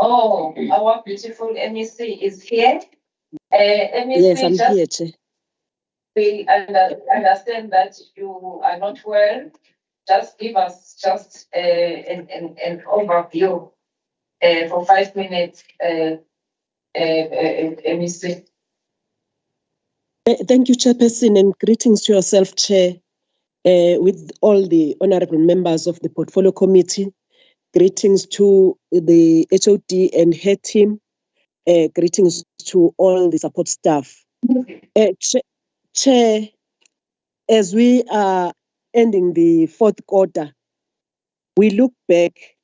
Oh, our beautiful MEC is here. MEC, Yes, I'm here, Chair. We understand that you are not well. Just give us just an overview for 5 minutes, MEC. Thank you, Chairperson, and greetings to yourself, Chair, with all the honorable members of the Portfolio Committee. Greetings to the HOD and her team. Greetings to all the support staff. Chair, as we are ending the fourth quarter, we look back,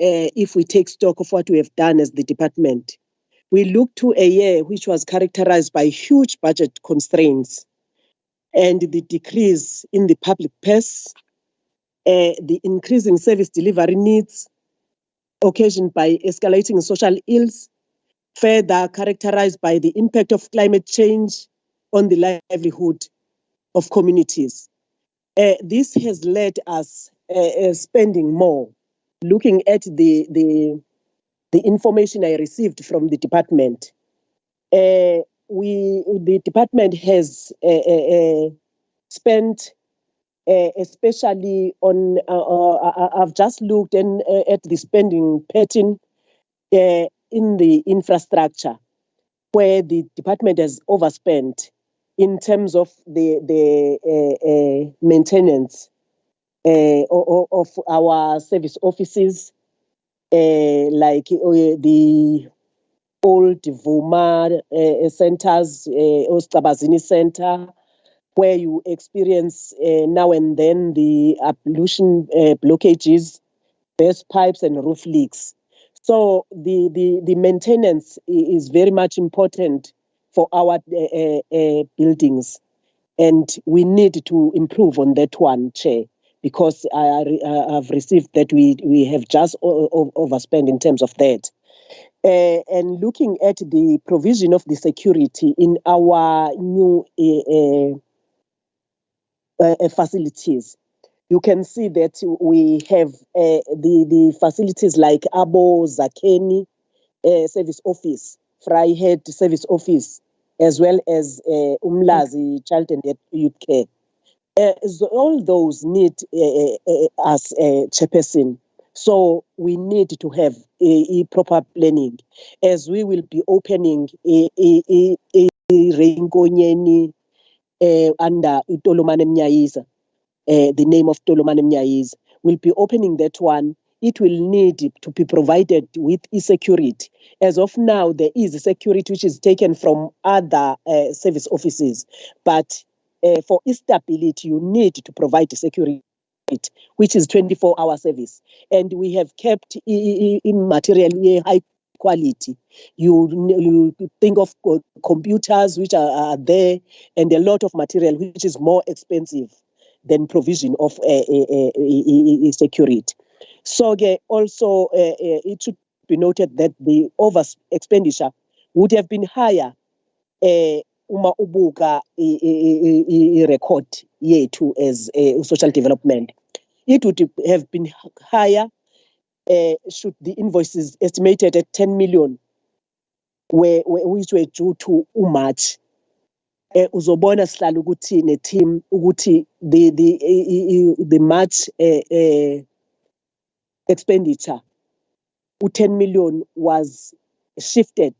if we take stock of what we have done as the department. We look to a year which was characterized by huge budget constraints and the decrease in the public purse, the increasing service delivery needs occasioned by escalating social ills, further characterized by the impact of climate change on the livelihood of communities. This has led us spending more. Looking at the information I received from the department, the department has spent, especially on, I've just looked at the spending pattern in the infrastructure, where the department has overspent in terms of the maintenance of our service offices, like the old Vuma centers, Ostabazini Center, where you experience now and then the pollution blockages, burst pipes and roof leaks. So the maintenance is very much important for our buildings, and we need to improve on that one, Chair, because I've received that we have just overspent in terms of that. And looking at the provision of the security in our new facilities, you can see that we have the facilities like Abo Zakeni Service Office, Freihead Service Office, as well as Umlazi Child and Youth Care. So all those need us chairperson. So we need to have a proper planning, as we will be opening a Reingonyeni under Utolomane Mnyayiza. The name of Tolomane Mnyayiza will be opening that one. It will need to be provided with e-security. As of now, there is a security which is taken from other service offices, but for stability, you need to provide security, which is 24-hour service. And we have kept in material high quality. You think of computers which are there, and a lot of material which is more expensive than provision of security. So also it should be noted that the over expenditure would have been higher uma ubuka record yethu as social development. It would have been higher should the invoices estimated at 10 million which were due to March. Uzobona sihlala ukuthi ne-team ukuthi the March expenditure, 10 million was shifted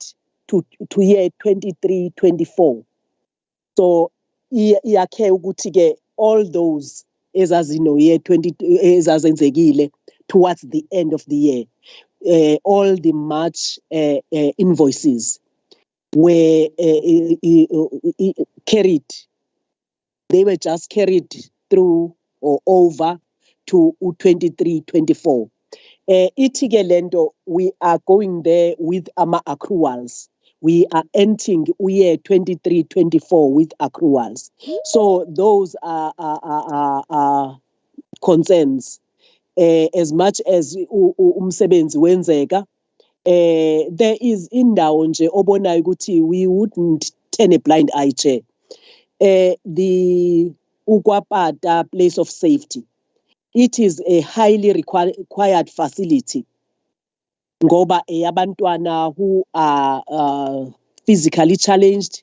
to year 23-24. So iyakhe ukuthi ke all those ezazino year 20 ezazenzekile towards the end of the year, all the March invoices were carried. They were just carried through or over to 23-24. Itigelendo, we are going there with ama accruals. We are ending year 23-24 with accruals. So those are concerns. As much as umsebenzi wenzeka, there is indawo nje obonayo ukuthi we wouldn't turn a blind eye, Chair. The Ukwapata place of safety. It is a highly required facility. ngoba eyabantwana who are physically challenged,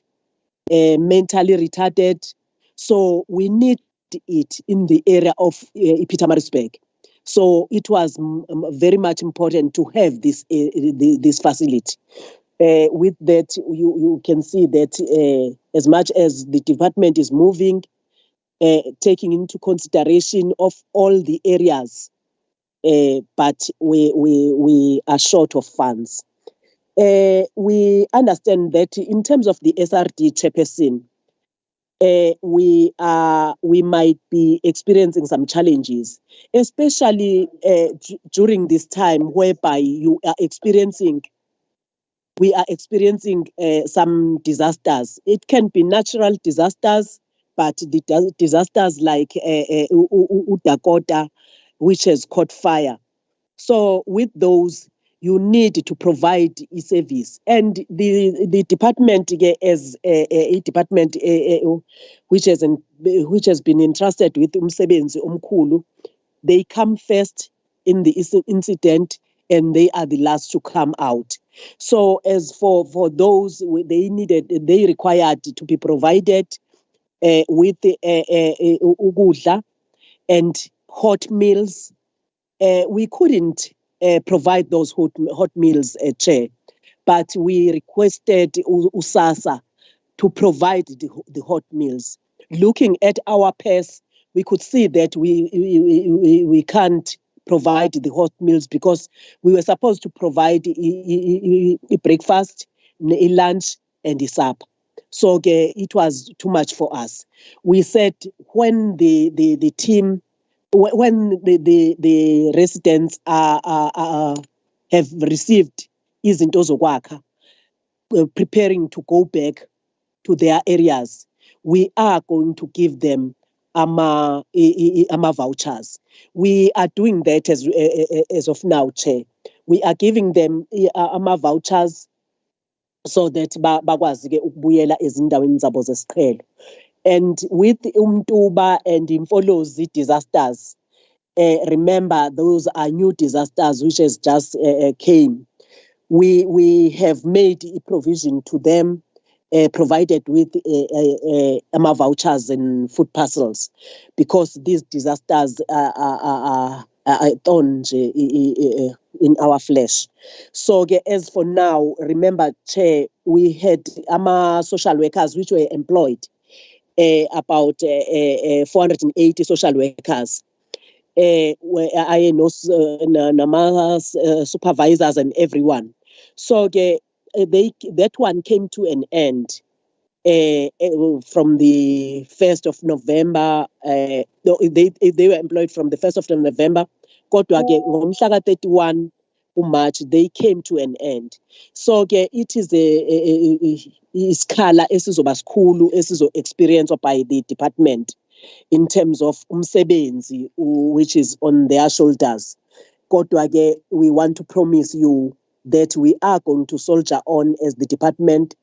mentally retarded. So we need it in the area of Pietermaritzburg. So it was very much important to have this facility. With that, you can see that as much as the department is moving, taking into consideration of all the areas, but we are short of funds. We understand that in terms of the SRD chairperson, we might be experiencing some challenges, especially during this time whereby we are experiencing some disasters. It can be natural disasters, but the disasters like Dakota, which has caught fire. So with those, you need to provide a service, and the department as a department which has been entrusted with umsebenzi omkhulu, they come first in the incident and they are the last to come out. So as for those, they required to be provided with ukudla and hot meals. We couldn't provide those hot meals, Chair, but we requested USASA to provide the hot meals. Looking at our pairs, we could see that we can't provide the hot meals because we were supposed to provide a breakfast, a lunch, and a supper. So it was too much for us. We said when the team, when the residents have received izinto zokwakha, preparing to go back to their areas, we are going to give them ama vouchers. We are doing that as of now, Chair. We are giving them ama vouchers so that bakwazi ke ukubuyela ezindaweni zabo zesiqhelo. And with Umtuba and Imfolozi disasters, remember those are new disasters which has just came. We have made a provision to them, provided with vouchers and food parcels, because these disasters are thorns in our flesh. So as for now, remember, Chair, we had social workers which were employed, about 480 social workers. Where I know supervisors and everyone. So that one came to an end from the 1st of November. They were employed from the 1st of November. Kodwa ke ngomhla ka-31 March, they came to an end. So it is a isikhala esizoba sikhulu esizo-experienced by the department in terms of umsebenzi which is on their shoulders. Kodwa ke we want to promise you that we are going to soldier on as the department,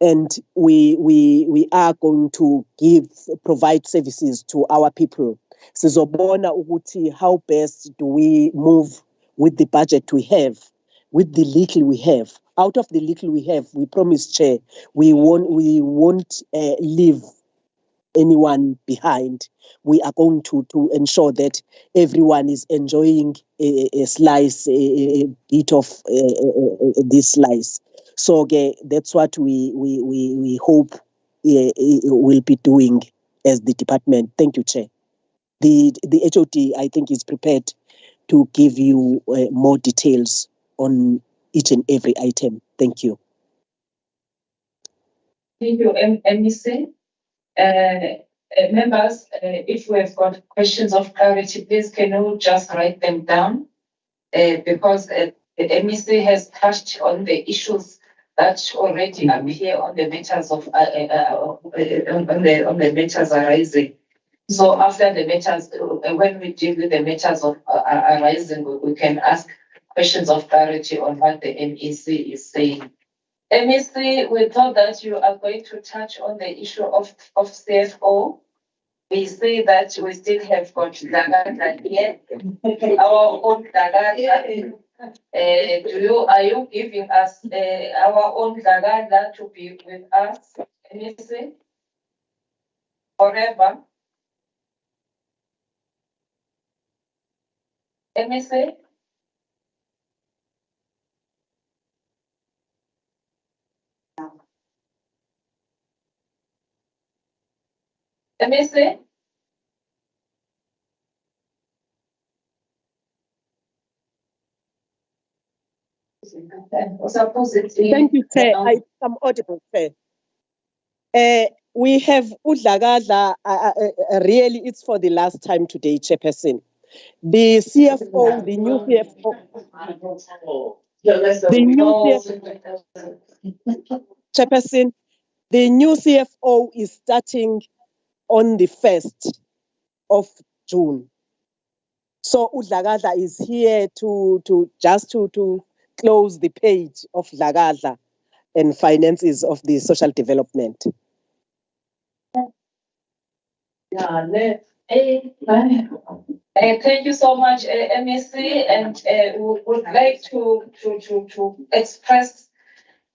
and we are going to provide services to our people. Sizobona ukuthi how best do we move with the budget we have, with the little we have. Out of the little we have, we promise, Chair, we won't leave anyone behind. We are going to ensure that everyone is enjoying a slice, a bit of this slice. So that's what we hope will be doing as the department. Thank you, Chair. The HOD, I think, is prepared to give you more details on each and every item. Thank you. Thank you, MEC. Members, if we have got questions of clarity, please can you just write them down? Because the MEC has touched on the issues that already appear on the matters of on the matters arising. So after the matters, when we deal with the matters of arising, we can ask questions of clarity on what the MEC is saying. MEC, we thought that you are going to touch on the issue of CFO. We say that we still have got Dagata here, our own Dagata. Are you giving us our own Dlakadla to be with us? MEC? Forever? MEC? MEC? Thank you, Chair. I'm audible, Chair. We have Udlakadla, really it's for the last time today, Chairperson. The CFO, the new CFO, Chairperson, the new CFO is starting on the 1st of June. So Udlakadla is here to close the page of Dlakadla and finances of the social development. Thank you so much, MEC, and we would like to express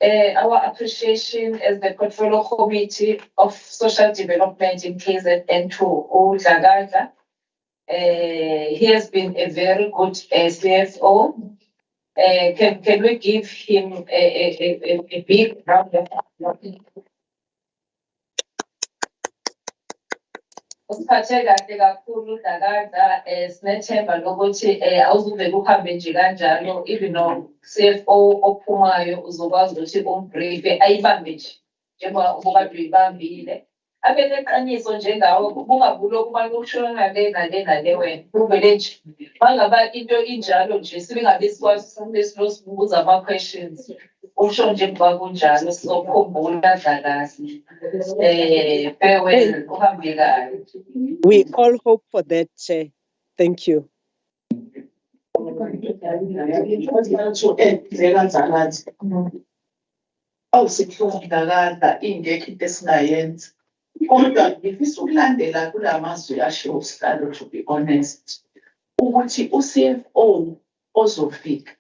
our appreciation as the Portfolio Committee of Social Development in KZN to Dlakadla. He has been a very good CFO. Can we give him a big round of applause? Usiphathe kahle kakhulu Dlakadla, sinethemba lokuthi awuzuve kuhambe nje kanjalo, even no CFO ophumayo uzokwazi ukuthi umbrife ayibambe nje njengoba ubukade uyibambile. Abe neqiniso njengawe kungabulo kuba kusho ngale wena kuvele nje mangaba into injalo nje singabe sikwazi sibuza ama questions usho nje kuba kunjalo sizokhumbula Dlakadla. Farewell, uhambe kahle. We all hope for that, Chair. Thank you. Dlakadla ingekho into esingayenza. Kodwa ngifisa ukulandela kulamazwi asho usihlalo, to be honest, ukuthi uCFO ozofika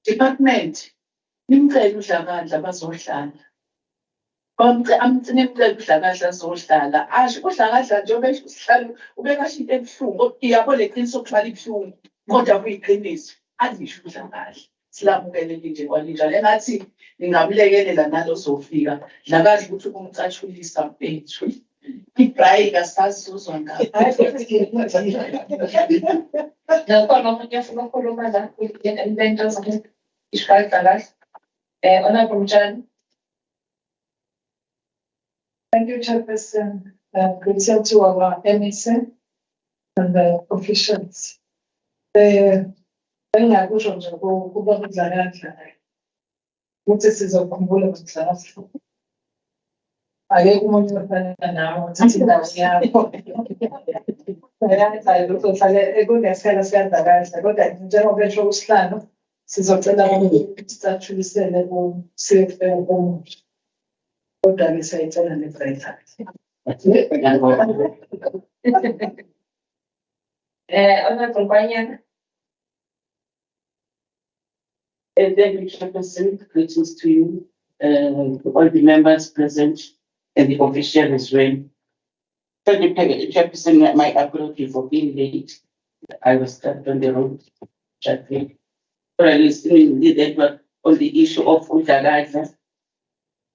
department nimcela uDlakadla bazohlala. Nimcela uDlakadla azohlala. Asho uDlakadla njengoba esho usihlalo ubekasho into ebuhlungu, iyabo le qiniso okuthwala ibuhlungu kodwa kuyiqiniso alisho uDlakadla. Silamukelele nje kwalinjalo engathi ningamlekelela nalo zofika Dlakadla ukuthi kumcatshulisa bethu ibrayi kasazuzwa ngapha. Nakhona umuntu ufuna ukukhuluma la into zakhe ishaya Dlakadla. Honorable Mtshali. Thank you, Chairperson. Good day to our MEC and the officials. Engakusho nje kuba kuDlakadla ukuthi sizokhumbula uDlakadla. Akekho umuntu ofana nawe uthatha indawo yakho. Ayazi ukuthi kunesikhala sikaDlakadla kodwa njengoba esho usihlalo sizocela ukuthi sicathulisele ku-CFO omusha. Kodwa-ke siyayicela nebrayithali. Honorable Banyana. Thank you, Chairperson. Greetings to you, all the members present and the official as well. Thank you, Chairperson, my apology for being late. I was stuck on the road. Traffic. But I listening that on the issue of Dlakadla.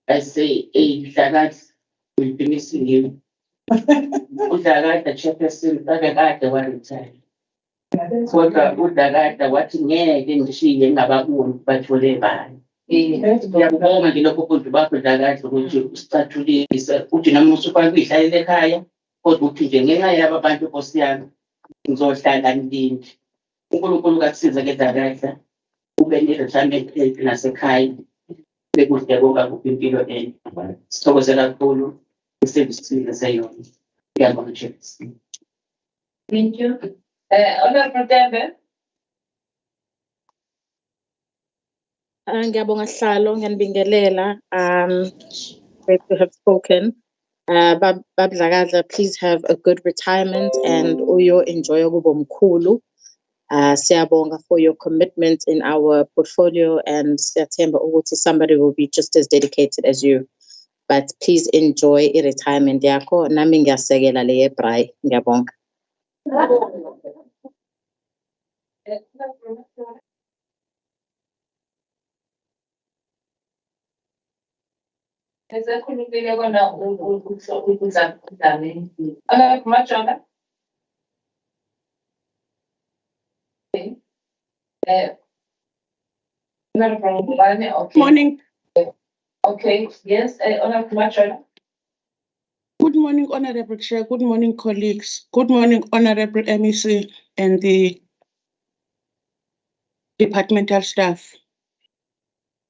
I say, hey, Dlakadla, we'll be missing you. Dlakadla, Chairperson, Dlakadla one time. Kodwa uDlakadla wathi ngeke ngishiye ngababoni bathole bani. Ngiyabonga ngilokho konke bakho Dlakadla ukuthi usicathulise uthi nami usufaka uyihlalele ekhaya kodwa uthi nje ngenxa yabo abantu Nkosi yami ngizohlala ngilinde. uNkulunkulu kakusiza ke Dlakadla ube ne-retirement age nasekhaya bekuhle konke kuphi impilo ende. Sithokoze kakhulu isevisi seyona. Ngiyabonga Chairperson. Thank you. Honorable Tembe. Ngiyabonga Sihlalo, ngiyanibingelela. Great to have spoken. Bab Dlakadla, please have a good retirement and uyo enjoy ukuba mkhulu. Siyabonga for your commitment in our portfolio, and siyathemba ukuthi somebody will be just as dedicated as you. But please enjoy i-retirement yakho. Nami ngiyasekela le yeBraai. Ngiyabonga. Esekhulumile kona ukudlamini. Majonga. Okay. Morning. Okay, yes, Honorable Majonga. Good morning, Honorable Chair. Good morning, colleagues. Good morning, Honorable MEC and the departmental staff.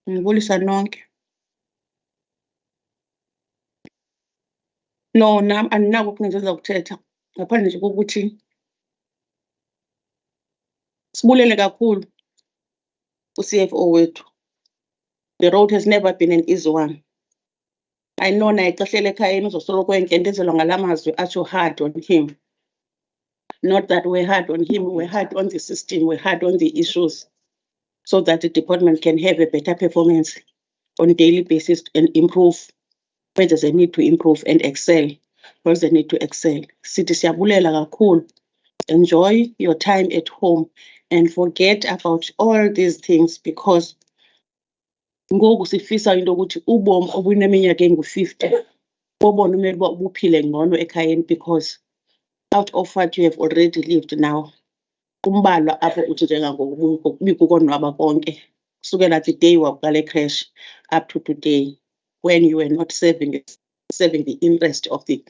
Ngibulisa nonke. No, nami anginako ukungezelela ukuthetha ngaphandle nje kokuthi sibulele kakhulu u-CFO wethu. The road has never been an easy one. I know na ixeshele ekhayeni uzosoloko enkentezelwa ngalamazwi atsho hard on him. Not that we're hard on him, we're hard on the system, we're hard on the issues, so that the department can have a better performance on a daily basis and improve where there's a need to improve and excel, where there's a need to excel. Sithi siyabulela kakhulu. Enjoy your time at home and forget about all these things, because ngoku sifisa into ukuthi ubomi obuneminyaka engu-50 bobona umele uba ubuphile ngcono ekhayeni, because out of what you have already lived now, kumbalwa apho uthi njengangoku kukonwaba konke kusukela the day waqala crash up to today, when you were not serving the interest of the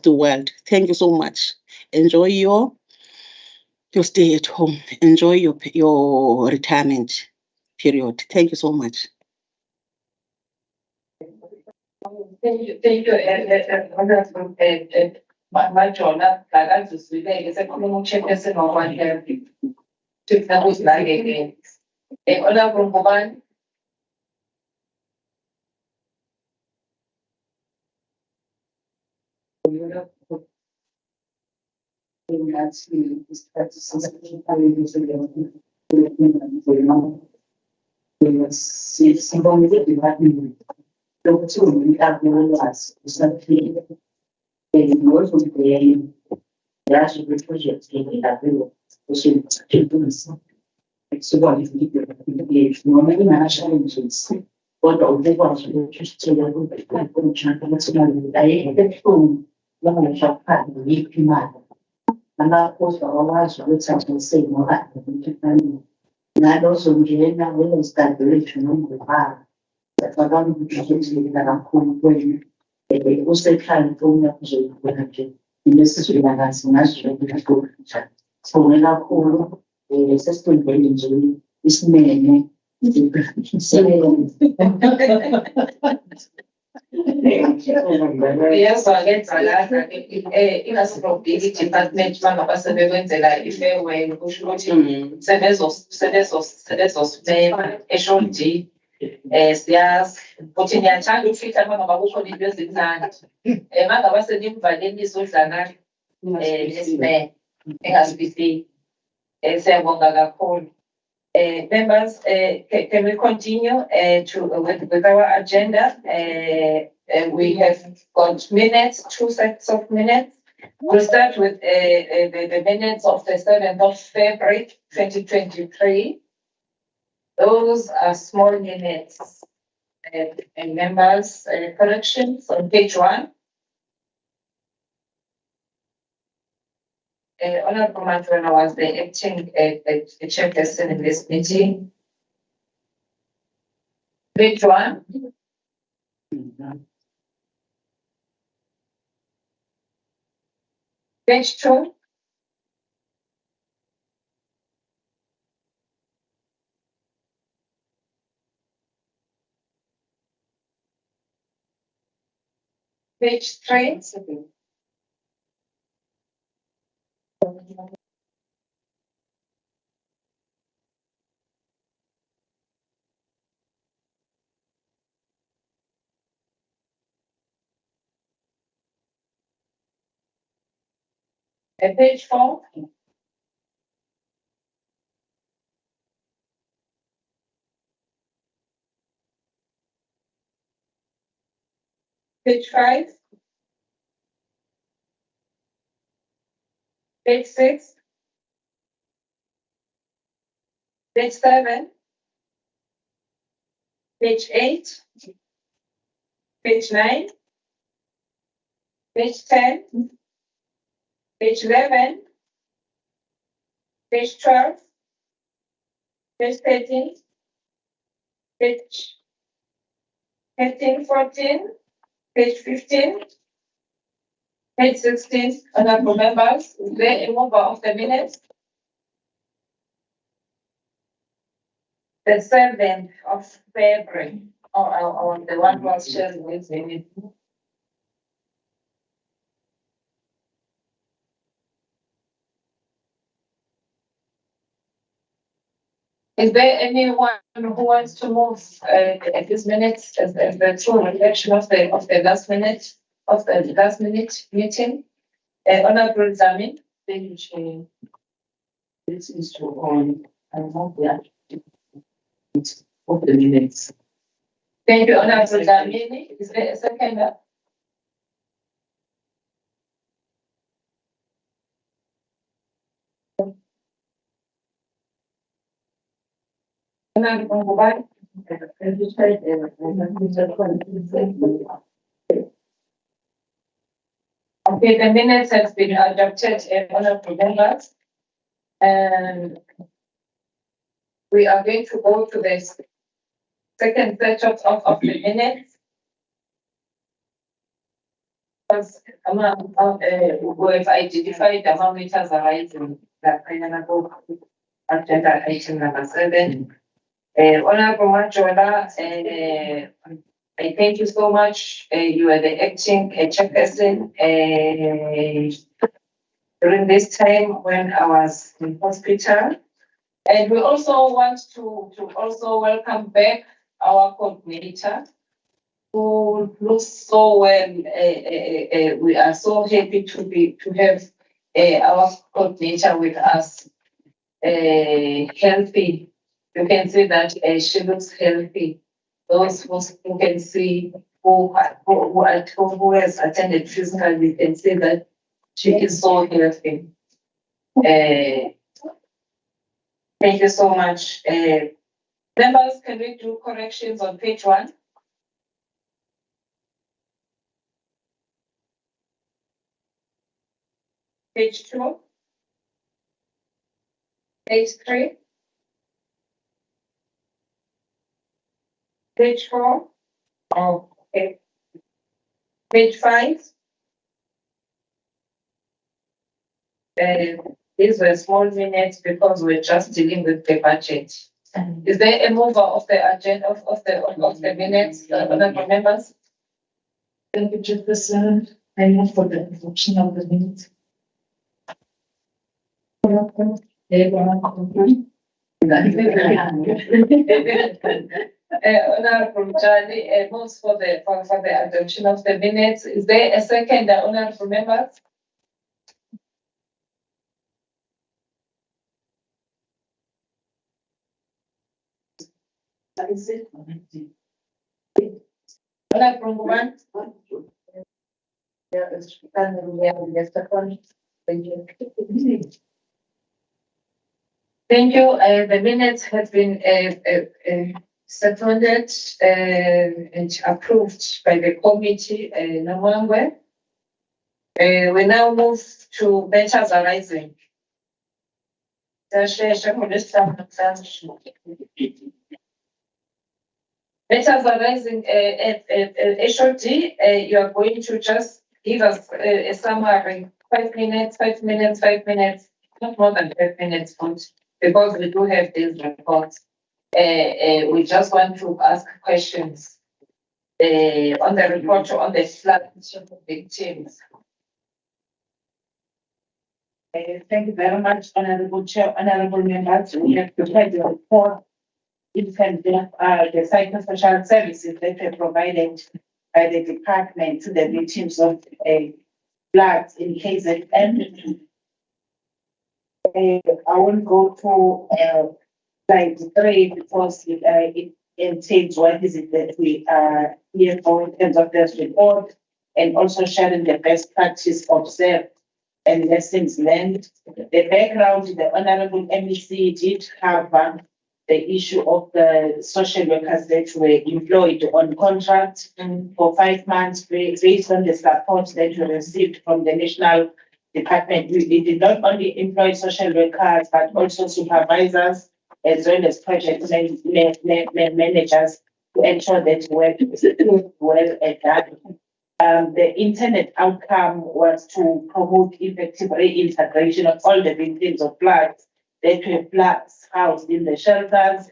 world. Thank you so much. Enjoy your stay at home. Enjoy your retirement period. Thank you so much. Thank you, Honorable Majonga. Akazuzwileke sekhuluma uchairperson wa-One Health. Thina kuzinakekela. Honorable Ngubane. Yes, wakenza lapha ingasiprovide i-department bangabasebekwenzela i-farewell, kusho ukuthi sebezosibeka eshouldini. Siyazi ukuthi niyathanda ukufihla mangaba kukhona into ezimnandi. Mangaba senimvalelisa udlangala nesime engasifihleki. Siyabonga kakhulu. Members, can we continue with our agenda? We have got minutes, 2 sets of minutes. We'll start with the minutes of the 7th of February, 2023. Those are small minutes. And members, corrections on page 1. Honorable Majonga was the acting chairperson in this meeting. Page 1. Page 2. Page 3. Page 4. Page 5. Page 6. Page 7. Page 8. Page 9. Page 10. Page 11. Page 12. Page 13. Page 13, 14. Page 15. Page 16. Honorable members, is there a mover of the minutes? The 7th of February, or the one was shared with me. Is there anyone who wants to move at this minute as the true reflection of the last minute meeting? Honorable Zami, thank you, Chair. This is to on of the minutes. Thank you, Honorable Zami. Is there a second? Honorable Mubay. Okay, the minutes has been adopted, honorable members. And we are going to go to the second set of the minutes. Because we've identified the matters arising that agenda item number 7. Honorable Majola, I thank you so much. You are the acting chairperson during this time when I was in hospital. And we also want to also welcome back our coordinator, who looks so well. We are so happy to have our coordinator with us, healthy. You can see that she looks healthy. Those who can see who has attended physically can see that she is so healthy. Thank you so much. Members, can we do corrections on page 1? Page 2? Page 3? Page 4? Oh, okay. Page 5? These were small minutes because we're just dealing with the budget. Is there a mover of the agenda of the minutes, honorable members? Thank you, Chairperson. I move for the adoption of the minutes. Honorable Charlie moves for the adoption of the minutes. Is there a second, honorable members? Is it? Honorable Nguban? Thank you. Thank you. The minutes have been seconded and approved by the committee. Namangwe. We now move to matters arising. Matters arising at HOD, you are going to just give us a summary. 5 minutes, 5 minutes, 5 minutes, not more than 5 minutes, because we do have these reports. We just want to ask questions on the report or on the flood victims. Thank you very much, Honorable Chair, Honorable members. We have prepared the report in terms of the psychosocial services that were provided by the department to the victims of floods in KZN. I won't go to slide 3 because it entails what is it that we are CFO in terms of this report, and also sharing the best practice observed and lessons learned. The background, the Honorable MEC did cover the issue of the social workers that were employed on contract for 5 months based on the support that we received from the National Department. We did not only employ social workers, but also supervisors as well as project managers to ensure that work is well done. The intended outcome was to promote effective reintegration of all the victims of floods that were floods housed in the shelters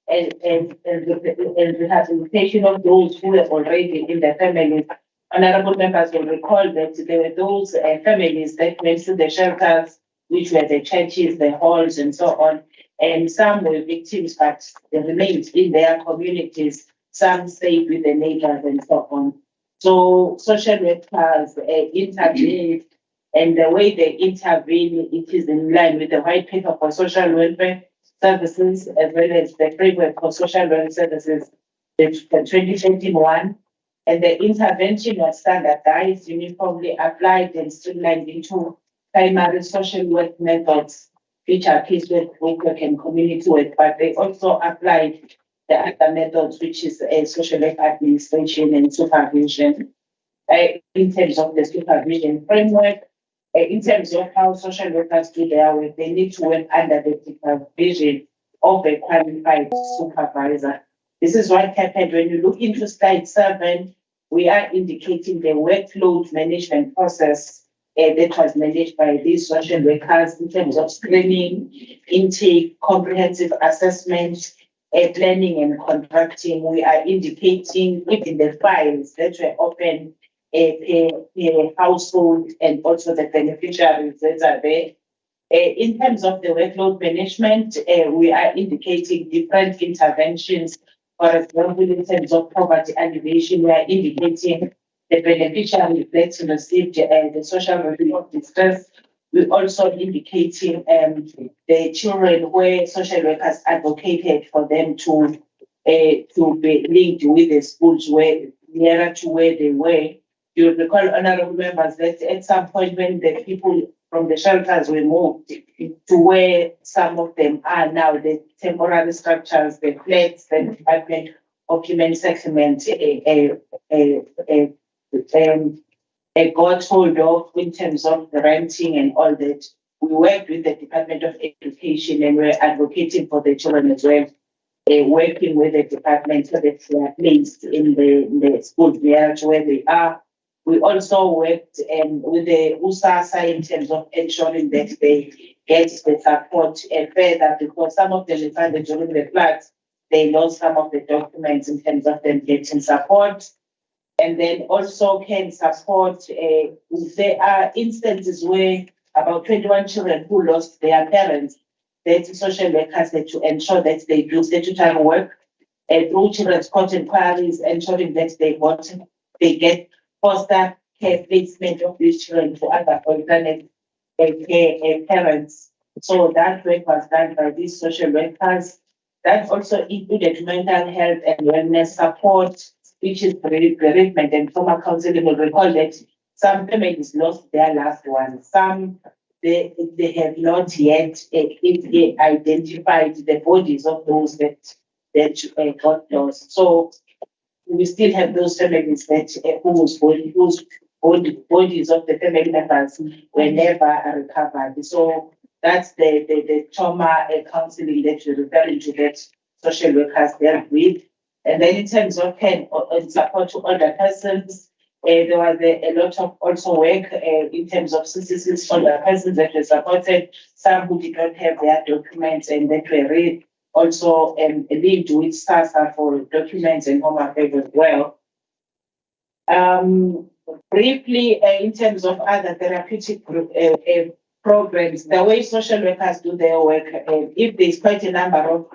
and rehabilitation of those who were already in the families. Honorable members will recall that there were those families that went to the shelters, which were the churches, the halls, and so on. And some were victims, but they remained in their communities. Some stayed with the neighbors and so on. So social workers intervened, and the way they intervene, it is in line with the white paper for social welfare services, as well as the framework for social welfare services, the 2021. And the intervention was standardized, uniformly applied, and streamlined into primary social work methods, which are casework, work, and community work. But they also applied the other methods, which is social work administration and supervision. In terms of the supervision framework, in terms of how social workers do their work, they need to work under the supervision of a qualified supervisor. This is what happened when you look into slide 7. We are indicating the workload management process that was managed by these social workers in terms of screening, intake, comprehensive assessment, planning and contracting. We are indicating within the files that were open per household and also the beneficiaries that are there. In terms of the workload management, we are indicating different interventions. For example, in terms of poverty alleviation, we are indicating the beneficiaries that received the social relief of distress. We're also indicating the children where social workers advocated for them to be linked with the schools where nearer to where they were. You'll recall, honorable members, that at some point when the people from the shelters were moved to where some of them are now, the temporary structures, the flats, the Department of Human Settlement got hold of in terms of the renting and all that. We worked with the Department of Education and we're advocating for the children as well, working with the department so that they are placed in the schools near to where they are. We also worked with the USASA in terms of ensuring that they get the support further, because some of them during the floods, they lost some of the documents in terms of them getting support. And then also can support, there are instances where about 21 children who lost their parents, that social workers had to ensure that they do statutory work through children's court inquiries, ensuring that they get foster care placement of these children to other alternate parents. So that work was done by these social workers. That also included mental health and wellness support, which is bereavement and trauma counseling. Will recall that some families lost their loved ones. Some they have not yet identified the bodies of those that got lost. So we still have those families that whose bodies of the family members were never recovered. So that's the trauma counseling that you're referring to, that social workers dealt with. And then in terms of support to older persons, there was a lot of also work in terms of CCC's older persons that were supported, some who did not have their documents and that were also linked with SASA for documents and home affairs as well. Briefly, in terms of other therapeutic programs, the way social workers do their work, if there's quite a number of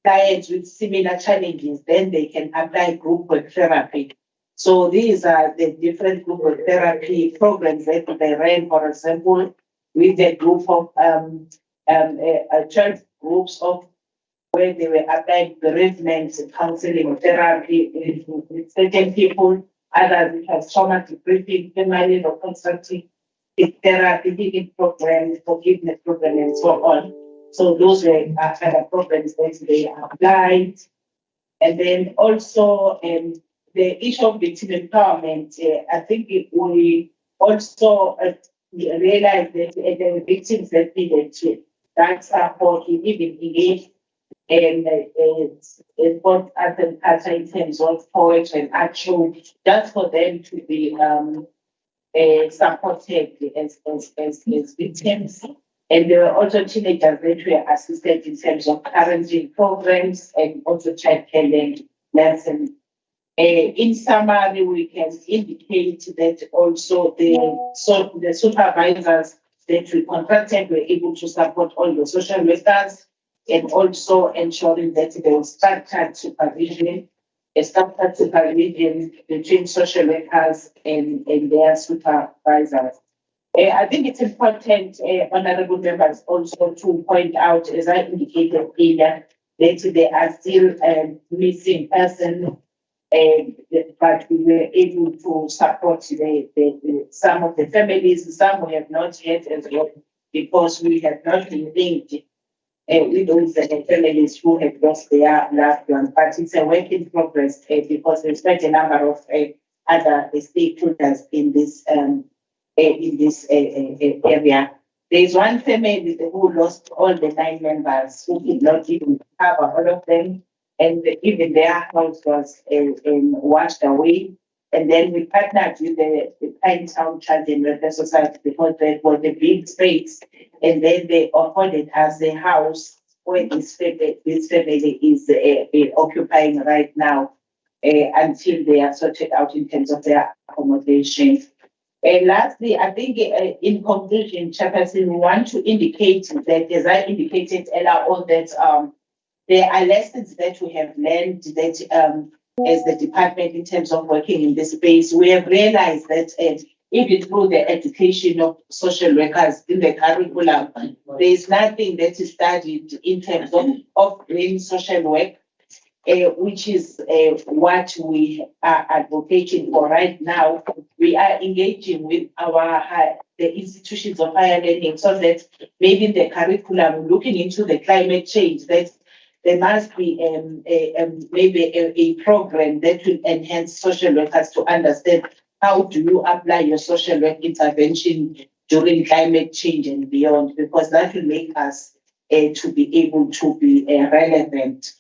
clients with similar challenges, then they can apply group work therapy. So these are the different group work therapy programs that they ran, for example, with a group of 12 groups of where they were applying bereavement, counseling, therapy with certain people. Others have trauma debriefing, family reconstructive therapy, healing programs, forgiveness programs, and so on. So those were other programs that they applied. And then also the issue of victim empowerment, I think we also realized that the victims that needed to that support, we even engaged in both art and culture in terms of poetry and art show, just for them to be supported as victims. And there were also teenagers that were assisted in terms of parenting programs and also childcare lessons. In summary, we can indicate that also the supervisors that we contracted were able to support all the social workers and also ensuring that there was structured supervision between social workers and their supervisors. I think it's important, honorable members, also to point out, as I indicated earlier, that there are still missing persons, but we were able to support some of the families. Some we have not yet as well, because we have not been linked with those families who have lost their loved one. But it's a work in progress because there's quite a number of other stakeholders in this area. There's one family who lost all the 9 members, who did not even cover all of them, and even their house was washed away. And then we partnered with the Pine Town Child and Welfare Society because there was a big space, and then they afforded us a house where this family is occupying right now until they are sorted out in terms of their accommodation. Lastly, I think in conclusion, Chairperson, we want to indicate that, as I indicated earlier on, that there are lessons that we have learned that as the department in terms of working in this space, we have realized that even through the education of social workers in the curriculum, there is nothing that is studied in terms of brain social work, which is what we are advocating for right now. We are engaging with the institutions of higher learning so that maybe the curriculum, looking into the climate change, that there must be maybe a program that will enhance social workers to understand how do you apply your social work intervention during climate change and beyond, because that will make us to be able to be relevant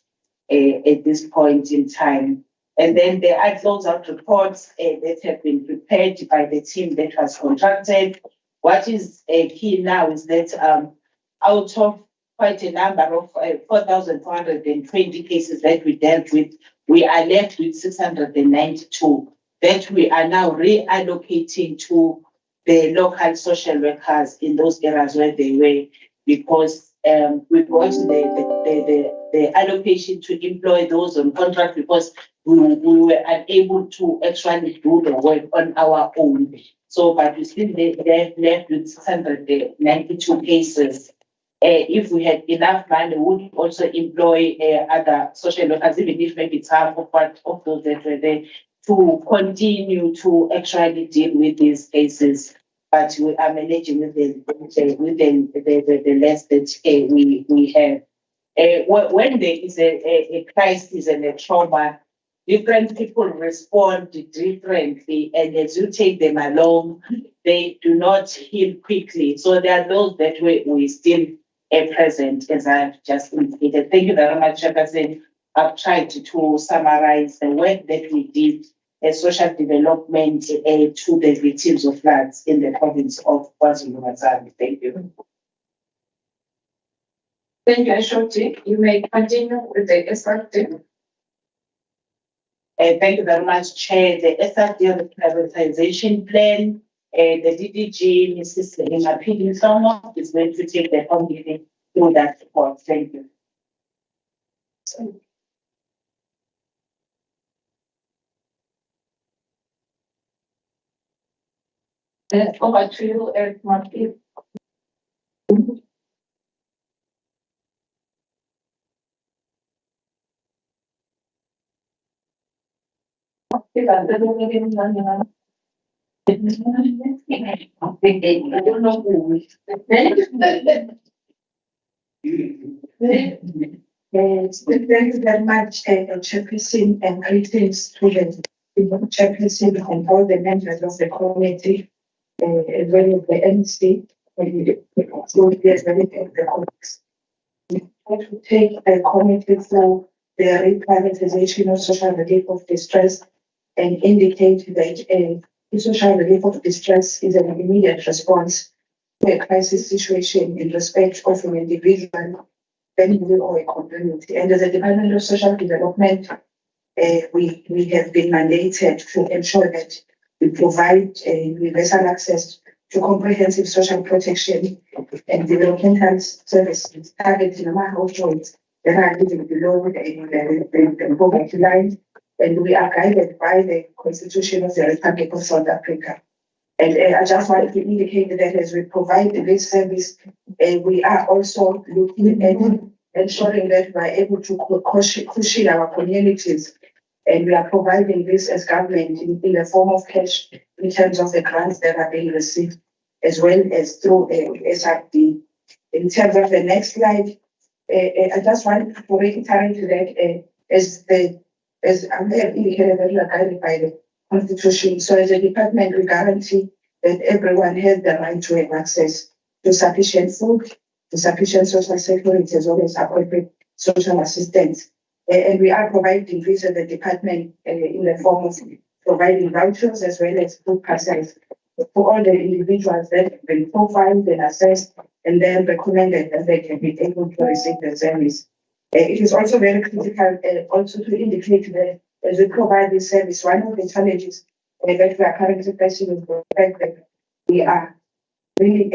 at this point in time. And then there are closeout reports that have been prepared by the team that was contracted. What is key now is that out of quite a number of 4,420 cases that we dealt with, we are left with 692 that we are now reallocating to the local social workers in those areas where they were, because we got the allocation to employ those on contract because we were unable to actually do the work on our own. So, but we still left with 692 cases. If we had enough money, we would also employ other social workers, even if maybe it's half of those that were there, to continue to actually deal with these cases. But we are managing with the less that we have. When there is a crisis and a trauma, different people respond differently, and as you take them along, they do not heal quickly. So there are those that we still present, as I've just indicated. Thank you very much, Chairperson. I've tried to summarize the work that we did as social development to the victims of floods in the province of KwaZulu-Natal. Thank you. Thank you, Ashoti. You may continue with the SRD. Thank you very much, Chair. The SRD Reprioritisation Plan, the DDG, Mrs. Mapidi Somo, is going to take the committee through that report. Thank you. Over to you, Eric Mapidi. I don't know who. Thank you very much, Chairperson, and greetings to the Chairperson and all the members of the committee, as well as the MC, and the colleagues. We want to take the committee through the reprioritisation of social relief of distress and indicate that the social relief of distress is an immediate response to a crisis situation in respect of an individual, family, or a community. And as a Department of Social Development, we have been mandated to ensure that we provide universal access to comprehensive social protection and developmental services targeting our households that are living below the poverty line. And we are guided by the Constitution of the Republic of South Africa. And I just wanted to indicate that as we provide this service, we are also looking at ensuring that we are able to cushion our communities. And we are providing this as government in the form of cash in terms of the grants that are being received, as well as through SRD. In terms of the next slide, I just wanted to reiterate that as I have indicated, that we are guided by the Constitution. So as a department, we guarantee that everyone has the right to have access to sufficient food, to sufficient social security, as well as appropriate social assistance. And we are providing this as a department in the form of providing vouchers as well as food parcels for all the individuals that have been profiled and assessed and then recommended that they can be able to receive the service. It is also very critical also to indicate that as we provide this service, one of the challenges that we are currently facing is the fact that we are really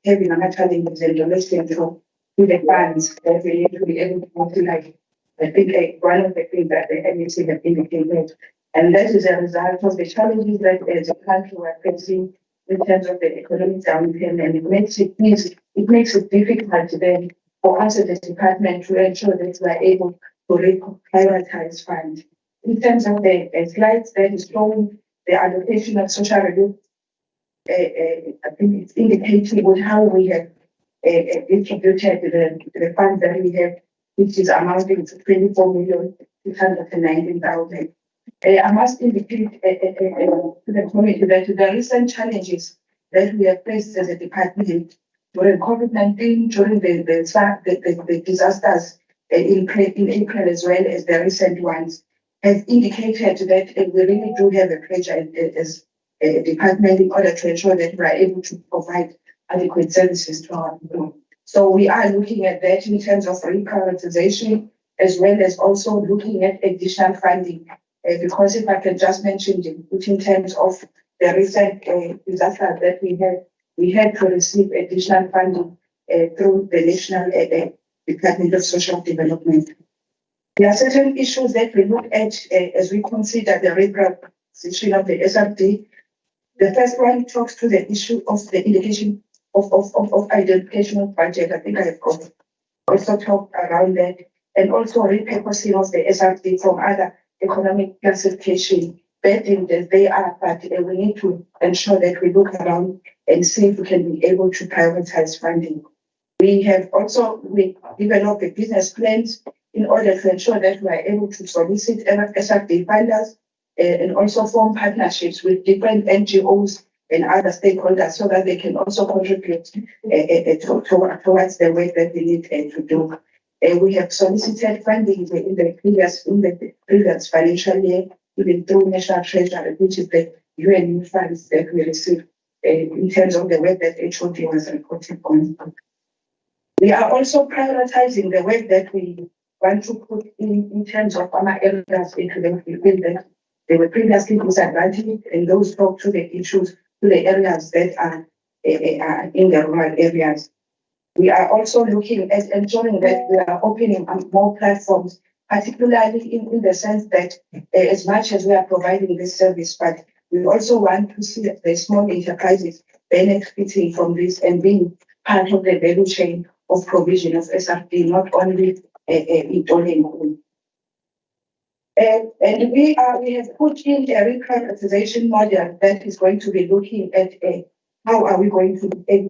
having a challenges in relation to the funds that we need to be able to utilize. I think one of the things that the MEC have indicated, and that is a result of the challenges that as a country we are facing in terms of the economic downturn, and it makes it difficult then for us as a department to ensure that we are able to prioritize funds. In terms of the slides that is showing the allocation of social relief, I think it's indicating on how we have distributed the funds that we have, which is amounting to 24,619,000. I must indicate to the committee that the recent challenges that we have faced as a department during COVID-19, during the disasters in April, as well as the recent ones, have indicated that we really do have a pressure as a department in order to ensure that we are able to provide adequate services to our people. So we are looking at that in terms of reprioritization, as well as also looking at additional funding. Because if I can just mention in terms of the recent disaster that we had to receive additional funding through the National Department of Social Development. There are certain issues that we look at as we consider the reprioritization of the SRD. The first one talks to the issue of the indication of identification of budget. I think I have also talked around that, and also repurposing of the SRD from other economic classification, bedding as they are, but we need to ensure that we look around and see if we can be able to prioritize funding. We have also developed the business plans in order to ensure that we are able to solicit SRD funders and also form partnerships with different NGOs and other stakeholders so that they can also contribute towards the work that they need to do. We have solicited funding in the previous financial year, even through National Treasury, which is the UN funds that we received in terms of the work that HOD was reporting on. We are also prioritizing the work that we want to put in terms of our areas into the field that they were previously disadvantaged, and those talk to the issues, to the areas that are in the rural areas. We are also looking at ensuring that we are opening more platforms, particularly in the sense that as much as we are providing this service, but we also want to see the small enterprises benefiting from this and being part of the value chain of provision of SRD, not only in Tolengo. And we have put in a reprioritisation model that is going to be looking at how are we going to be able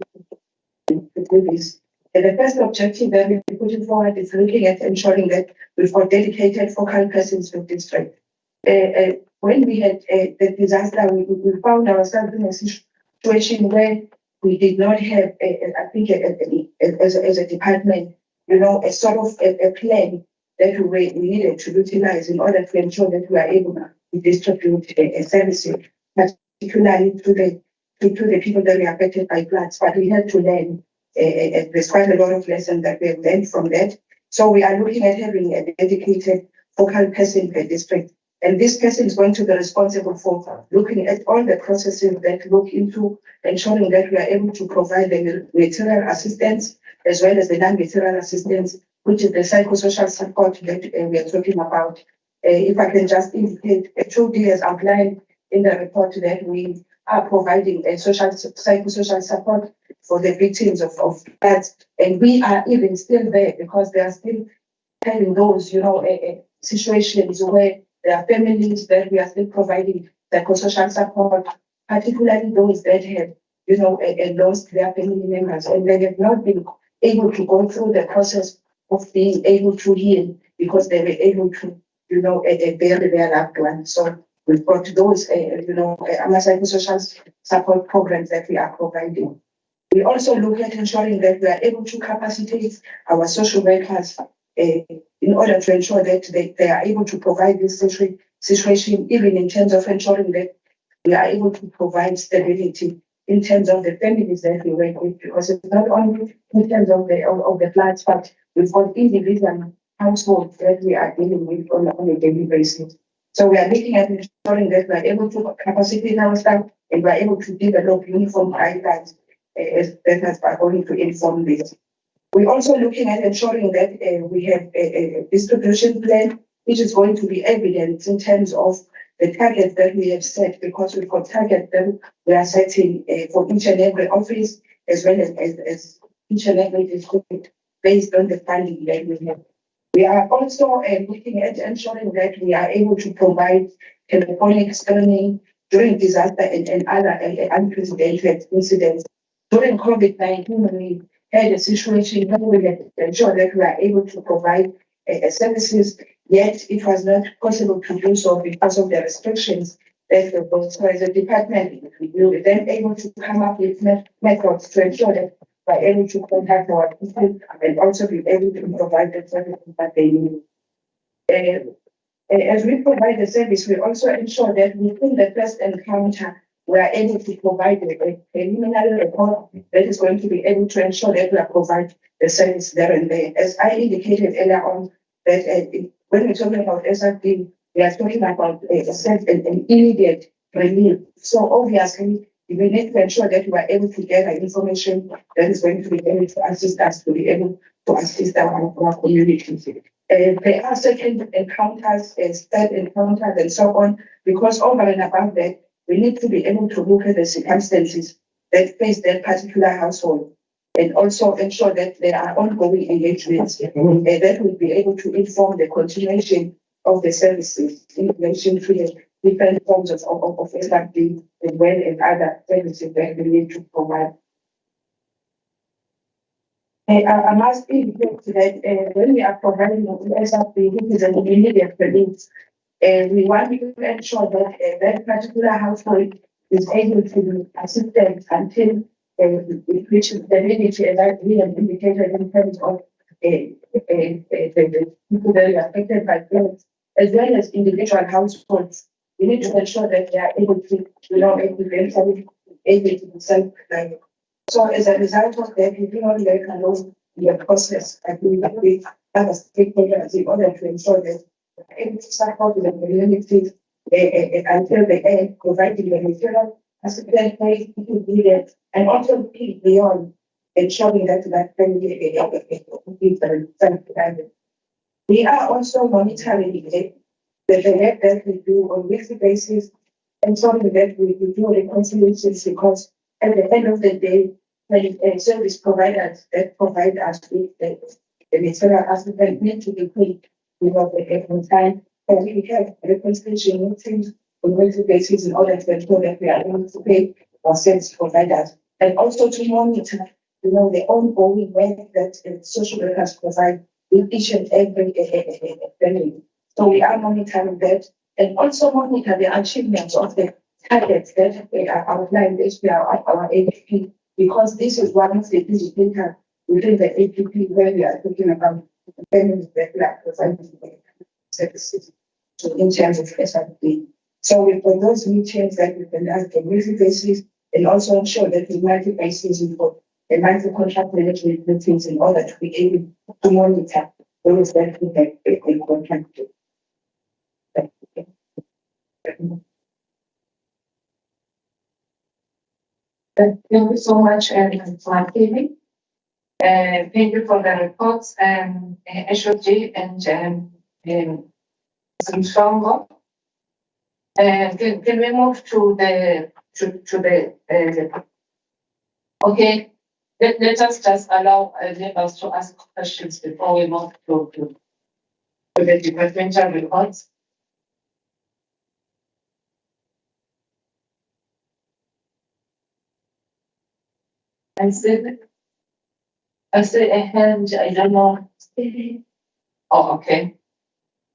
to do this. And the first objective that we're putting forward is looking at ensuring that we've got dedicated focal persons per district. When we had the disaster, we found ourselves in a situation where we did not have, I think, as a department, a sort of a plan that we needed to utilize in order to ensure that we are able to distribute services, particularly to the people that were affected by floods. But we had to learn, there's quite a lot of lessons that we have learned from that. So we are looking at having a dedicated focal person per district. And this person is going to be responsible for looking at all the processes that look into ensuring that we are able to provide the material assistance as well as the non-material assistance, which is the psychosocial support that we are talking about. If I can just indicate, 2D has outlined in the report that we are providing a psychosocial support for the victims of floods. And we are even still there because there are still having those, situations where there are families that we are still providing psychosocial support, particularly those that have, lost their family members and they have not been able to go through the process of being able to heal because they were able to, bury their loved ones. So we've got those, psychosocial support programs that we are providing. We also look at ensuring that we are able to capacitate our social workers in order to ensure that they are able to provide this situation, even in terms of ensuring that we are able to provide stability in terms of the families that we work with, because it's not only in terms of the floods, but we've got individual households that we are dealing with on a daily basis. So we are looking at ensuring that we are able to capacitate our staff and we are able to develop uniform guidelines that are going to inform this. We're also looking at ensuring that we have a distribution plan which is going to be evident in terms of the targets that we have set, because we've got targets that we are setting for each and every office as well as each and every district based on the funding that we have. We are also looking at ensuring that we are able to provide telephonic screening during disaster and other unprecedented incidents. During COVID-19, we had a situation where we had to ensure that we are able to provide services, yet it was not possible to do so because of the restrictions that the board. So as a department, we were then able to come up with methods to ensure that we are able to contact our people and also be able to provide the services that they need. As we provide the service, we also ensure that within the first encounter, we are able to provide a preliminary report that is going to be able to ensure that we are providing the service there and there. As I indicated earlier on, that when we're talking about SRD, we are talking about an immediate relief. So obviously, we need to ensure that we are able to gather information that is going to be able to assist us to be able to assist our communities. There are second encounters, third encounters, and so on, because over and above that, we need to be able to look at the circumstances that face that particular household and also ensure that there are ongoing engagements that will be able to inform the continuation of the services in relation to the different forms of SRD as well as other services that we need to provide. I must indicate that when we are providing SRD, which is an immediate relief, we want to ensure that that particular household is able to be assisted until it reaches the limit that we have indicated in terms of the people that are affected by floods, as well as individual households. We need to ensure that they are able to, eventually able to be self-reliant. So as a result of that, we do not work alone in the process, and we work with other stakeholders in order to ensure that able to support the community until the end, providing the material assistance people needed, and also beyond ensuring that family is. We are also monitoring the work that we do on a weekly basis, ensuring that we do reconciliations, because at the end of the day, when service providers that provide us with the material assistance need to be paid, the time, we have reconciliation meetings on a weekly basis in order to ensure that we are able to pay our service providers, and also to monitor, the ongoing work that social workers provide in each and every family. So we are monitoring that, and also monitor the achievements of the targets that are outlined as per our APP, because this is one of the indicators within the APP where we are talking about the families that we are providing services to in terms of SRD. So we've got those meetings that we can have on a weekly basis, and also ensure that the monthly basis we've got the monthly contract management meetings in order to be able to monitor those that we have a contract to. Thank you so much, for giving. Thank you for the reports, SOG and Samsongo. Can we move to the okay? Let us just allow neighbors to ask questions before we move to the departmental reports. I see a hand, I don't know. Oh, okay.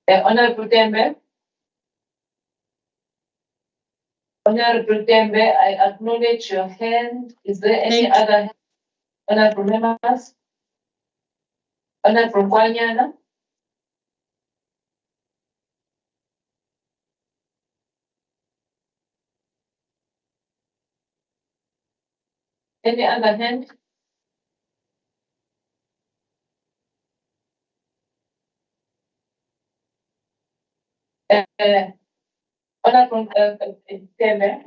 Honorable Tembe. Honorable Tembe, I acknowledge your hand. Is there any other hand? Honorable members? Honorable Kwanyana? Any other hand? Honorable Tembe?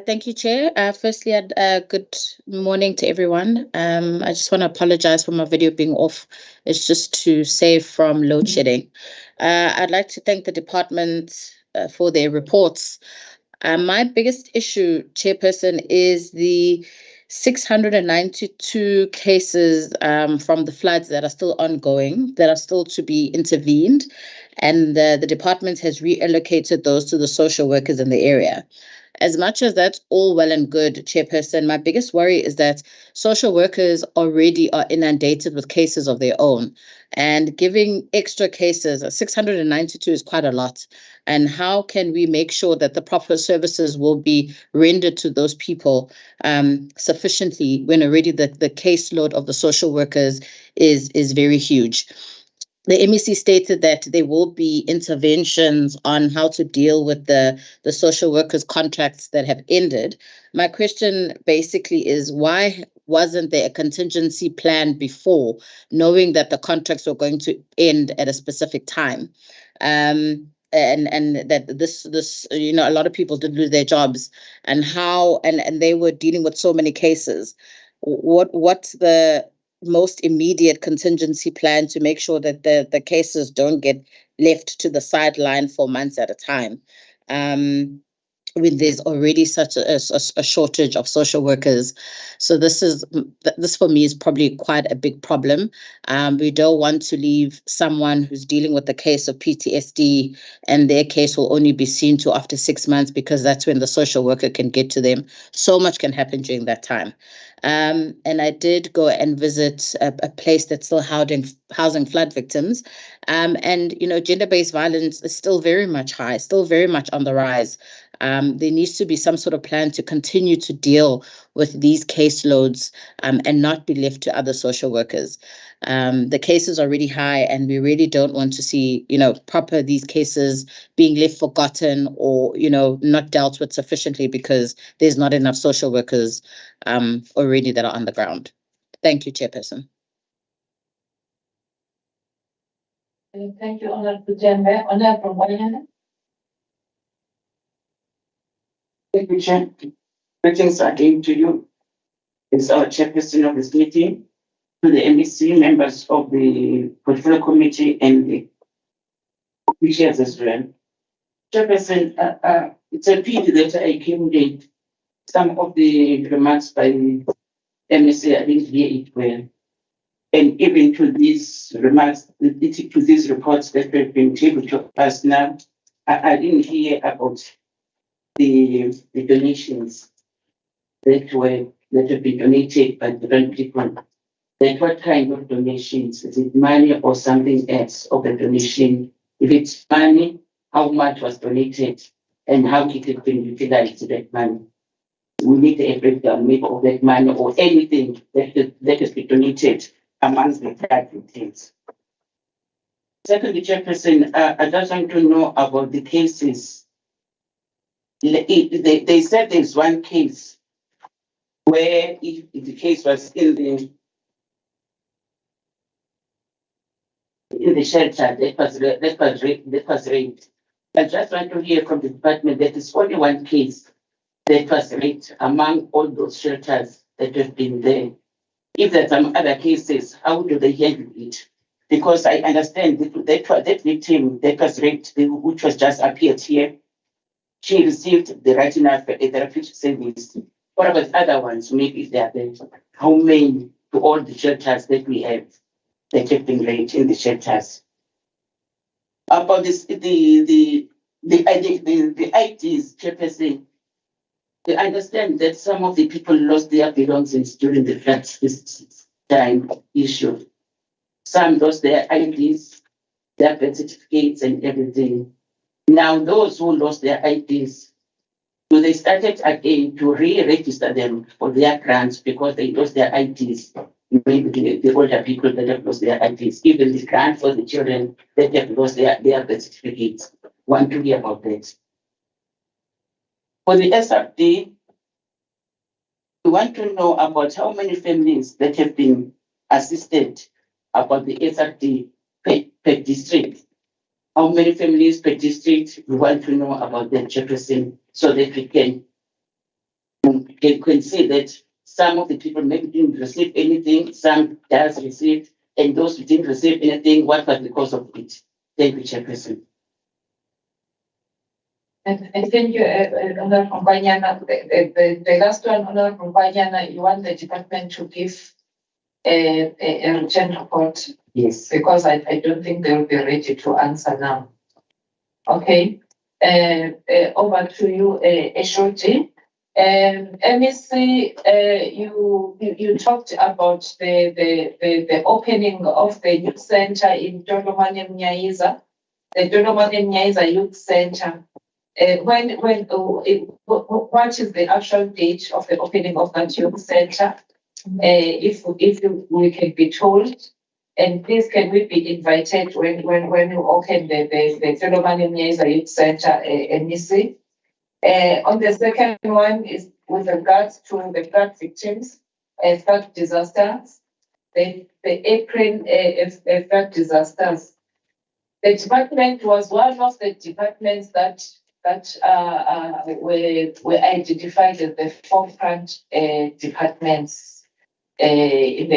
Thank you, Chair. Firstly, good morning to everyone. I just want to apologize for my video being off. It's just to save from load shedding. I'd like to thank the department for their reports. My biggest issue, Chairperson, is the 692 cases from the floods that are still ongoing, that are still to be intervened, and the department has reallocated those to the social workers in the area. As much as that's all well and good, Chairperson, my biggest worry is that social workers already are inundated with cases of their own, and giving extra cases, 692 is quite a lot. And how can we make sure that the proper services will be rendered to those people sufficiently when already the caseload of the social workers is very huge? The MEC stated that there will be interventions on how to deal with the social workers' contracts that have ended. My question basically is, why wasn't there a contingency plan before, knowing that the contracts were going to end at a specific time? And that this a lot of people did lose their jobs, and how and they were dealing with so many cases. What's the most immediate contingency plan to make sure that the cases don't get left to the sideline for months at a time, when there's already such a shortage of social workers? So this for me is probably quite a big problem. We don't want to leave someone who's dealing with a case of PTSD and their case will only be seen to after 6 months, because that's when the social worker can get to them. So much can happen during that time. And I did go and visit a place that's still housing flood victims. And, gender-based violence is still very much high, still very much on the rise. There needs to be some sort of plan to continue to deal with these caseloads and not be left to other social workers. The cases are really high, and we really don't want to see, these cases being left forgotten or, not dealt with sufficiently because there's not enough social workers already that are on the ground. Thank you, Chairperson. Thank you, Honorable Jembe. Honorable Wanyana? Thank you, Chair. Greetings again to you. It's our chairperson of this meeting, to the MEC, members of the Portfolio Committee, and the officials as well. Chairperson, it's a pity that I came late. Some of the remarks by the MEC, I didn't hear it well. And even to these remarks, to these reports that have been tabled to us now, I didn't hear about the donations that have been donated by different people. Like what kind of donations? Is it money or something else of the donation? If it's money, how much was donated and how it has been utilized, that money? We need a breakdown maybe of that money or anything that has been donated amongst the activities. Secondly, Chairperson, I just want to know about the cases. They said there's one case where if the case was in the shelter that was raped. I just want to hear from the department that it's only one case that was raped among all those shelters that have been there. If there's some other cases, how do they handle it? Because I understand that victim that was raped, which was just appeared here, she received the right enough therapeutic service. What about other ones? Maybe if they are there, how many to all the shelters that we have that have been raped in the shelters? About this, the IDs, Chairperson, I understand that some of the people lost their belongings during the flood this time issue. Some lost their IDs, their birth certificates and everything. Now those who lost their IDs, so they started again to re-register them for their grants because they lost their IDs. Maybe the older people that have lost their IDs, even the grant for the children that have lost their birth certificates. Want to hear about that. For the SRD, we want to know about how many families that have been assisted about the SRD per district. How many families per district? We want to know about that, Chairperson, so that we can see that some of the people maybe didn't receive anything, some does receive, and those who didn't receive anything, what was the cause of it? Thank you, Chairperson. And thank you, Honorable Mpanyana. The last one, Honorable Mpanyana, you want the department to give a written report? Yes. Because I don't think they will be ready to answer now. Okay. Over to you, SRD. MEC, you talked about the opening of the youth center in Tolomane Mnyayiza, the Tolomane Mnyayiza Youth Center. What is the actual date of the opening of that youth center? If we can be told, and please can we be invited when you open the Tolomane Mnyayiza Youth Center, MEC? On the second one is with regards to the flood victims, flood disasters, the April flood disasters. The department was one of the departments that were identified as the forefront departments in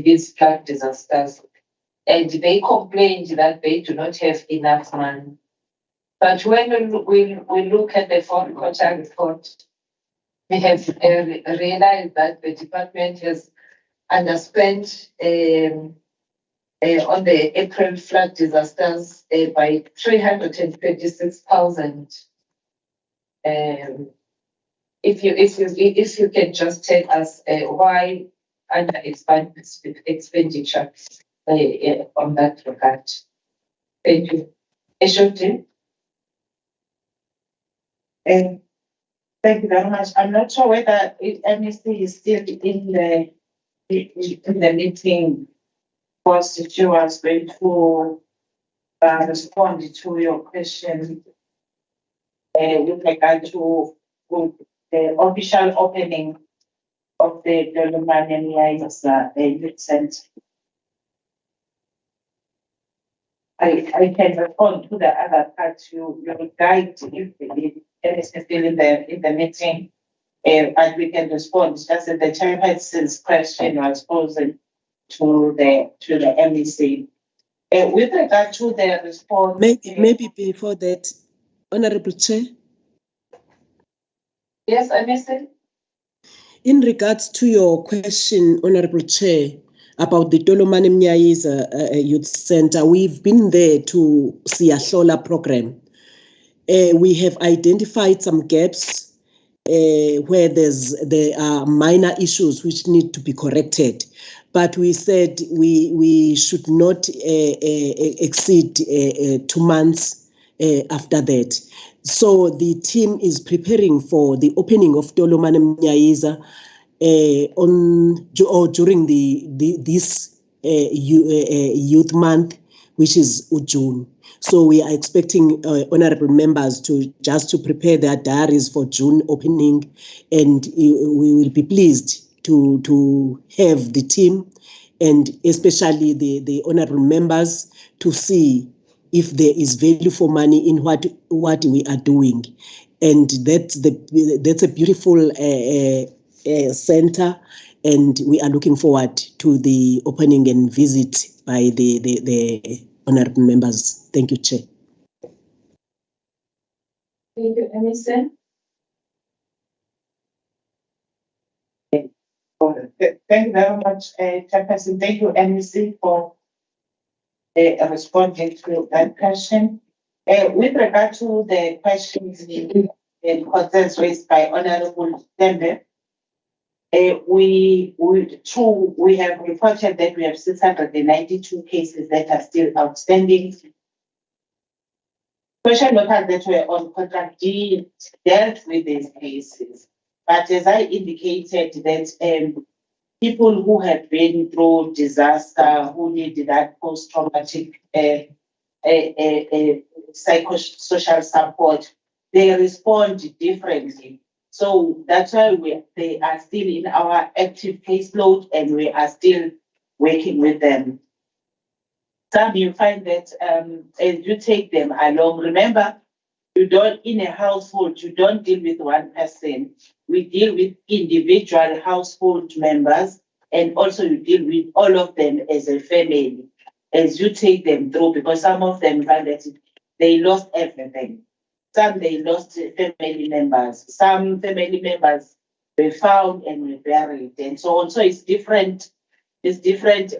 these flood disasters, and they complained that they do not have enough money. But when we look at the fourth quarter report, we have realized that the department has underspent on the April flood disasters by 336,000. If you can just tell us why under expenditure on that regard. Thank you. SRD. Thank you very much. I'm not sure whether MEC is still in the meeting, because she was going to respond to your question with regard to the official opening of the Tolomane Mnyayiza Youth Center. I can respond to the other part. You guide if MEC is still in the meeting, and we can respond. Just that the chairperson's question was posed to the MEC. With regard to the response, maybe before that, Honorable Chair. Yes, MEC. In regards to your question, Honorable Chair, about the Tolomane Mnyayiza Youth Center. We've been there to see a Siyahlola program. We have identified some gaps where there are minor issues which need to be corrected. But we said we should not exceed 2 months after that. So the team is preparing for the opening of Tolomane Mnyayiza during this youth month, which is June. So we are expecting honorable members to prepare their diaries for June opening, and we will be pleased to have the team and especially the honorable members to see if there is value for money in what we are doing. And that's a beautiful center, and we are looking forward to the opening and visit by the honorable members. Thank you, Chair. Thank you, Emerson. Thank you very much, Chairperson. Thank you, MEC, for responding to that question. With regard to the questions and concerns raised by Honorable Tembe, we have reported that we have 692 cases that are still outstanding. Social workers that were on contract dealt with these cases. But as I indicated, that people who have been through disaster, who need that post-traumatic psychosocial support, they respond differently. So that's why they are still in our active caseload, and we are still working with them. Some you find that as you take them along, remember, in a household, you don't deal with one person. We deal with individual household members, and also you deal with all of them as a family, as you take them through, because some of them find that they lost everything. Some they lost family members. Some family members were found and were buried, and so on. So it's different. It's different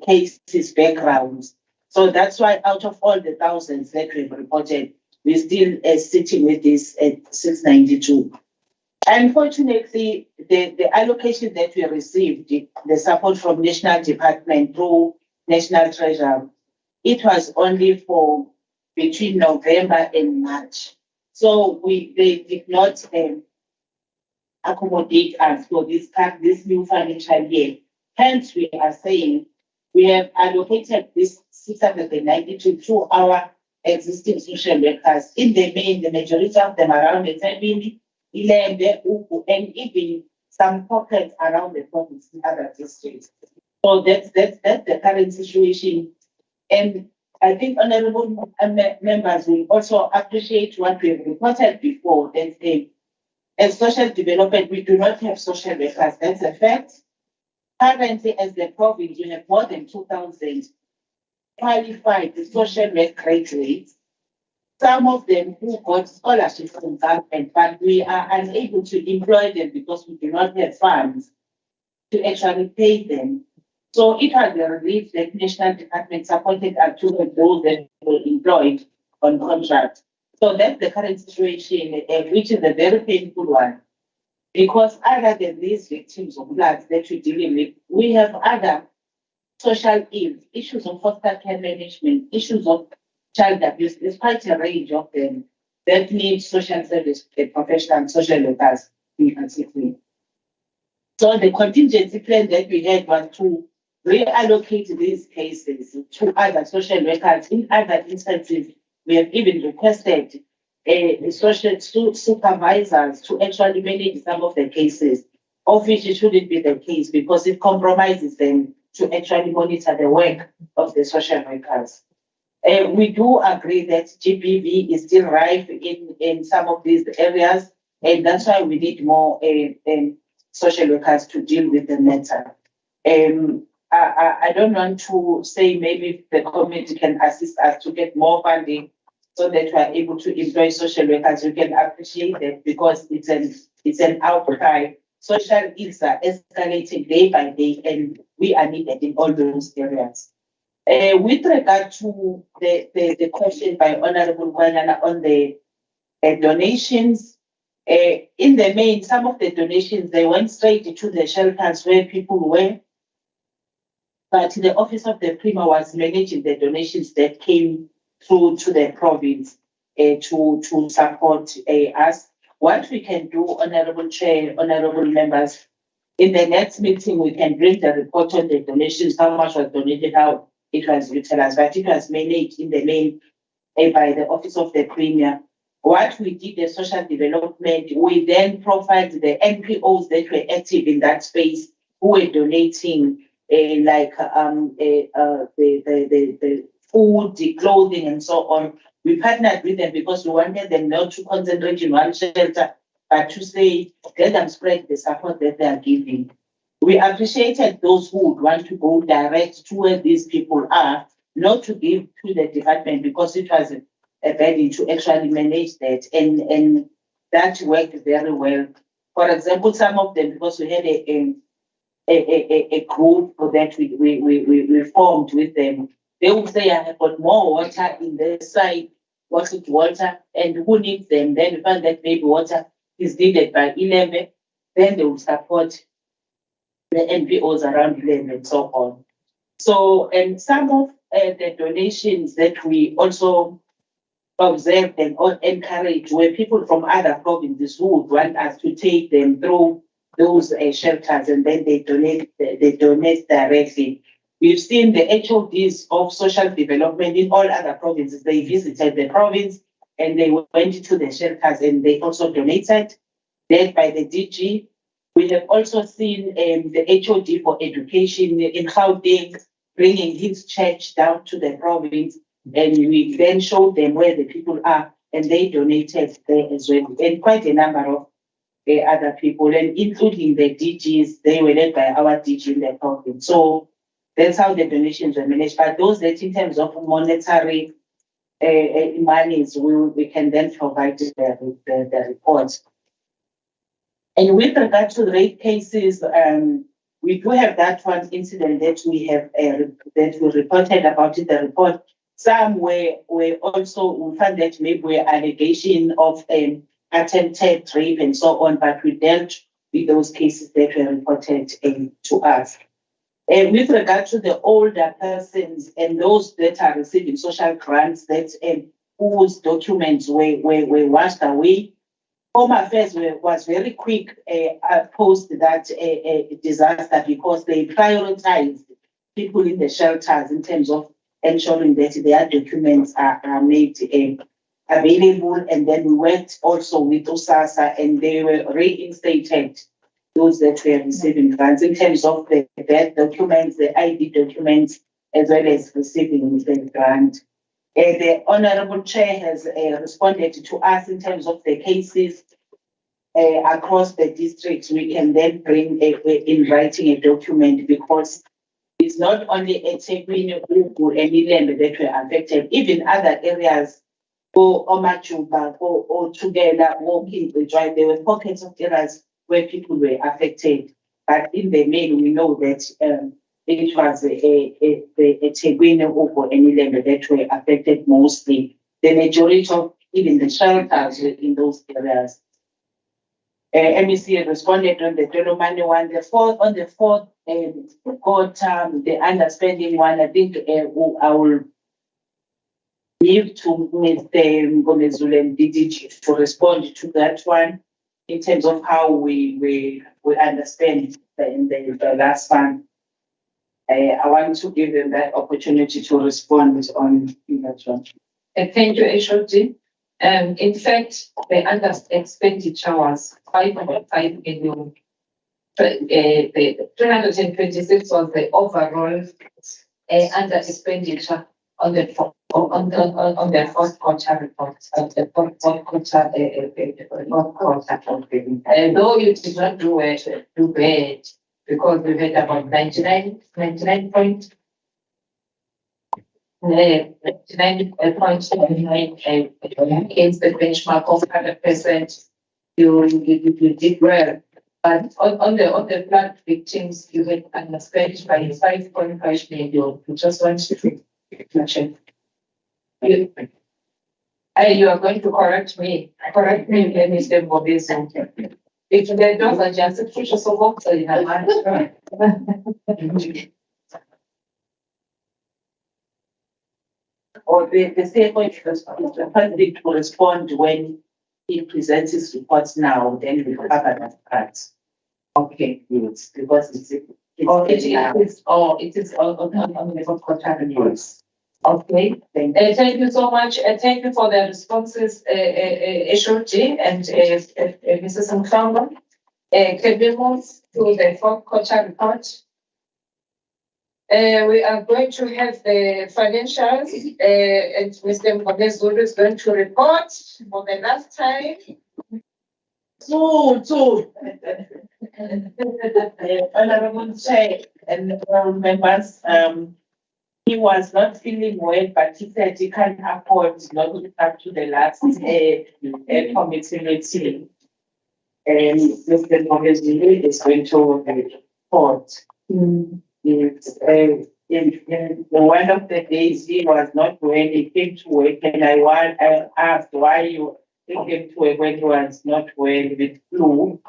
cases, backgrounds. So that's why out of all the thousands that we've reported, we're still sitting with this at 692. Unfortunately, the allocation that we received, the support from National Department through National Treasury, it was only for between November and March. So they did not accommodate us for this new financial year. Hence, we are saying we have allocated this 692 to our existing social workers. In the main, the majority of them around the Tembini, Ilembe, Uku, and even some pockets around the province in other districts. So that's the current situation. And I think honorable members will also appreciate what we have reported before, that as social development, we do not have social workers. That's a fact. Currently, as the province, we have more than 2,000 qualified social work graduates. Some of them who got scholarships from government, but we are unable to employ them because we do not have funds to actually pay them. So it was a relief that National Department supported us to those that were employed on contract. So that's the current situation, which is a very painful one. Because other than these victims of floods that we're dealing with, we have other social ills, issues of foster care management, issues of child abuse. There's quite a range of them that need social service professional social workers in particular. So the contingency plan that we had was to reallocate these cases to other social workers. In other instances, we have even requested social supervisors to actually manage some of the cases, of which it shouldn't be the case because it compromises them to actually monitor the work of the social workers. We do agree that GBV is still rife in some of these areas, and that's why we need more social workers to deal with the matter. I don't want to say maybe the committee can assist us to get more funding so that we are able to employ social workers. You can appreciate that because it's an outcry. Social ills are escalating day by day, and we are needed in all those areas. With regard to the question by Honorable Kwanana on the donations, in the main, some of the donations, they went straight to the shelters where people were, but the Office of the Premier was managing the donations that came through to the province to support us. What we can do, Honorable Chair, Honorable Members, in the next meeting, we can bring the report on the donations, how much was donated, how it was utilized, but it was managed in the main by the Office of the Premier. What we did, the social development, we then profiled the NPOs that were active in that space who were donating the food, the clothing, and so on. We partnered with them because we wanted them not to concentrate in one shelter, but to say, let them spread the support that they are giving. We appreciated those who would want to go direct to where these people are, not to give to the department because it was a burden to actually manage that. And that worked very well. For example, some of them, because we had a group that we formed with them, they would say, I have got more water in this side, what's it water, and who needs them? Then we find that maybe water is needed by 11, then they will support the NPOs around 11 and so on. So, and some of the donations that we also observed and encouraged were people from other provinces who would want us to take them through those shelters, and then they donate directly. We've seen the HODs of social development in all other provinces. They visited the province and they went to the shelters and they also donated, led by the DG. We have also seen the HOD for education in Gauteng bringing his church down to the province, and we then showed them where the people are, and they donated there as well. And quite a number of other people, and including the DGs, they were led by our DG in the province. So that's how the donations were managed. But those that in terms of monetary monies, we can then provide the reports. And with regard to rape cases, we do have that one incident that we have that we reported about in the report. Some were also, we found that maybe were allegation of attempted rape and so on, but we dealt with those cases that were reported to us. With regard to the older persons and those that are receiving social grants that whose documents were washed away, Home Affairs was very quick post that disaster because they prioritized people in the shelters in terms of ensuring that their documents are made available. And then we worked also with USASA and they were reinstated, those that were receiving grants in terms of the birth documents, the ID documents, as well as receiving the grant. The Honorable Chair has responded to us in terms of the cases across the districts. We can then bring in writing a document because it's not only a Tekwini or any land that were affected, even other areas, or Omachuba, or together, walking the drive, there were pockets of areas where people were affected. But in the main, we know that it was a Tekwini or any land that were affected mostly. The majority of even the shelters were in those areas. MEC responded on the Dolomani one. On the fourth quarter, the underspending one, I think I will give to Mr. Ngomezulu and DDG to respond to that one in terms of how we understand in the last one. I want to give them that opportunity to respond on that one. Thank you, HOD. In fact, the expenditure was 5.5 million. The 326 was the overall under expenditure on the fourth quarter report. The fourth quarter. Though you did not do bad because we had about 99.79 against the benchmark of 100%. You did well. But on the flood victims, you had underspent by 5.5 million. We just want to check. You are going to correct me, Mr. Bobizo. If they don't adjust it, future so work, so you have Or the second is the president will respond when he presents his reports now, then we cover that part. okay. Yes, because it's It is on the contract. Yes. Okay. Thank you so much. Thank you for the responses, HOD and Mrs. Mkhamba. Can we move to the fourth quarter report? We are going to have the financials, and Mr. Mbonezulu is going to report for the last time. So, Honorable Chair and members, he was not feeling well, but he said he can't afford not to come to the last committee meeting. And Mr. Mbonezulu is going to report. It's, in one of the days he was not well, he came to work, and I asked why you came to work when he was not well with flu.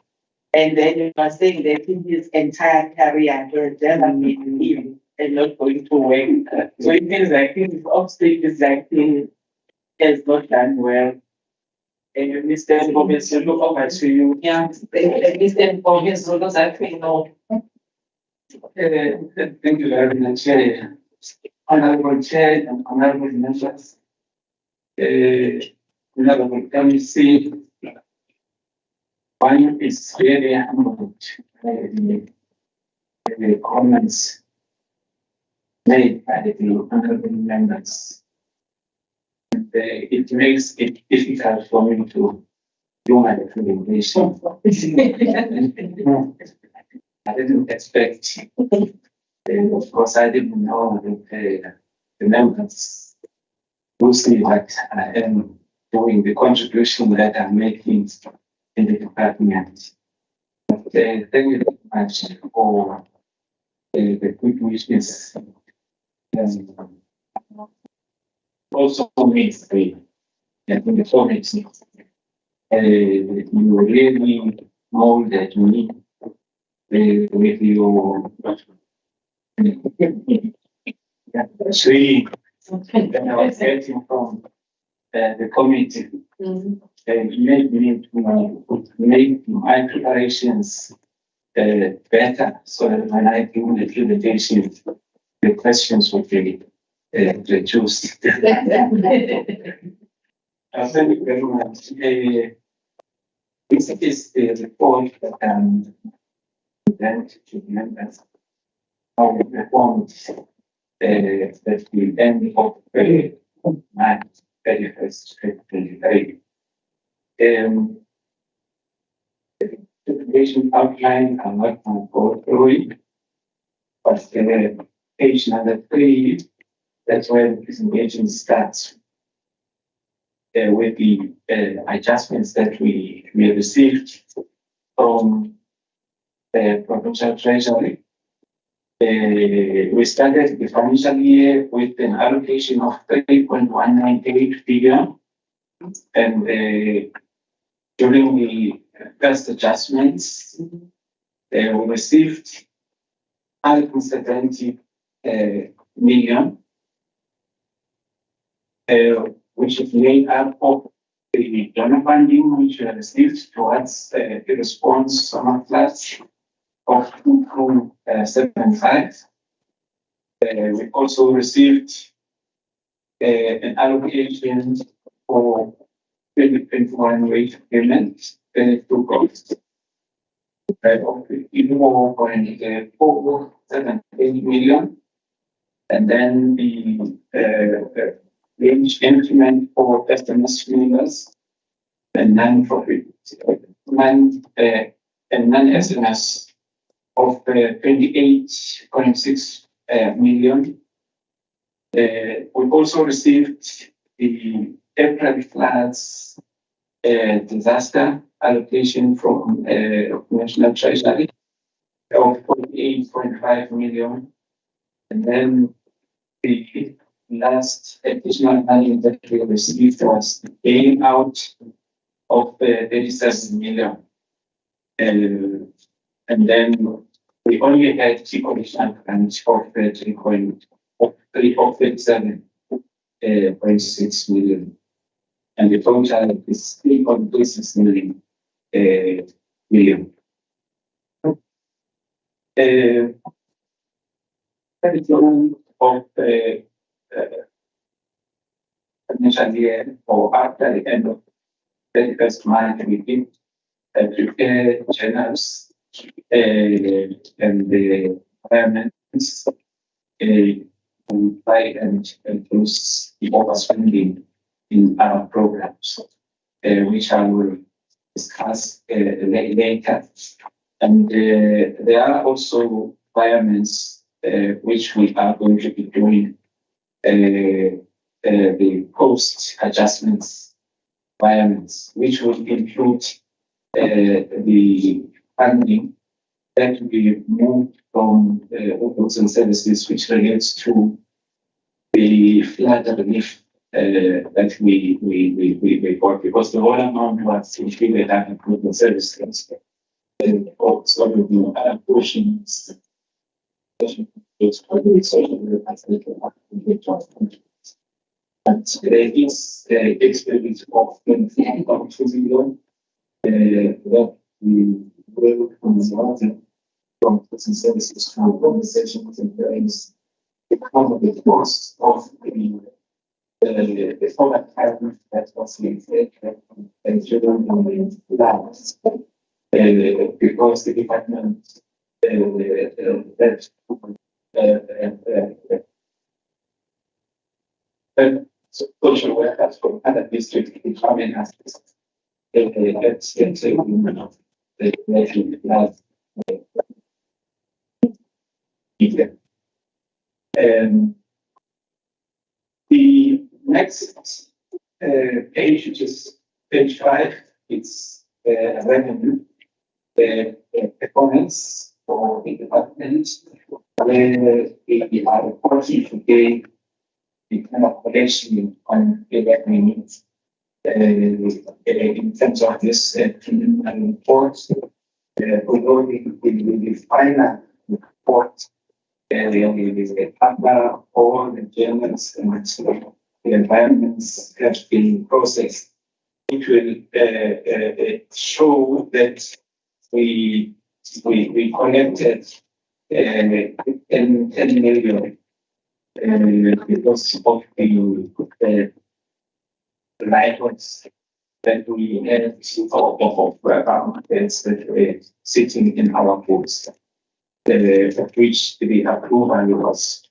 And then he was saying that in his entire career he has never been ill and not going to work. So it means like his upstate is like he has not done well. And Mr. Mbonezulu, over to you. Yeah, Mr. Mbonezulu, that we know. Thank you very much, Honorable Chair and Honorable Members. Honorable MC, one is very humbled the comments made by the honorable members. And, it makes it difficult for me to do my recommendation. I didn't expect, of course, I didn't know that the members who see that I am doing the contribution that I'm making in the department. But, thank you very much for the good wishes. Also, makes the committee. You really molded me with your three that I was getting from the committee. Made me to make my preparations better, so that when I do the presentation, the questions would be reduced. Thank you very much. This is the report that present to the members how we performed at the end of March 31st, 2023. The presentation outline, I'm not going to go through it, but page number 3, that's where the presentation starts with the adjustments that we received from the provincial treasury. We started the financial year with an allocation of 3.198 billion, and during the first adjustments, we received 170 million, which is made up of the donor funding which we received towards the response summer floods of 2.75. We also received an allocation for 2021 wage payment to cost of 4.478 million, and then the wage increment for SMS members and non-profit and non-SMS of 28.6 million. We also received the April floods disaster allocation from National Treasury of 48.5 million. And then the last additional money that we received was the paying out of 37 million. And then we only had the original grant of 37.6 million. And the total is 3.26 million. Of financial year or after the end of 31st March, we did prepare journals and the requirements by and use the overspending in our programs, which I will discuss later. And there are also requirements which we are going to be doing the post adjustments requirements, which will include the funding that will be moved from goods and services, which relates to the flood relief that we got, because the whole amount was included under goods and services. And also the other portions. But there is experience of 2 million that we will consult from goods and services through conversations and hearings because of the cost of the product that was created and children last because the department that social workers from other districts in Charming has let's say women of the nation last year. The next page, which is page 5, it's revenue performance for the department, where we are reporting today the kind of collection on the revenue in terms of this preliminary report. Although the final report, the number, all the journals and the environments have been processed. It will show that we collected 10 million because of the write-offs that we had of that were sitting in our books, of which the approval was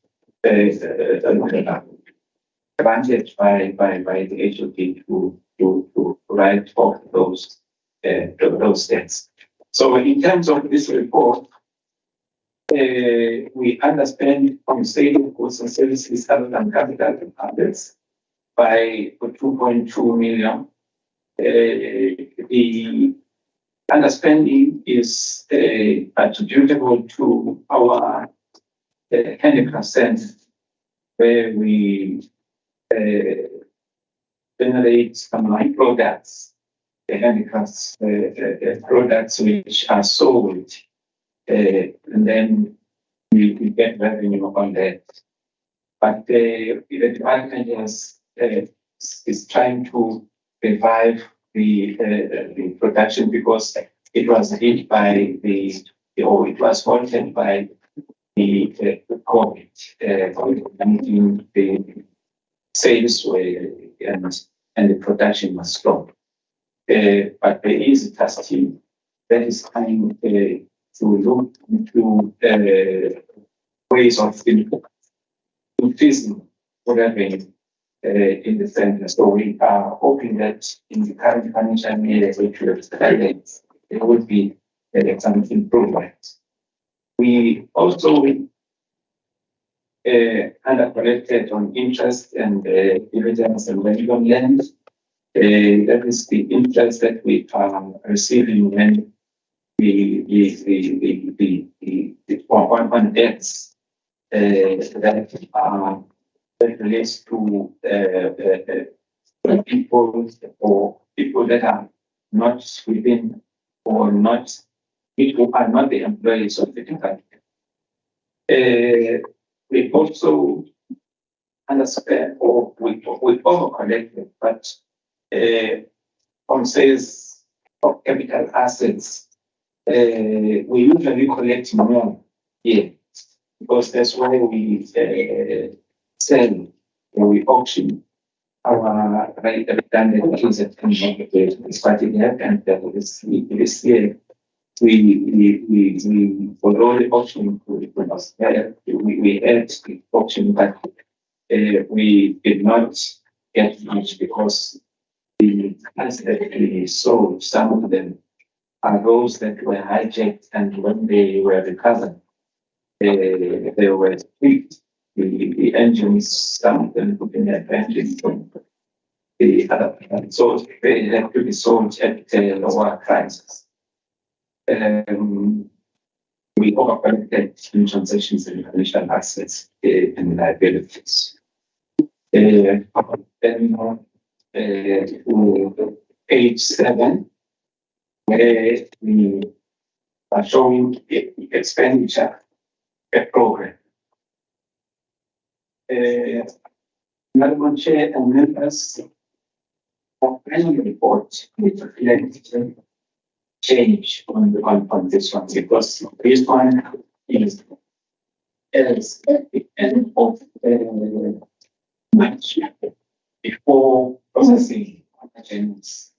granted by the HOD to write off those debts. So in terms of this report, we understand from state of goods and services other than capital assets by 2.2 million. The underspending is attributable to our handicraft center, where we generate some products, the handicrafts products which are sold, and then we get revenue on that. But the department is trying to revive the production because it was hit by it was halted by the COVID-19. The sales were and the production was stopped. But there is a task team that is trying to look into ways of increasing revenue in the center. So we are hoping that in the current financial year, there will be some improvement. We also under collected on interest and dividends and revenue on land That is the interest that we are receiving when on debts that relates to people or people that are not within or not who are not the employees of the department. We also understand or we over collected, but on sales of capital assets, we usually collect more here because that's why we sell or we auction our redundancies at the party have, and this year we follow the auction we had the auction, but we did not get much because the assets that we sold, some of them are those that were hijacked, and when they were recovered, they were tweaked. The engines, some of them put in advantage from the other plants, so they have to be sold at lower prices. We overcollected in transactions and financial assets and liabilities. Then page 7, where we are showing the expenditure per program. Madam Chair and members, our annual report is reflecting change on this one, because this one is as the end of March before processing agents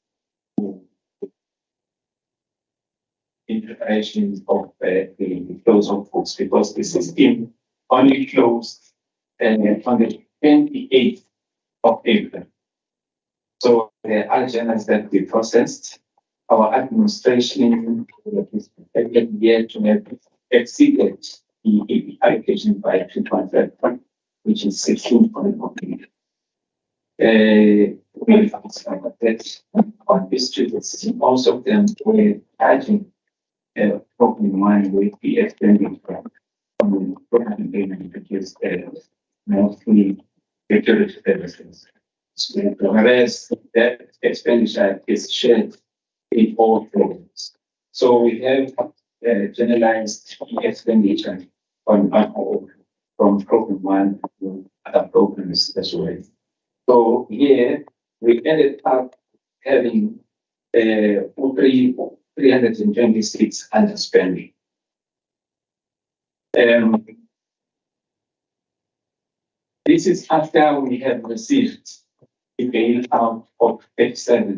in preparation of the close of books, because the system only closed on the 28th of April. So the agendas that we processed, our administration is expected here to have exceeded the allocation by 2.5, which is 16.1 million. We found that on districts, most of them were charging program one with the expenditure on program payment, because mostly security services. Whereas that expenditure is shared in all programs. So we have generalized expenditure on from program one to other programs as well. So here we ended up having 326 underspending. This is after we have received a bailout of 37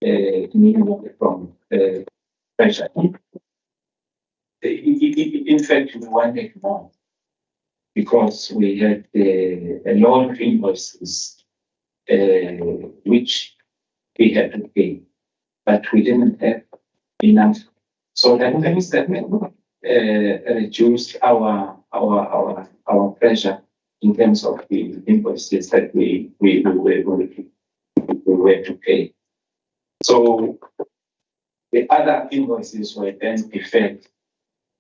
million from pressure. In fact, we wanted more because we had a lot of invoices which we had to pay, but we didn't have enough. So that reduced our pressure in terms of the invoices that we were to pay. So the other invoices were then deferred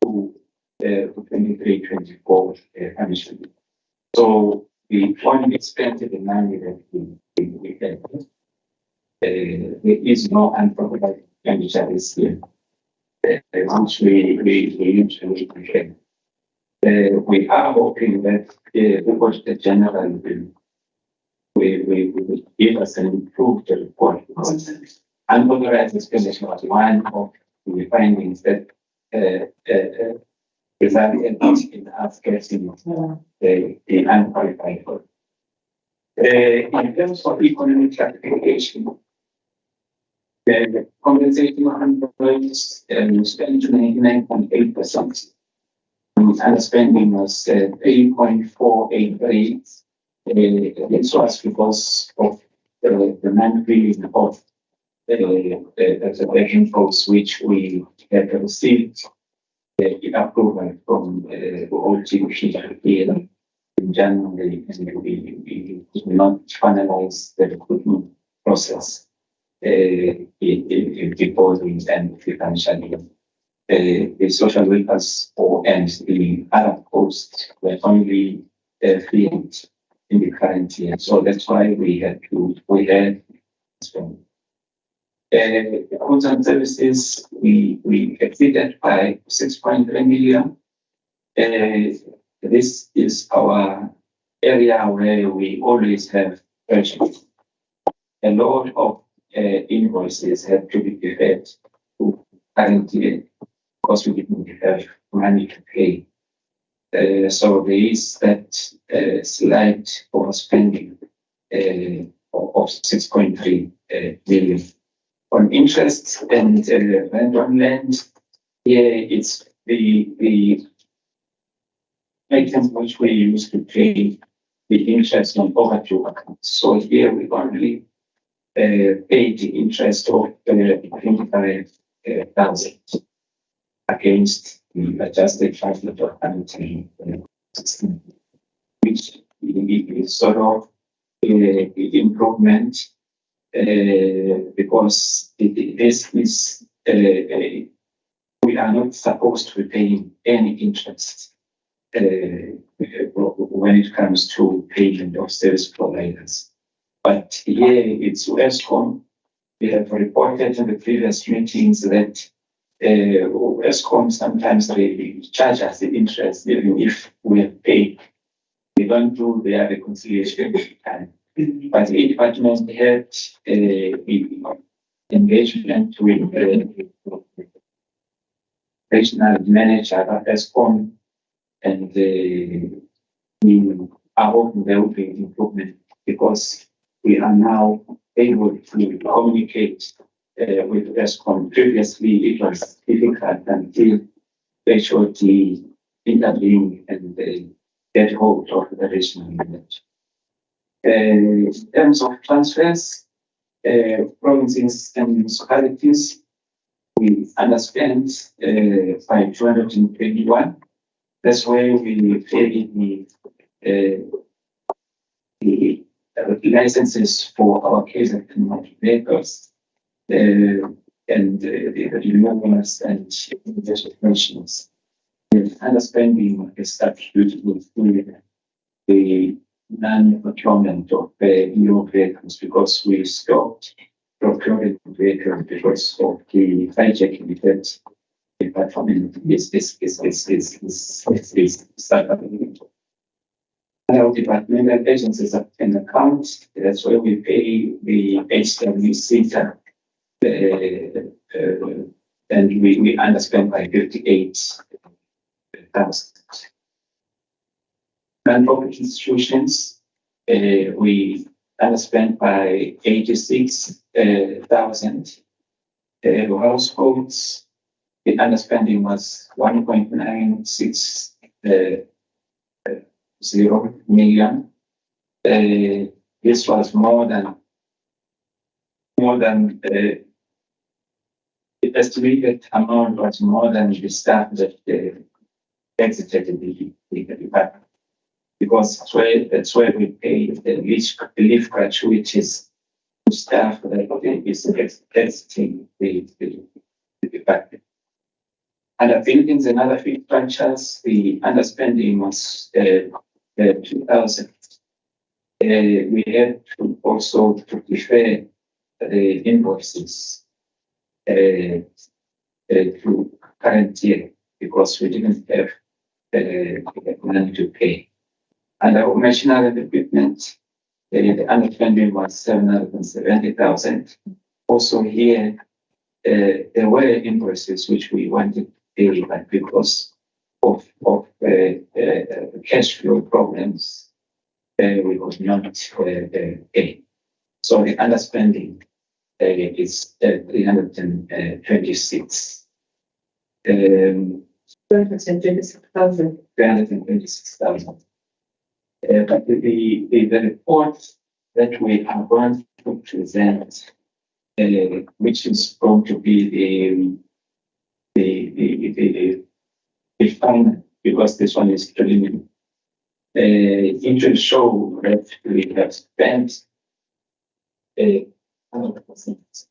to 23-24 financial year. So we only spent the money that we had. There is no unprofitable expenditure this year, which we usually prepare. We are hoping that because the general will give us an improved report. Unauthorized expenditure was one of the findings that resulted in us getting the unqualified vote. In terms of economic classification, the compensation on employees spent 99.8%. Underspending was 3.483. This was because of the non-billing of the working force, which we had received the approval from the OGP here in January, and we did not finalize the recruitment process before the end of the financial year. The social workers and the other posts were only filled in the current year. So that's why we had content services, we exceeded by 6.3 million. This is our area where we always have urgent. A lot of invoices have to be deferred to current year because we didn't have money to pay. So there is that slight overspending of 6.3 million. On interest and rent on land, here it's the items which we use to pay the interest on overdue accounts. So here we only paid the interest of 25,000 against the adjusted budget of 116, which is sort of improvement because this is we are not supposed to be paying any interest when it comes to payment of service providers. But here it's ESCOM. We have reported in the previous meetings that ESCOM sometimes they charge us the interest even if we have paid. They don't do their reconciliation time. But the department had engagement with the regional manager of ESCOM, and we are hoping there will be improvement because we are now able to communicate with ESCOM. Previously, it was difficult until HOD intervened and get hold of the regional manager. In terms of transfers, provinces and municipalities, we underspent by 221. That's where we paid the licenses for our case and vehicles and the removals and investigations. The underspending is attributable to the non-procurement of new vehicles because we stopped procuring vehicles because of the hijacking effect. The performance is starting. Our departmental agencies have an account. That's where we pay the HWC and we underspend by 58,000. Non-profit institutions, we underspent by 86,000. Households, the underspending was 1.960 million. This was more than the estimated amount was more than the staff that exited the department. Because that's where we pay the leave gratuities to staff that is exiting the department. Under buildings and other fixed structures, the underspending was 2,000. We had to also defer the invoices to current year because we didn't have money to pay. Under machinery and equipment, the underspending was 770,000. Also here, there were invoices which we wanted to pay, but because of cash flow problems, we could not pay. So the underspending is 326. 326,000. 326,000. But the report that we are going to present, which is going to be the final, because this one is preliminary. It will show that we have spent 100%.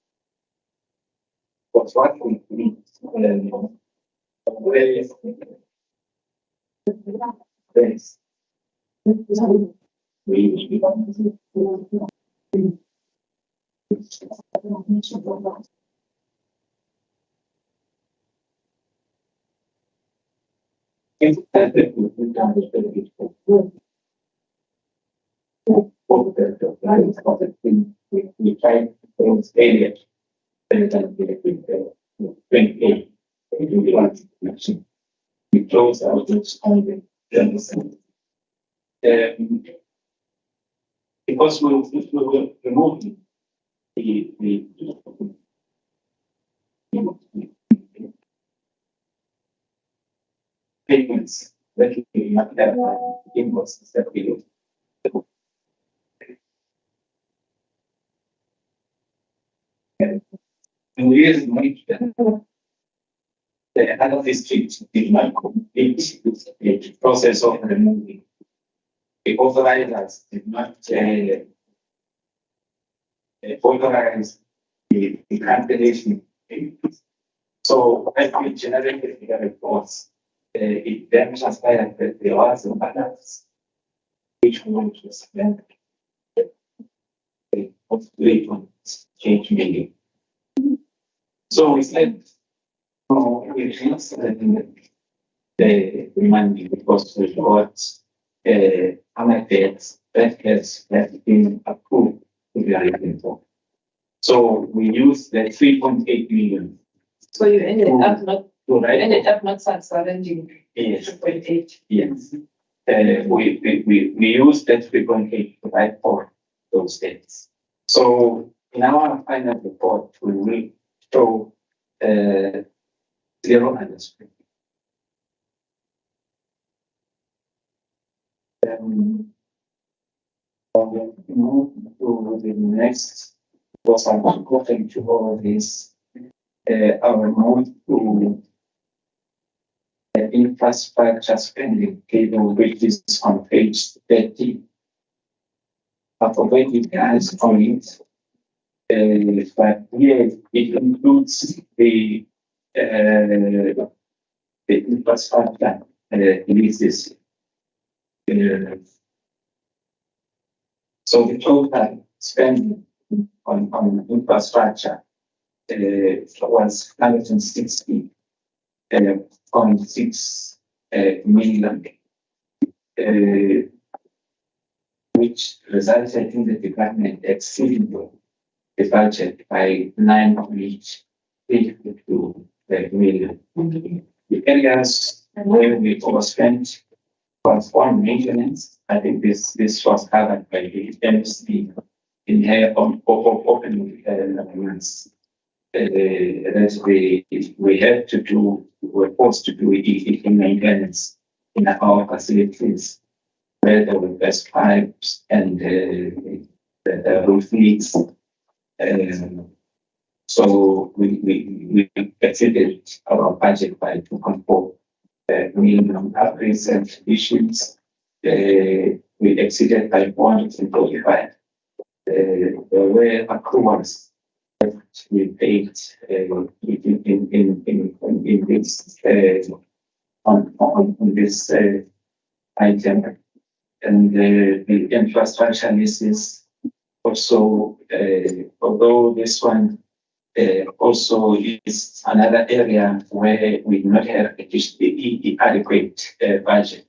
But what we need, where is this? We try to stay we close out this only. Because we will remove the payments that we have invoices that we do. And we really make the other districts did not complete the process of removing. The authorizers did not authorize the cancellation. So as we generated the reports, it then transpired that there was a balance which we want to spend of 3.8 million. So we said, no, we should spend the money because we got other debts that has been approved to be written for. So we used the 3.8 million. So you ended up not surrendering Yes. 2.8. Yes. We used that 3.8 to write for those debts. So in our final report, we will show 0 underspend. Move to the next, because I'm not going to all this. I will move to the infrastructure spending table, which is on page 30. I've already guys on it. But here it includes the infrastructure leases. So the total spending on infrastructure was 160.6 million, which resulted in the department exceeding the budget by 9.82 million. The areas where we overspent was on maintenance. I think this was covered by the MC in her opening arguments. We had to do, we're forced to do in maintenance in our facilities where there were best pipes and the roof leaks. So we exceeded our budget by 2.4 million on recent issues. We exceeded by 445. There were accruals that we paid in this on this item, and the infrastructure leases also, although this one also is another area where we do not have adequate budget,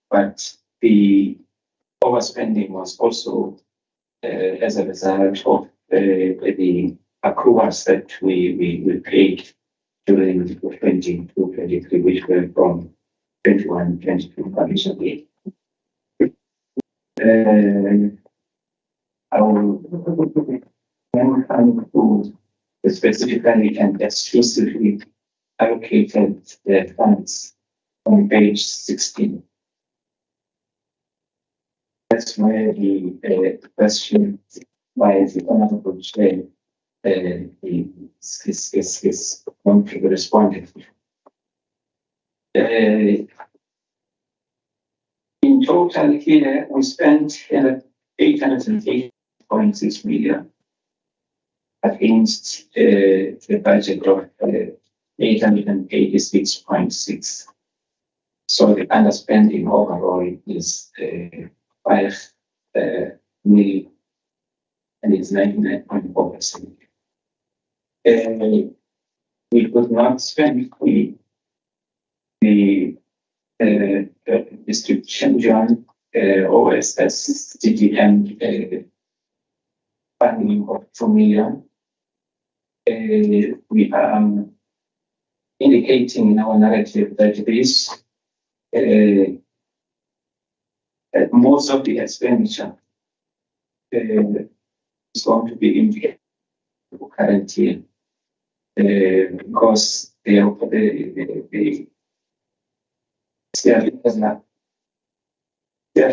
but the overspending was also as a result of the accruals that we paid during 2022-23, which were from 21-22 financial year. I will then come to specifically and exclusively allocated the funds on page 16. That's where the question by the Honorable Chair is going to be responded. In total here, we spent 808.9 8.6 million against the budget of 886.6. So the underspending overall is 5 million, and it's 99.4%. We could not spend the distribution beyond OSS DDM funding of 2 million. We are indicating in our narrative that this most of the expenditure is going to be in the current year because they are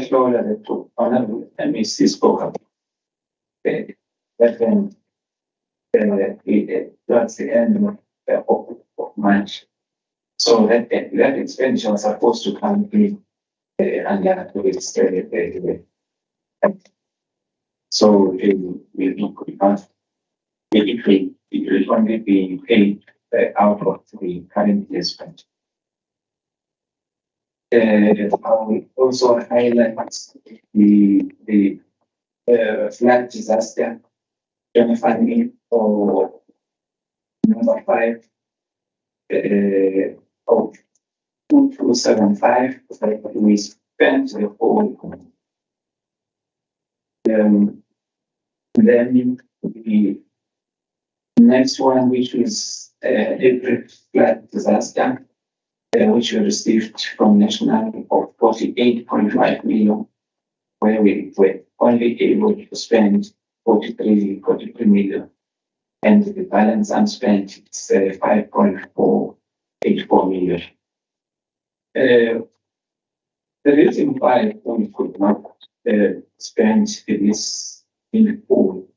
slower to honorable MEC spoke about that when towards the end of March. So that expenditure was supposed to come in and so it will only be paid out of the current year's budget. I will also highlight the flood disaster funding for number 5 of 2275. We spent the whole. Then the next one, which is a flood disaster, which we received from national of 48.5 million, where we were only able to spend 43 million, and the balance unspent is 5.484 million. The reason why we could not spend this in the pool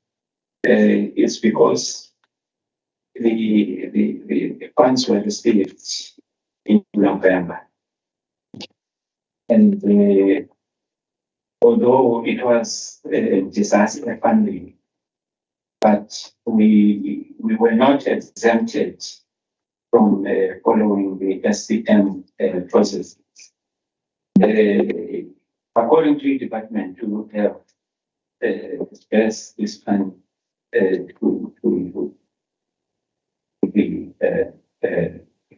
is because the funds were received in November, and although it was disaster funding, but we were not exempted from following the SCM processes. According to the department, we would have dispersed this fund to the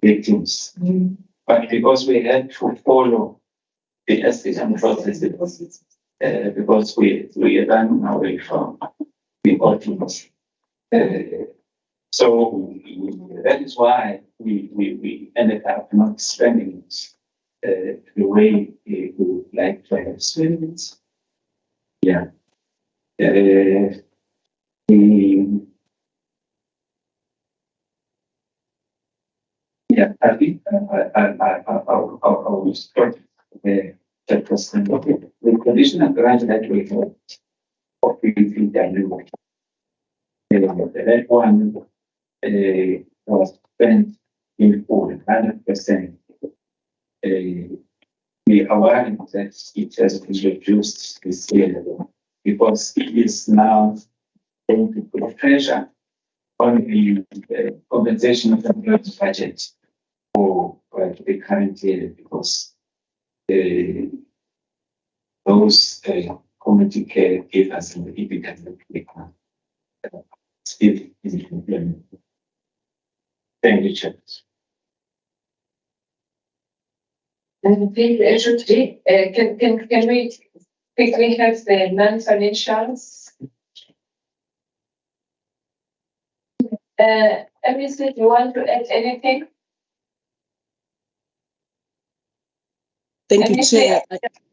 victims. But because we had to follow the SCM processes, because we ran away from the audience. So that is why we ended up not spending it the way we would like to have spent it. Yeah. Yeah, I think I will start the conditional grant that we have of PVP dynamic. That one was spent in full, 100%. We are aware that it has been reduced this year because it is now going to put pressure on the compensation of the budget for the current year because those community care givers and the EPW still is implemented. Thank you, Chair. Thank you, SRD. Can we quickly have the non-financials? MEC, do you want to add anything? Thank you, Chair.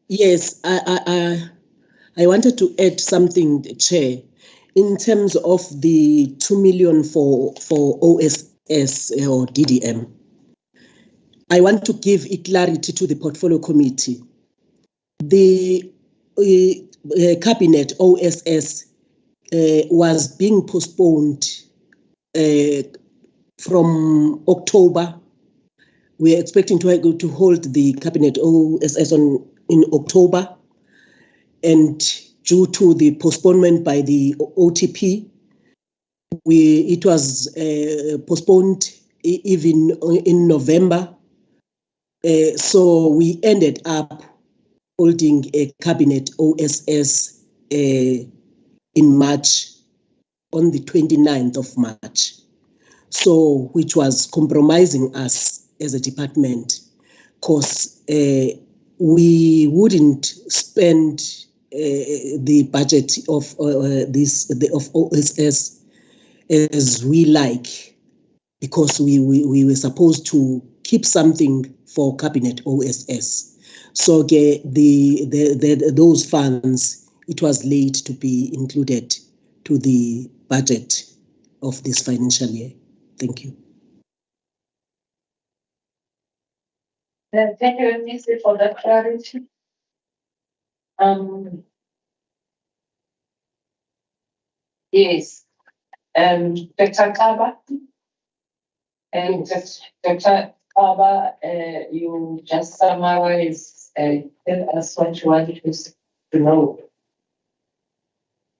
Yes, I wanted to add something, Chair, in terms of the 2 million for OSS or DDM. I want to give clarity to the portfolio committee. The cabinet OSS was being postponed from October. We are expecting to hold the cabinet OSS in October, and due to the postponement by the OTP. It was postponed even in November. So we ended up holding a cabinet OSS in March, on the 29th of March. So, which was compromising us as a department, because we wouldn't spend the budget of of OSS as we like, because we were supposed to keep something for cabinet OSS. So those funds, it was late to be included to the budget of this financial year. Thank you. Thank you, Mr. for that clarity. Yes. Dr. Kaba. And Dr. Kaba, you just summarize, tell us what you want us to know.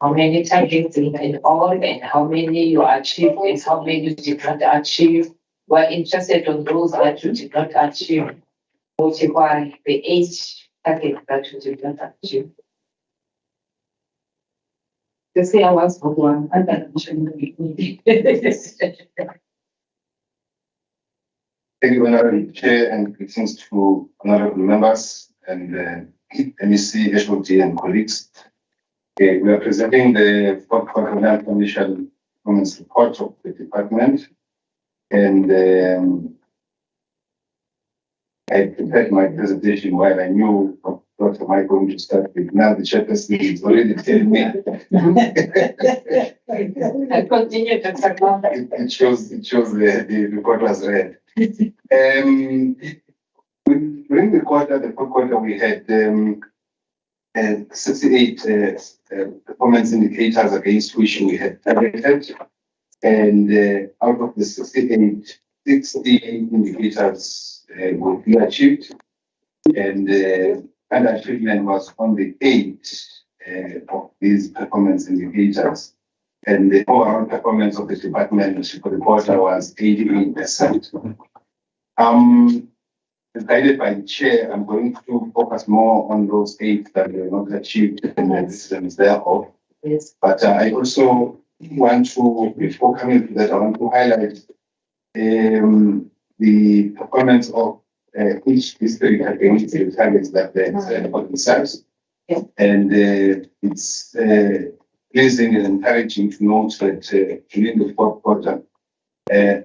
How many targets in all, and how many you achieved, and how many you did not achieve. We're interested on those that you did not achieve. Why the 8 targets that you did not achieve. The say I was for one, and then Thank you, Honorable Chair, and greetings to honorable members and MEC, HOD, and colleagues. Okay, we are presenting the fourth quarter financial performance report of the department, and I prepared my presentation while I knew what am I going to start with. Now the chairperson is already telling me. I continue to talk about It shows the report was read. During the fourth quarter, we had 68 performance indicators against which we had targeted, and out of the 68, 60 indicators will be achieved, and underachievement was on the 8 of these performance indicators, and the overall performance of the department for the quarter was 88%. Guided by the chair, I'm going to focus more on those 8 that were not achieved and the reasons thereof. Yes. But I also want to, before coming to that, I want to highlight the performance of each district against the targets that they set for themselves. Yeah. And it's pleasing and encouraging to note that during the fourth quarter,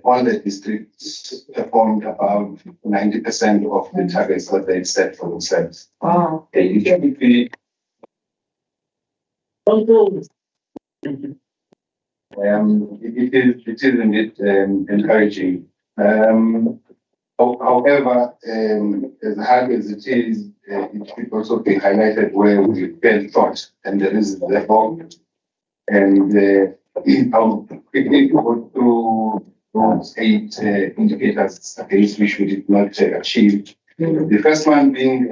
all the districts performed about 90% of the targets that they set for themselves. Wow. It is indeed encouraging. However, as hard as it is, it should also be highlighted where we fell short, and there is therefore. And I'll quickly go through those 8 indicators against which we did not achieve. The first one being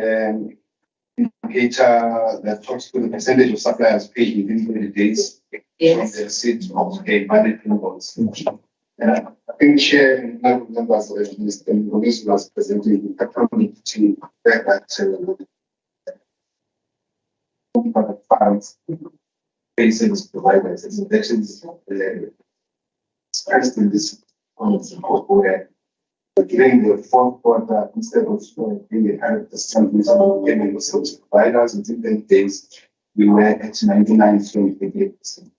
indicator that talks to the percentage of suppliers paid within 20 days from the receipt of a valid invoice. I think Chair and members of the commission was presenting the company to that funds basics providers and inspections expressed in this where during the fourth quarter, instead of being 100% giving the service providers within 10 days, we were at 99.88%.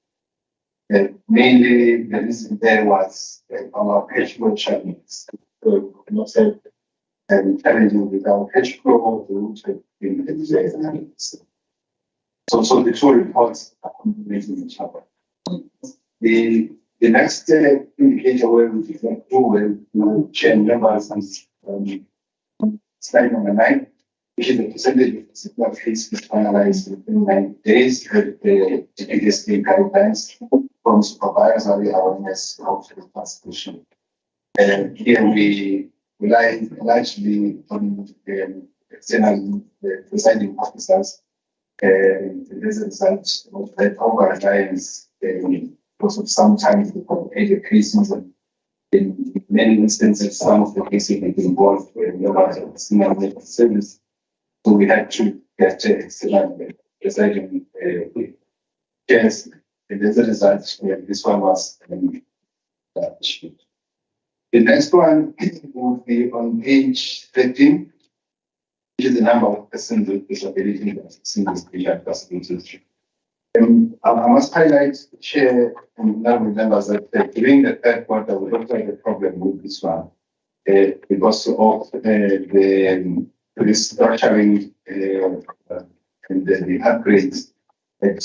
Mainly the reason there was our cash flow challenges. So not challenging with our cash flow in so the two reports are complementing each other. The next indicator where we can do will change numbers and slide number 9, which is the percentage of particular cases finalized within 90 days with the GPSD guidelines from supervisory awareness of the participation. And here we rely largely on the external presiding officers As a result of that over-reliance, because of sometimes the cases, in many instances, some of the cases have been involved in the service. So we had to get excellent presiding chairs. And as a result, this one was achieved. The next one will be on page 13, which is the number of persons with disability that's in this special facilities. I must highlight, Chair and number of members, that during the third quarter, we don't have a problem with this one because of the restructuring and the upgrades that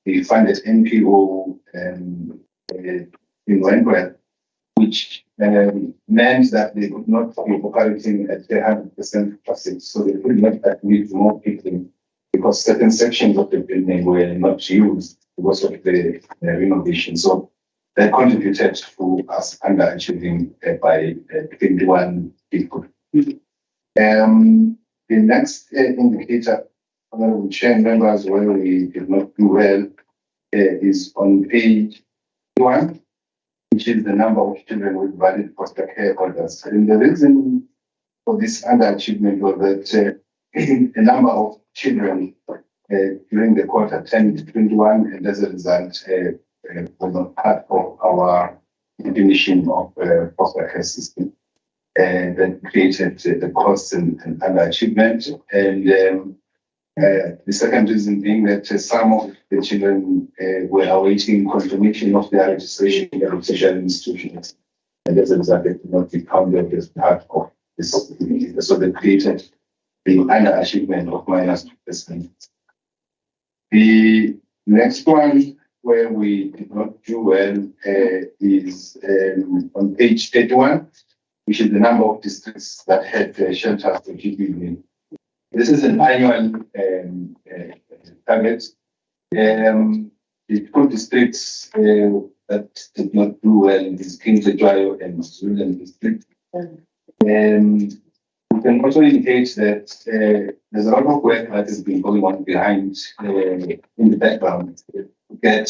the funded NPO in Wentworth, which meant that they could not be operating at 100% capacity. So they could not admit more people because certain sections of the building were not used because of the renovation. So that contributed to us underachieving by 21 people. The next indicator, Honorable Chair members, where we did not do well is on page 1, which is the number of children with valid foster care orders. And the reason for this underachievement was that the number of children during the quarter turned to 21, and as a result, was not part of our definition of foster care system. And that created the cost and underachievement. And the second reason being that some of the children were awaiting confirmation of their registration in the social institutions. And as a result, they could not be counted as part of this. So they created the underachievement of -2%. The next one where we did not do well is on page 31, which is the number of districts that had shelters for GBV. This is an annual target. The two districts that did not do well is King Cedwayo and Zululand district. We can also indicate that there's a lot of work that has been going on behind in the background to get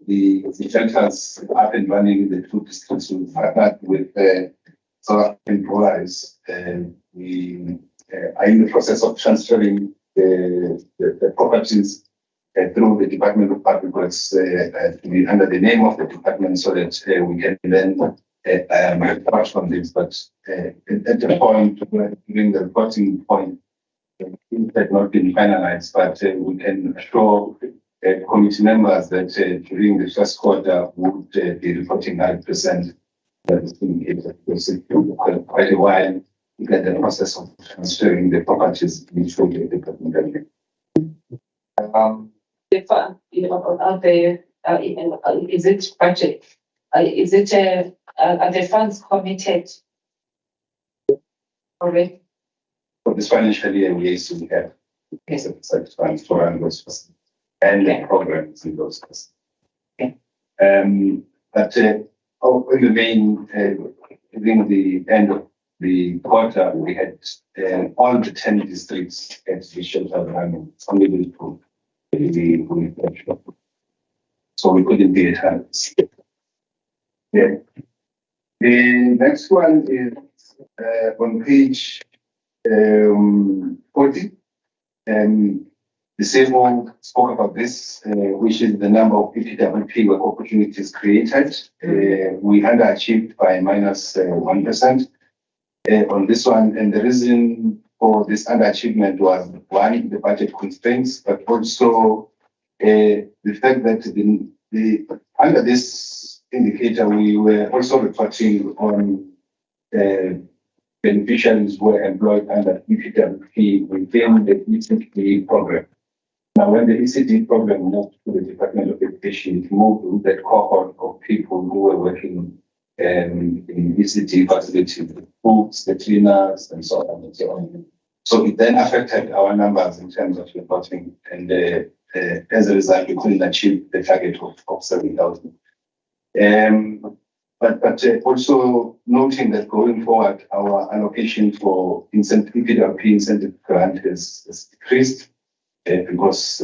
the shelters up and running in the two districts. We partnered with South African providers. We are in the process of transferring the properties through the Department of Public Works under the name of the department so that we can then touch on this. But at the point, during the reporting point, things had not been finalized, but we can assure committee members that during the first quarter would be reporting 9%. That is indicated because it took quite a while to get the process of transferring the properties into the department. Is it budget? Are the funds committed already? For this financial year, yes, we have such funds for those facilities and the programs in those facilities. But in the main, during the end of the quarter, we had all the 10 districts at the shelter running, only the two. So we couldn't be at hand. Yeah. The next one is on page 40. The CFO spoke about this, which is the number of PPWP work opportunities created. We underachieved by -1% on this one. And the reason for this underachievement was one, the budget constraints, but also the fact that under this indicator, we were also reporting on beneficiaries who were employed under EPWP within the ECD program. Now, when the ECD program moved to the Department of Education, it moved with that cohort of people who were working in ECD facilities, the cooks, the cleaners, and so on and so on. So it then affected our numbers in terms of reporting, and as a result, we couldn't achieve the target of 7,000. But also noting that going forward, our allocation for EPWP incentive grant has decreased. because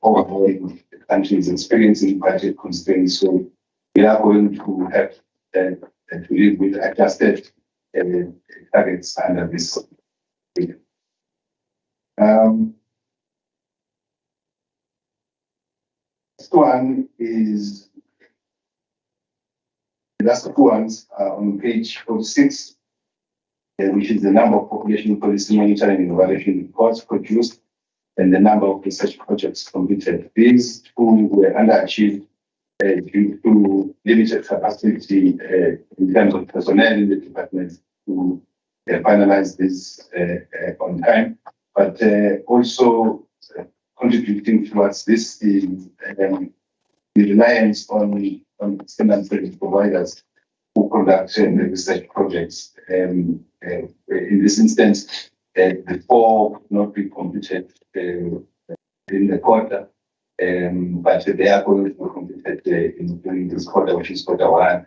overall the country is experiencing budget constraints. So we are going to have to live with adjusted targets under this. Next one is the last two ones on page 46, which is the number of population policy monitoring and evaluation reports produced and the number of research projects completed. These two were underachieved due to limited capacity in terms of personnel in the department to finalize this on time, but also contributing towards this is the reliance on external service providers who conduct the research projects. In this instance, the 4 could not be completed in the quarter, but they are going to be completed during this quarter, which is quarter 1.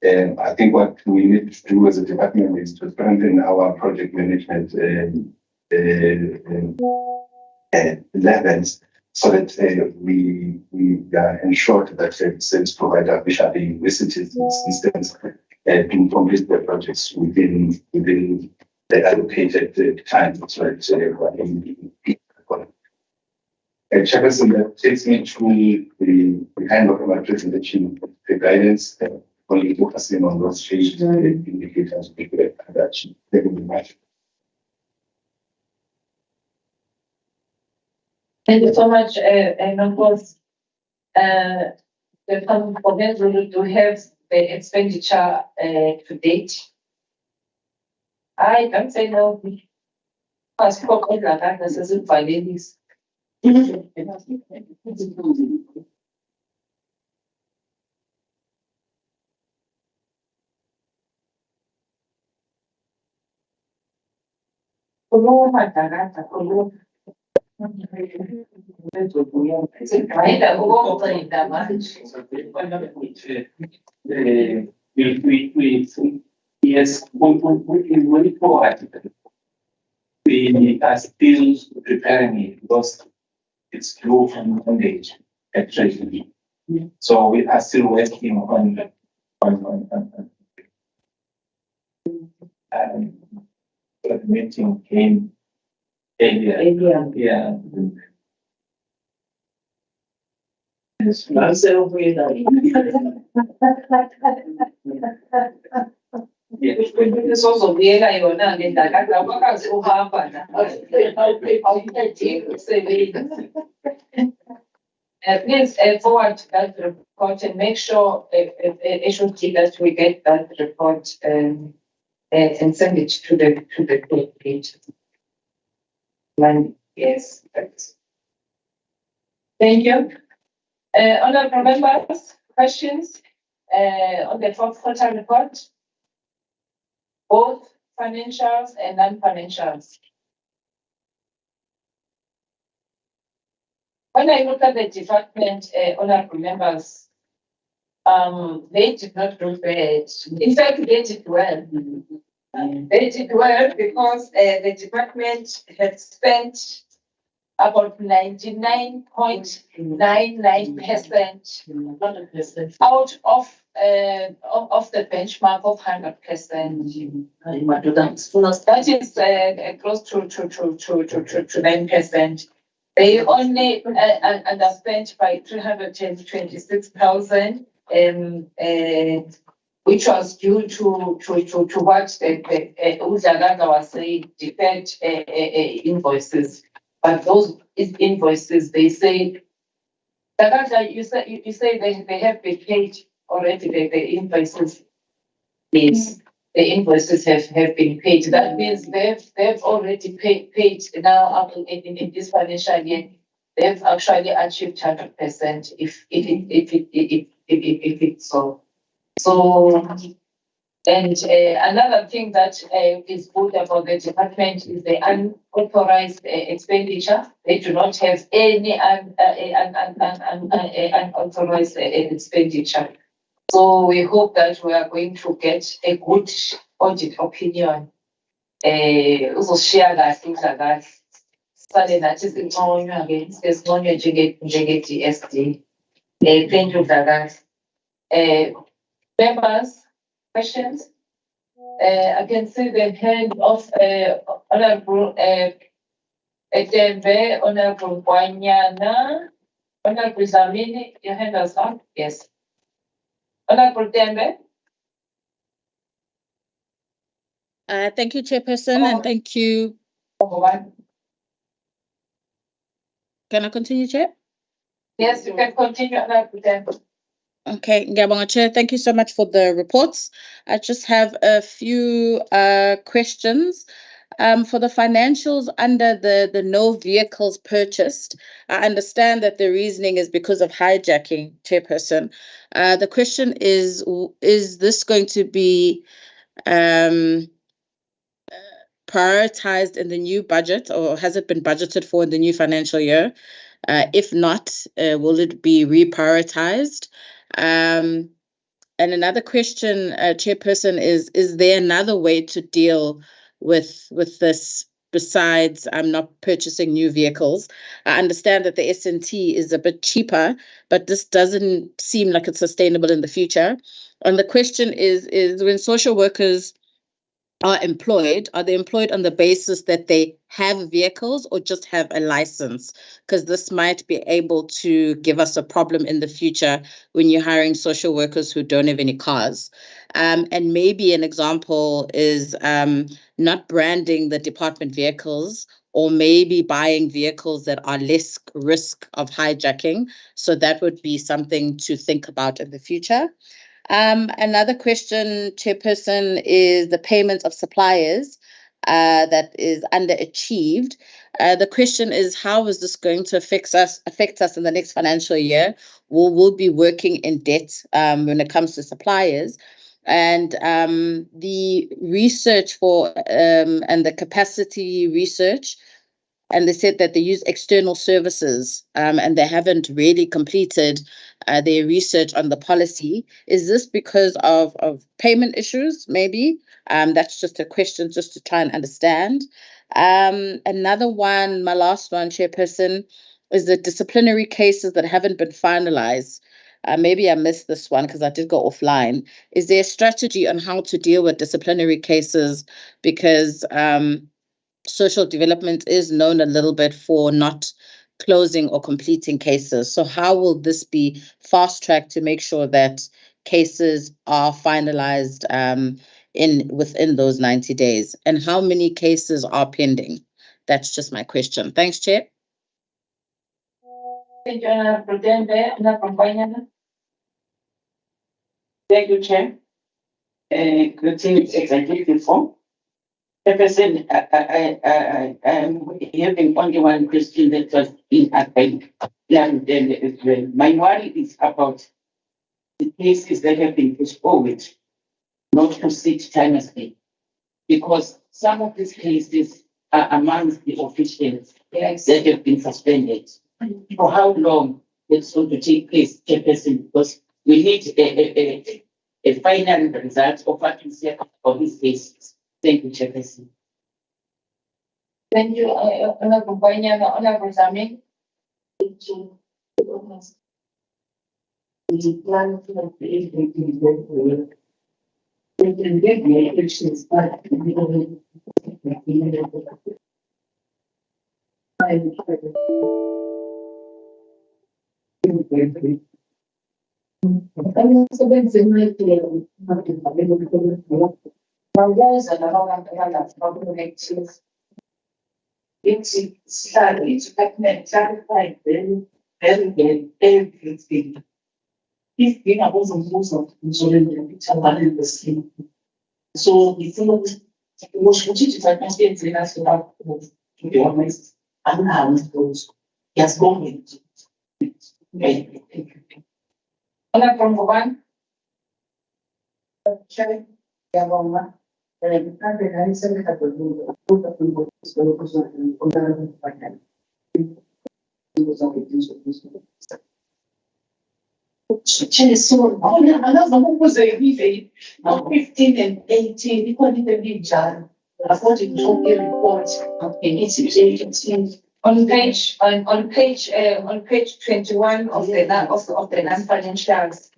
I think what we need to do as a department is to strengthen our project management levels so that we ensure that the service provider, which are the universities in this instance, to complete their projects within the allocated time. Chairperson, that takes me to the end of my presentation, the guidance, only focusing on those 3 indicators we could achieve. Thank you very much. Thank you so much, and of course, the comments we do have the expenditure to date. I don't say no. I spoke on that as a finalist. Yes, moving forward, we are still preparing it because it's due from Monday at Treasury. So we are still working on the meeting came earlier. Yeah. Yes, Sizobuyela yona le ndaka awukwazi uhamba na. Please forward that report and make sure it should be that we get that report and send it to the page. Yes. Thank you. Honourable members, questions on the 4th quarter report, both financials and non-financials. When I look at the department, honourable members, they did not do bad. In fact, they did well. They did well because the department had spent about 99.99% out of the benchmark of 100%. That is close to 9%. They only underspent by 326,000, which was due to what Udlakaza was saying, deferred invoices. But those invoices, they say, you say they have been paid already, the invoices. Yes, the invoices have been paid. That means they've already paid now in this financial year. They've actually achieved 100% if it's so. And another thing that is good about the department is the unauthorized expenditure. They do not have any unauthorized expenditure. So we hope that we are going to get a good audit opinion. Also share that things like that. sale nathi sinconywa-ke sesinconywe njenge-DSD. Thank you, Dagas. Members, questions? I can see the hand of Honorable Etembe, Honorable Kwanyana, Honorable Zamini, your hand is up. Yes. Honorable Tembe. Thank you, Chairperson, and thank you. Can I continue, Chair? Yes, you can continue, Honorable Tembe. Okay, Ngiyabonga, Chair. Thank you so much for the reports. I just have a few questions. For the financials under the no vehicles purchased, I understand that the reasoning is because of hijacking, Chairperson. The question is this going to be prioritized in the new budget, or has it been budgeted for in the new financial year? If not, will it be reprioritized? And another question, Chairperson, is there another way to deal with this besides not purchasing new vehicles? I understand that the S&T is a bit cheaper, but this doesn't seem like it's sustainable in the future. And the question is when social workers are employed, are they employed on the basis that they have vehicles or just have a license? Because this might be able to give us a problem in the future when you're hiring social workers who don't have any cars. And maybe an example is not branding the department vehicles, or maybe buying vehicles that are less risk of hijacking. So that would be something to think about in the future. Another question, Chairperson, is the payments of suppliers that is underachieved. The question is, how is this going to affect us in the next financial year? We'll be working in debt when it comes to suppliers. And the research for and the capacity research, and they said that they use external services and they haven't really completed their research on the policy. Is this because of payment issues, maybe? That's just a question just to try and understand. Another one, my last one, Chairperson, is the disciplinary cases that haven't been finalized. Maybe I missed this one because I did go offline. Is there a strategy on how to deal with disciplinary cases? Because social development is known a little bit for not closing or completing cases. So how will this be fast-tracked to make sure that cases are finalized within those 90 days? And how many cases are pending? That's just my question. Thanks, Chair. Thank you, Honorable Tembe. Honorable Kwanyana. Thank you, Chair. Continuing executive form. Chairperson, I am having only one question that was in advance. My worry is about the cases that have been postponed, not to sit timelessly, because some of these cases are amongst the officials that have been suspended. For how long it's going to take place, Chairperson, because we need a final result of what we say for these cases. Thank you, Chairperson. Thank you, Honorable Kwanyana. Honorable Zamini. It's clarified everything. If being a most of the scheme. So it's not which is I can say to be honest, I'm not those. Yes, go ahead. Honorable One. Chair, Yaboma, So another was a rebate of 15 and 18, according to the according to the report of the agency On page 21 of the non-financials.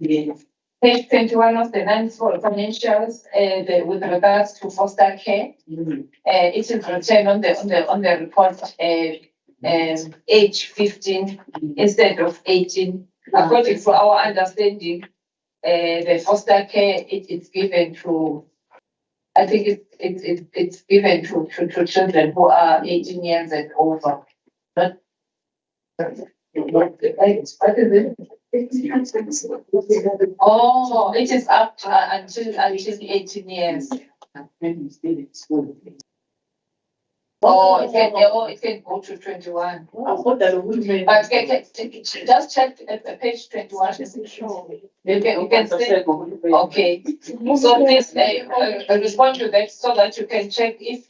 Page 21 of the non-financials, with regards to foster care, it is written on the report, age 15 instead of 18. According to our understanding, the foster care it's given to, I think it's given to children who are 18 years and over. But what is it? Oh, it is up until 18 years. Oh, it can go to 21. But just check at page 21. You can say, okay. So please respond to that so that you can check if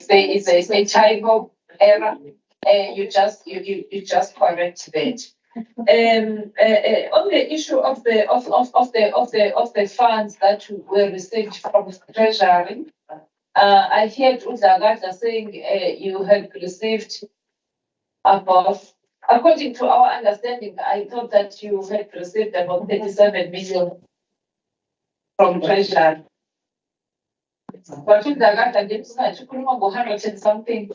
there is a typo error. You just correct that. On the issue of the funds that were received from Treasury, I heard Udlagada saying you had received above. According to our understanding, I thought that you had received about 37 million from Treasury. But Udlagada did not. You couldn't go 100 and something.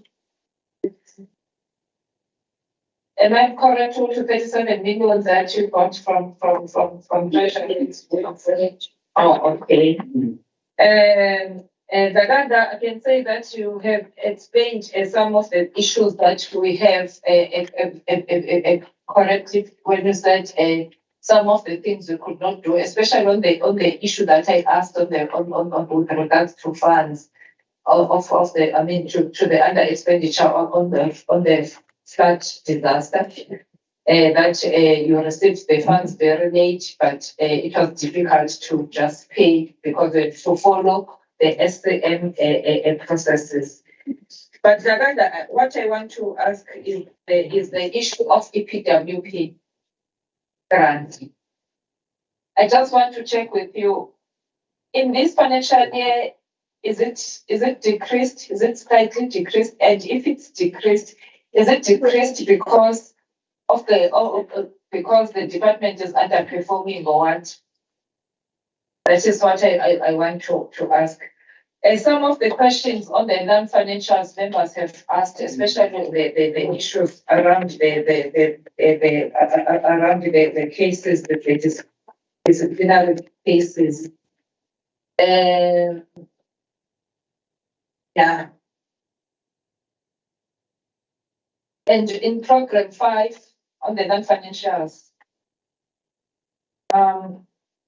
Am I correct to 37 million that you got from Treasury? Oh, okay. Dagada, I can say that you have explained some of the issues that we have corrected when you said some of the things we could not do, especially on the issue that I asked on with regards to funds to the under expenditure on the flood disaster. That you received the funds very late, but it was difficult to just pay because we had to follow the SCM processes. But Zaganda, what I want to ask is the issue of EPWP grant. I just want to check with you. In this financial year, is it decreased? Is it slightly decreased? And if it's decreased, is it decreased because of because the department is underperforming or what? That is what I want to ask. Some of the questions on the non-financials members have asked, especially the issues around the cases, the disciplinary cases. Yeah. And in program 5 on the non-financials,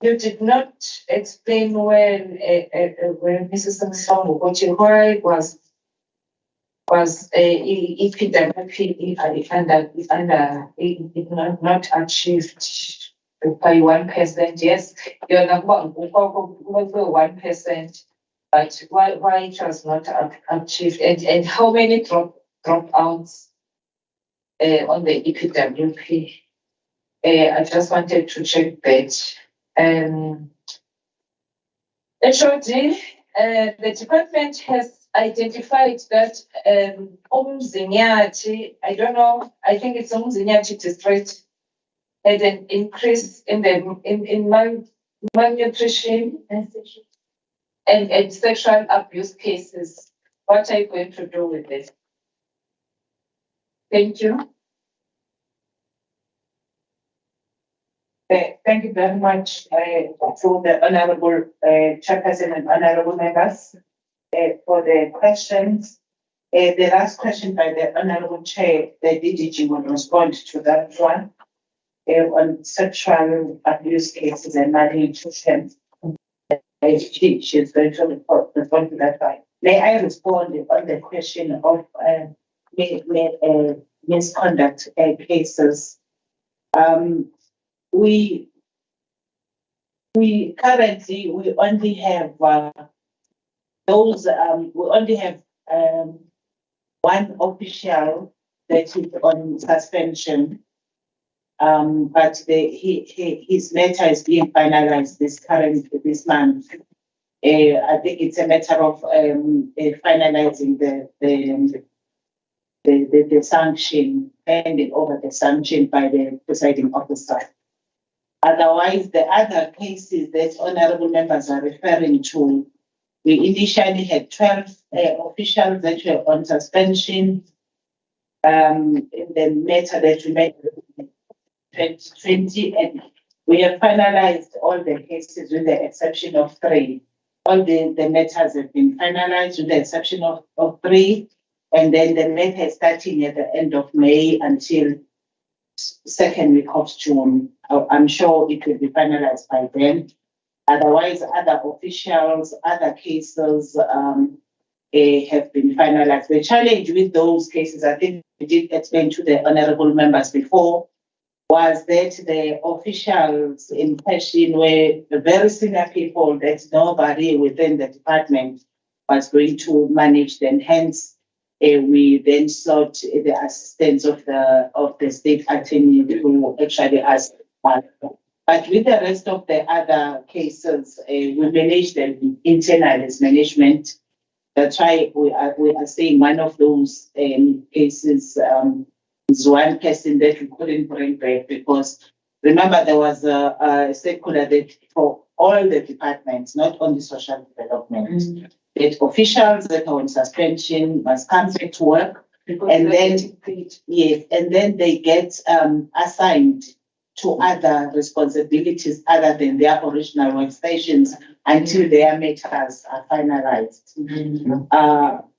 you did not explain when Mrs. Samsongo why was EPWP not achieved by 1%? Yes, you're about 1%, but why it was not achieved, and how many dropouts on the EPWP? I just wanted to check that. HOD, the department has identified that Umzinyati, I don't know, I think it's Umzinyati district, had an increase in malnutrition and sexual abuse cases. What are you going to do with this? Thank you. Thank you very much to the Honorable Chairperson and Honorable members for the questions. The last question by the Honorable Chair, the DDG will respond to that one on sexual abuse cases and malnutrition. She is going to respond to that one. May I respond on the question of misconduct cases? We currently only have one official that is on suspension, but his matter is being finalized this month. I think it's a matter of finalizing the sanction, handing over the sanction by the presiding officer. Otherwise, the other cases that honorable members are referring to, we initially had 12 officials that were on suspension in the matter that we made in 2020, and we have finalized all the cases with the exception of 3. All the matters have been finalized with the exception of 3, and then the matter is starting at the end of May until second week of June. I'm sure it will be finalized by then. Otherwise, other officials, other cases have been finalized. The challenge with those cases, I think we did explain to the honorable members before, was that the officials in question were very senior people that nobody within the department was going to manage them. Hence, we then sought the assistance of the state attorney to actually ask. But with the rest of the other cases, we manage them internally as management. That's why we are saying one of those cases is one person that we couldn't bring back, because remember there was a circular that for all the departments, not only social development, that officials that are on suspension must come back to work, and then they get assigned to other responsibilities other than their original workstations until their matters are finalized.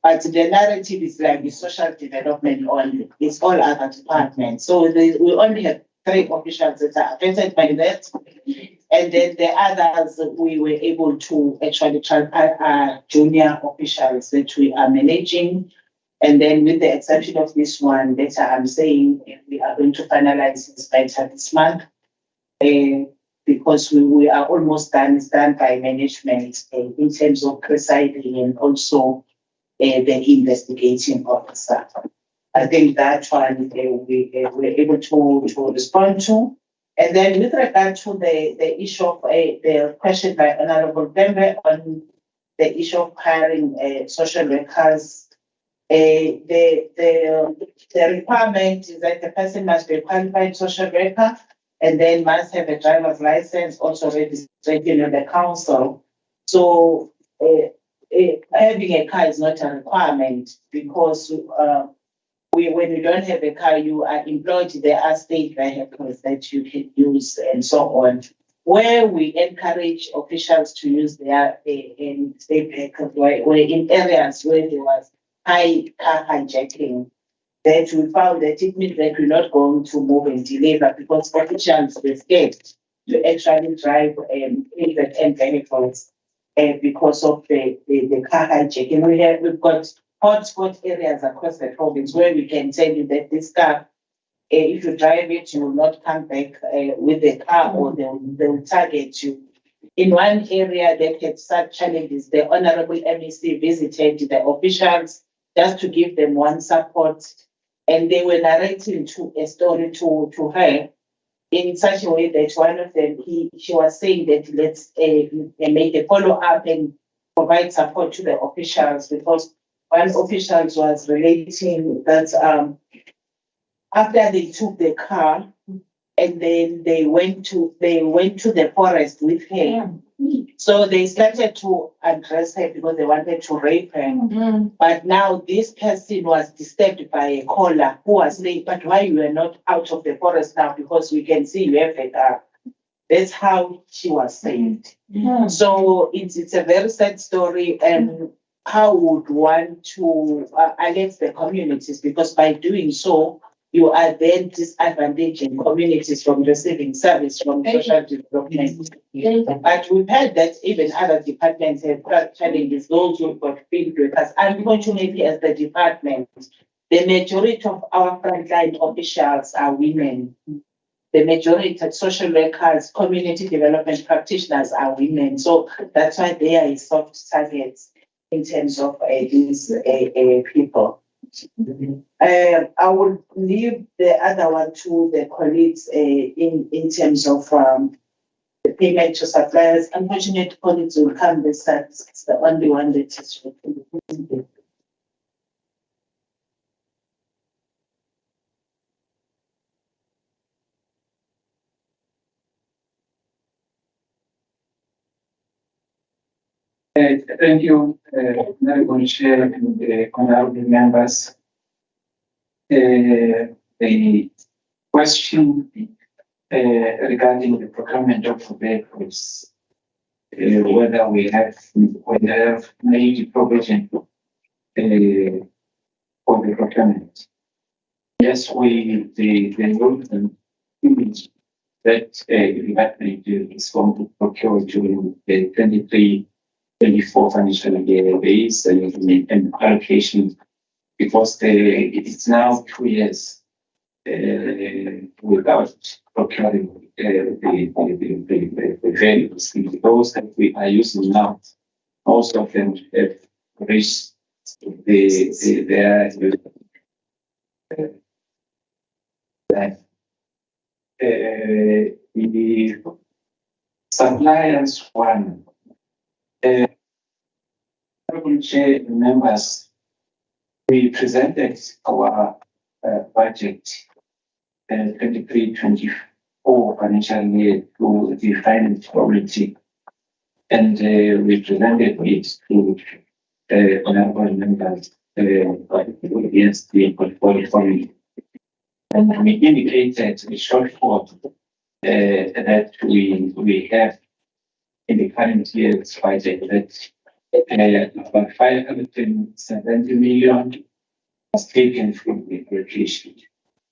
But the narrative is like the social development only. It's all other departments. So we only have 3 officials that are affected by that. And then the others, we were able to actually transfer junior officials that we are managing. And then with the exception of this one that I'm saying, we are going to finalize this by this month, because we are almost done. It's done by management in terms of presiding and also the investigating officer. I think that one we were able to respond to. And then with regard to the issue of the question by Honorable Bembe on the issue of hiring social workers, the requirement is that the person must be a qualified social worker and then must have a driver's license also registered in the council. So having a car is not a requirement, because when you don't have a car, you are employed. There are state vehicles that you can use and so on. Where we encourage officials to use their state vehicles, where in areas where there was high car hijacking, that we found that it means that we're not going to move and deliver, because officials were scared to actually drive private and vehicles because of the car hijacking. We've got hotspot areas across the province where we can tell you that this car, if you drive it, you will not come back with the car, or they will target you. In one area that had such challenges, the Honorable MEC visited the officials just to give them one support, and they were narrating a story to her in such a way that one of them, she was saying that let's make a follow-up and provide support to the officials, because one official was relating that after they took the car and then they went to the forest with her. So they started to address her because they wanted to rape her. But now this person was disturbed by a caller who was saying, but why you are not out of the forest now? Because we can see you have a car. That's how she was saved. So it's a very sad story, and how would want to alert the communities, because by doing so, you are then disadvantaging communities from receiving service from social development. But we've heard that even other departments have challenges, those who've got field workers. Unfortunately, as the department, the majority of our frontline officials are women. The majority of social workers, community development practitioners are women. So that's why they are a soft target in terms of these people. I will leave the other one to the colleagues in terms of the payment to suppliers. Unfortunately, colleagues will come this time. It's the only one that is. Thank you, Honorable Chair and honorable members. The question regarding the procurement of vehicles, whether we have made provision for the procurement. Yes, the road and image that department is going to procure during the 23-24 financial year base and allocation, because it is now 2 years without procuring the vehicles. Those that we are using now, most of them have reached their the suppliers one. Honorable Chair, members, we presented our budget 23-24 financial year to the finance committee, and we presented it to honorable members against the portfolio committee. And we indicated the shortfall that we have in the current year's budget, that about 570 million was taken from the allocation.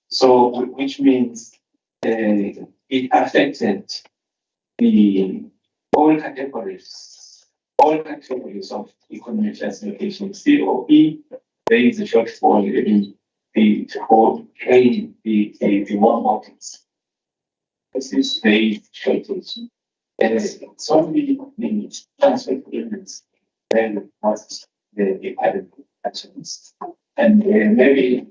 So, which means it affected all categories of economic classification. COE, there is a shortfall in the one audits. This is very shortage. And it's only the transfer payments then must the added actions. And maybe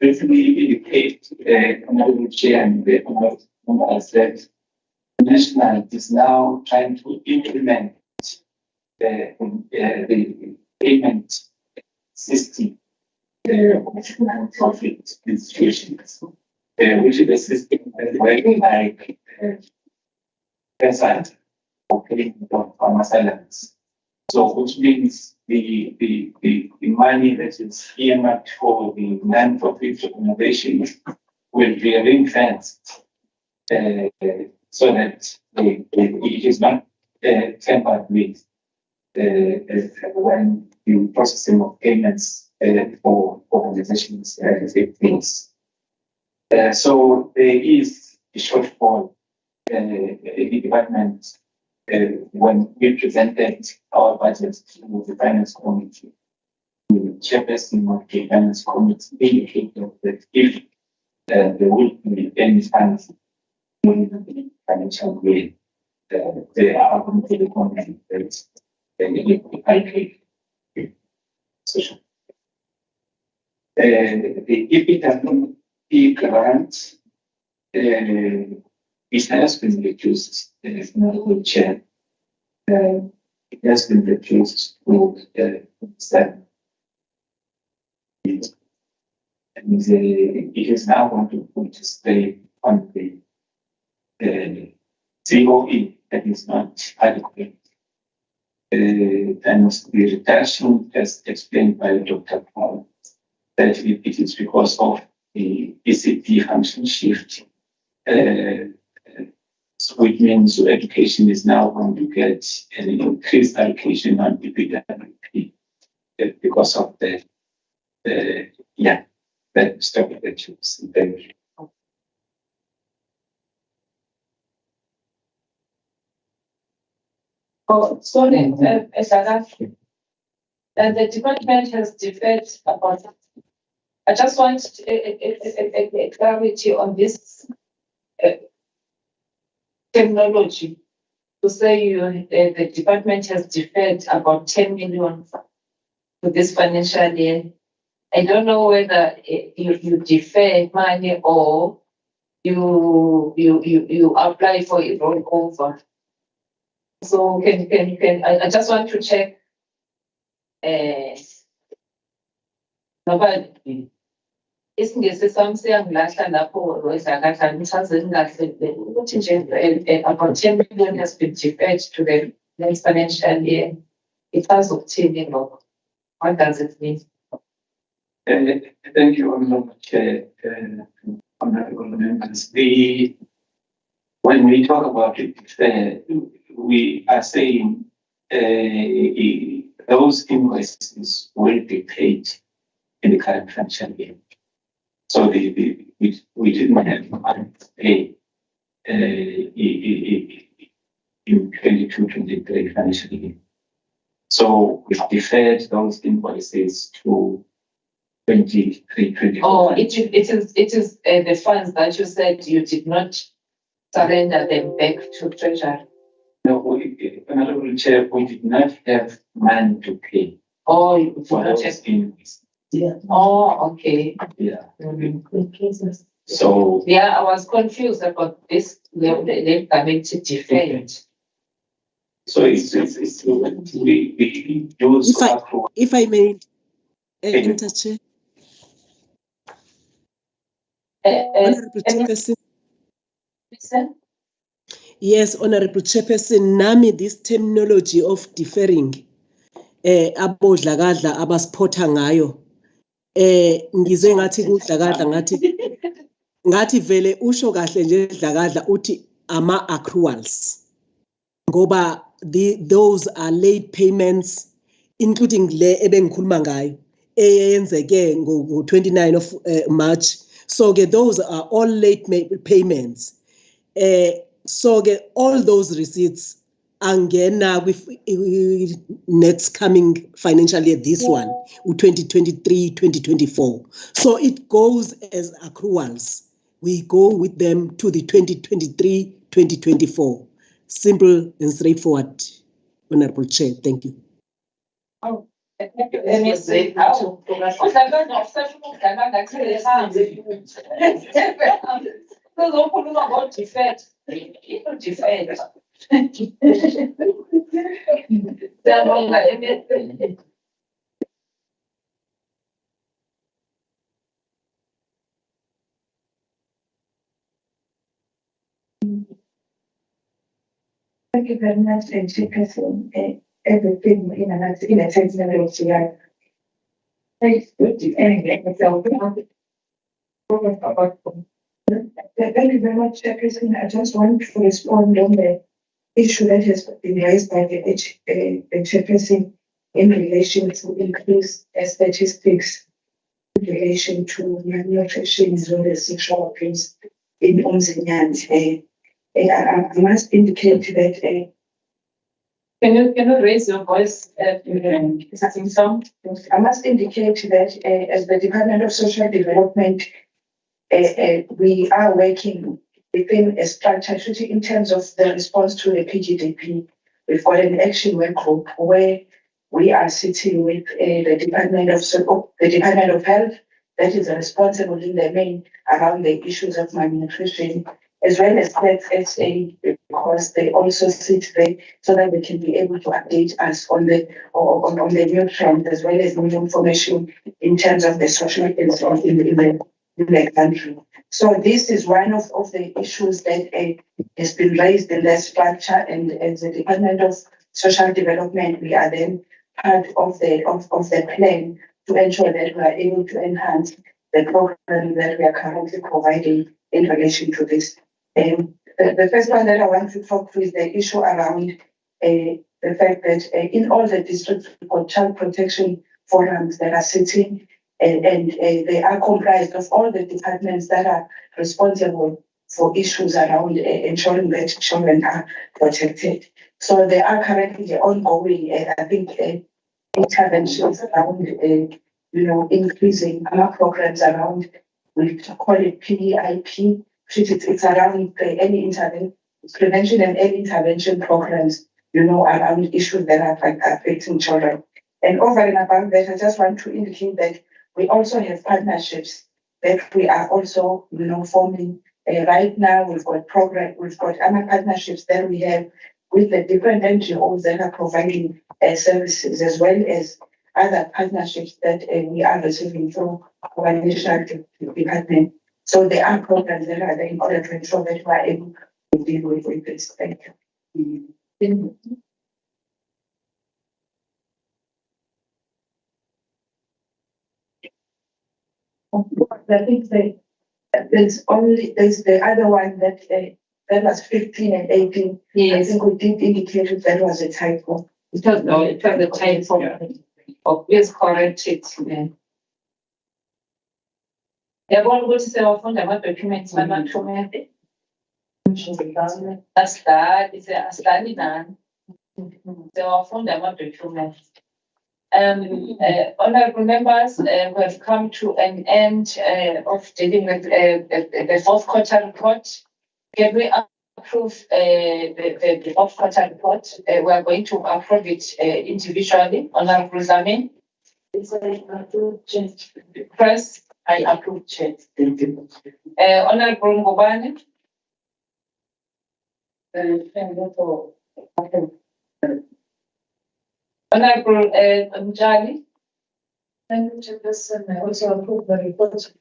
briefly indicate Honorable Chair and the members that National is now trying to implement the payment system of non-profit institutions, which is a system that works like PESAT for paying for pharmaceuticals. So, which means the money that is earmarked for the non-profit organizations will be ring-fenced so that it is not tampered with when the processing of payments for organizations take place. So there is a shortfall in the department when we presented our budget to the finance committee. The chairperson of the finance committee indicated that if there will be any funds in the financial year, they are going to be confident that they need to allocate. The EBITDA grant, it has been reduced, Honorable Chair. It has been reduced to 7. And it is now going to stay on the COE that is not adequate. And the reduction, as explained by Dr. Paul, that it is because of the ECP function shift. So it means education is now going to get an increased allocation on PPWP because of the stop of the chips. Thank you. Oh, sorry, the department has deferred about. I just want a clarity on this terminology. To say the department has deferred about 10 million to this financial year. I don't know whether you defer money or you apply for a rollover. So can I just want to check nobody isingesi sami siyangilahla lapho wezakahla ngichazeni kahle ukuthi nje about 10 million has been deferred to the next financial year. It has obtained. What does it mean? Thank you, Honourable Chair, honourable members. When we talk about it, we are saying those invoices will be paid in the current financial year. So we didn't have money to pay in 22-23 financial year. So we deferred those invoices to 23-24. Oh, it is the funds that you said you did not surrender them back to Treasury. No, Honourable Chair, we did not have money to pay. Oh, you did for not those have. invoices. Yeah. Oh, okay. Yeah. Mm-hmm. So yeah, I was confused about this. They've deferred. So it's we do If I may interject. Honourable Chairperson. Listen. Yes, Honourable Chairperson, nami this terminology of deferring abodlakadla abasiphotha ngayo ngizwe ngathi kudlakadla ngathi vele usho kahle nje dlakadla uthi ama accruals ngoba those are late payments including le ebengikhuluma ngayo eyenzeke ngo 29 of March. So those are all late payments. So all those receipts angena with next coming financial year, this one, 2023-2024. So it goes as accruals. We go with them to the 2023-2024. Simple and straightforward, Honourable Chair. Thank you. Oh. Let me say, so Thank you very much, Chairperson. Everything in a technology. Thank you very much, Chairperson. I just want to respond on the issue that has been raised by the Chairperson in relation to increased statistics in relation to malnutrition as well as sexual abuse in Umzinyan. I must indicate that. Can you raise your voice? I must indicate that as the Department of Social Development, we are working within a structure in terms of the response to the PGDP. We've got an action work group where we are sitting with the Department of Health that is responsible in the main around the issues of malnutrition, as well as SA, because they also sit there so that they can be able to update us on the new trends as well as new information in terms of the social ills in the country. So this is one of the issues that has been raised in the structure, and as the Department of Social Development, we are then part of the plan to ensure that we are able to enhance the program that we are currently providing in relation to this. The first one that I want to talk to is the issue around the fact that in all the districts we've got child protection forums that are sitting, and they are comprised of all the departments that are responsible for issues around ensuring that children are protected. So there are currently ongoing, I think, interventions around, increasing our programs around, we call it PEIP. It's around prevention and early intervention programs, around issues that are affecting children. And over and above that, I just want to indicate that we also have partnerships that we are also, forming. Right now, we've got other partnerships that we have with the different NGOs that are providing services, as well as other partnerships that we are receiving through our national department. So there are programs that are there in order to ensure that we are able to deal with this. Thank you. I think there's the other one that was 15 and 18. Yes. I think we did indicate that was a typo. It was a typo. Yeah. Oh, please correct it. Yabona ukuthi sewafunda ama-documents banathumele. Asidlali nani. Sewafunda ama-documents. Honorable members, we have come to an end of dealing with the fourth quarter report. Can we approve the fourth quarter report? We are going to approve it individually. Honorable Zamin. Press, I approve, Chair. Thank you. Honorable Ngubane. Honorable Mjali. Thank you, Chairperson. I also approve the report.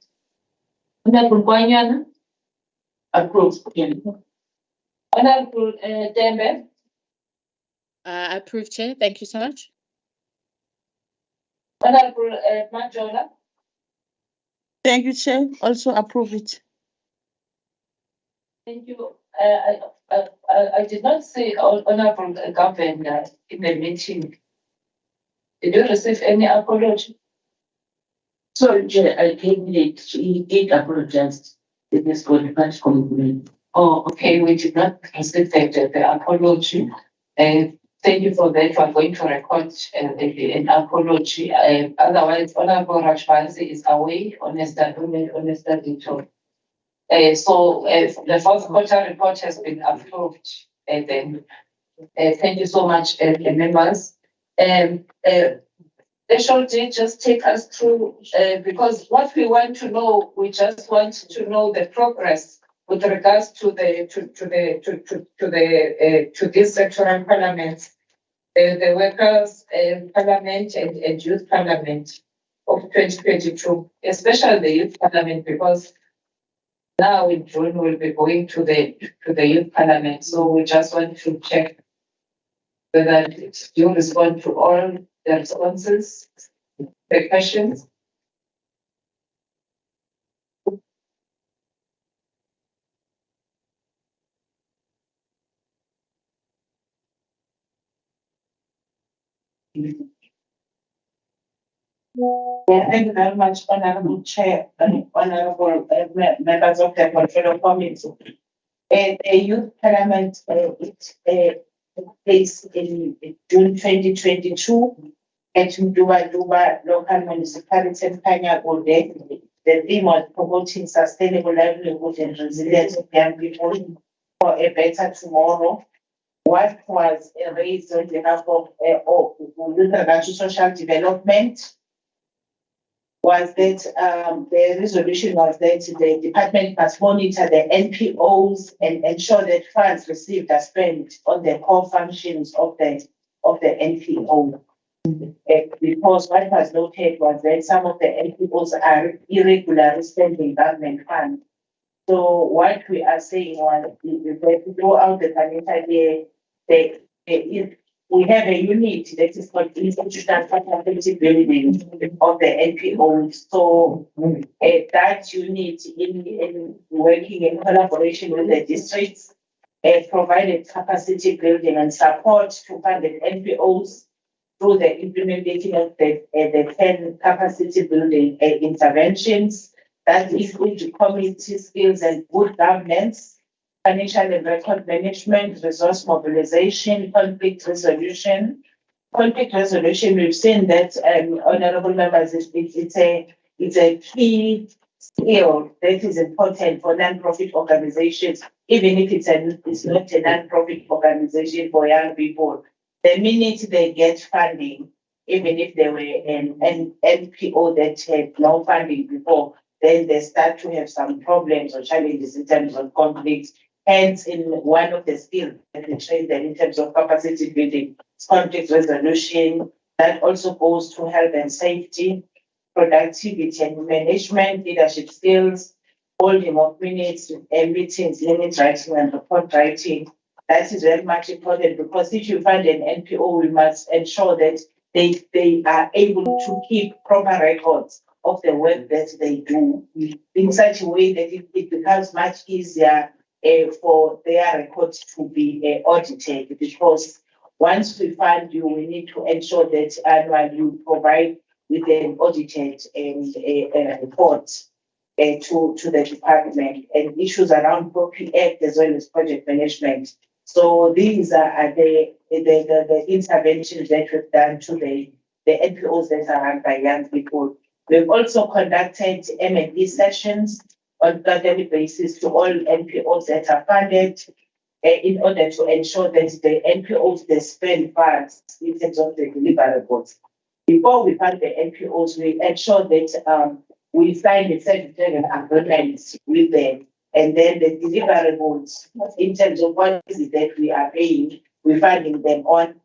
Honorable Kwanyana. Approved. Honorable Dembe. Approved, Chair. Thank you so much. Honorable Majola. Thank you, Chair. Also approve it. Thank you. I did not see Honorable Governor in the meeting. Did you receive any apology? Sorry, Chair, I came late. He did apologize. It is for the past commitment. Oh, okay. We did not receive the apology. Thank you for that. We are going to record an apology. Otherwise, Honorable Rajbansi is away on a study tour. So the fourth quarter report has been approved. Then, thank you so much, members. SRD just take us through because what we want to know, we just want to know the progress with regards to this sectoral parliament, the workers parliament and youth parliament of 2022, especially the youth parliament, because now in June we'll be going to the youth parliament. So we just want to check whether you respond to all the responses, the questions. Yeah, thank you very much, Honorable Chair and Honorable members of the Portfolio Committee. The Youth Parliament it takes place in June 2022 at Mduba local municipality in Kanyagode. The theme was promoting sustainable livelihood and resilience of young people for a better tomorrow. What was raised on behalf of with regard to social development was that the resolution was that the department must monitor the NPOs and ensure that funds received are spent on the core functions of the NPO. Because what was noted was that some of the NPOs are irregularly spending government funds. So what we are saying was that throughout the financial year, we have a unit that is called institutional capability building of the NPO. So that unit in working in collaboration with the districts provided capacity building and support to funded NPOs through the implementation of the 10 capacity building interventions that include community skills and good governance, financial and record management, resource mobilization, conflict resolution. Conflict resolution, we've seen that, honorable members, it's a key skill that is important for non-profit organizations, even if it's not a non-profit organization for young people. The minute they get funding, even if they were an NPO that had no funding before, then they start to have some problems or challenges in terms of conflict. Hence, in one of the skills that we train them in terms of capacity building, conflict resolution, that also goes to health and safety, productivity and management, leadership skills, holding of minutes, meetings, limit writing and report writing. That is very much important because if you find an NPO, we must ensure that they are able to keep proper records of the work that they do in such a way that it becomes much easier for their records to be audited, because once we fund you, we need to ensure that annually you provide with an audited report to the department, and issues around Property Act as well as project management. So these are the interventions that we've done to the NPOs that are run by young people. We've also conducted M&E sessions on a quarterly basis to all NPOs that are funded in order to ensure that the NPOs they spend funds in terms of the deliverables. Before we fund the NPOs, we ensure that we sign a certificate agreement with them, and then the deliverables in terms of what is it that we are paying, we're funding them on.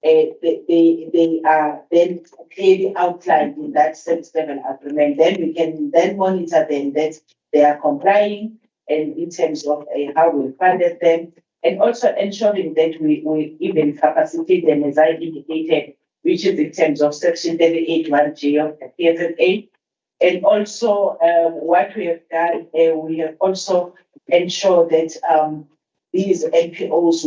They are then clearly outlined in that service level agreement. Then we can then monitor them that they are complying, and in terms of how we funded them, and also ensuring that we even capacitate them as I indicated, which is in terms of Section 38(1)G of the PFFA. And also what we have done, we have also ensured that these NPOs,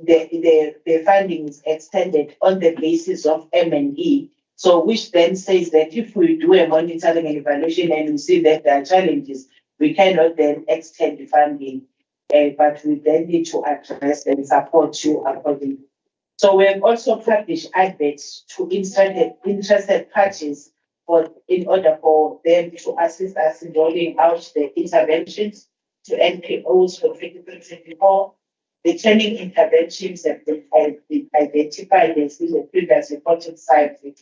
their funding is extended on the basis of M&E. So which then says that if we do a monitoring and evaluation and we see that there are challenges, we cannot then extend the funding, but we then need to address and support you accordingly. So we have also published adverts to interested parties in order for them to assist us in rolling out the interventions to NPOs for 2024. The training interventions have been identified as in the previous reporting cycle.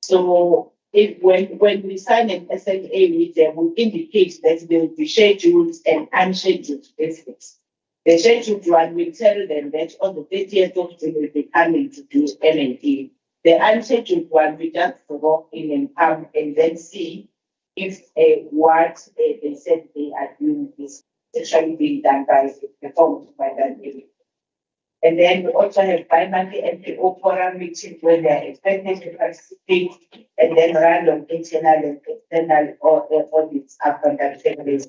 So when we sign an SLA with them, we indicate that there will be scheduled and unscheduled visits. The scheduled one will tell them that on the 30th of June we'll be coming to do M&E. The unscheduled one, we just walk in and come and then see if what they said they are doing is actually being done performed by that area. And then we also have bi-monthly NPO forum meetings where they are expected to participate, and then random internal and external audits are conducted as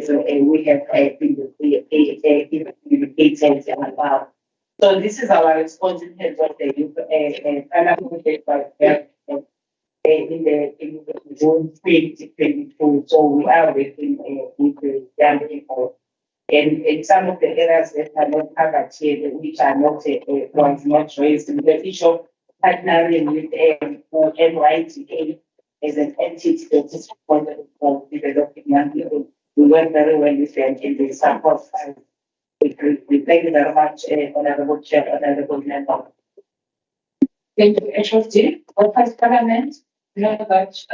we have communicated about. So this is our response in terms of the in the June 2022. So we are working with the young people. And some of the areas that are not covered here, which are not not raised, in the issue of partnering with NYTA as an entity that is responsible for developing young people. We work very well with them in the support. We thank you very much, Honorable Chair, Honorable Member. Thank you, HFD. Workers Parliament, we have got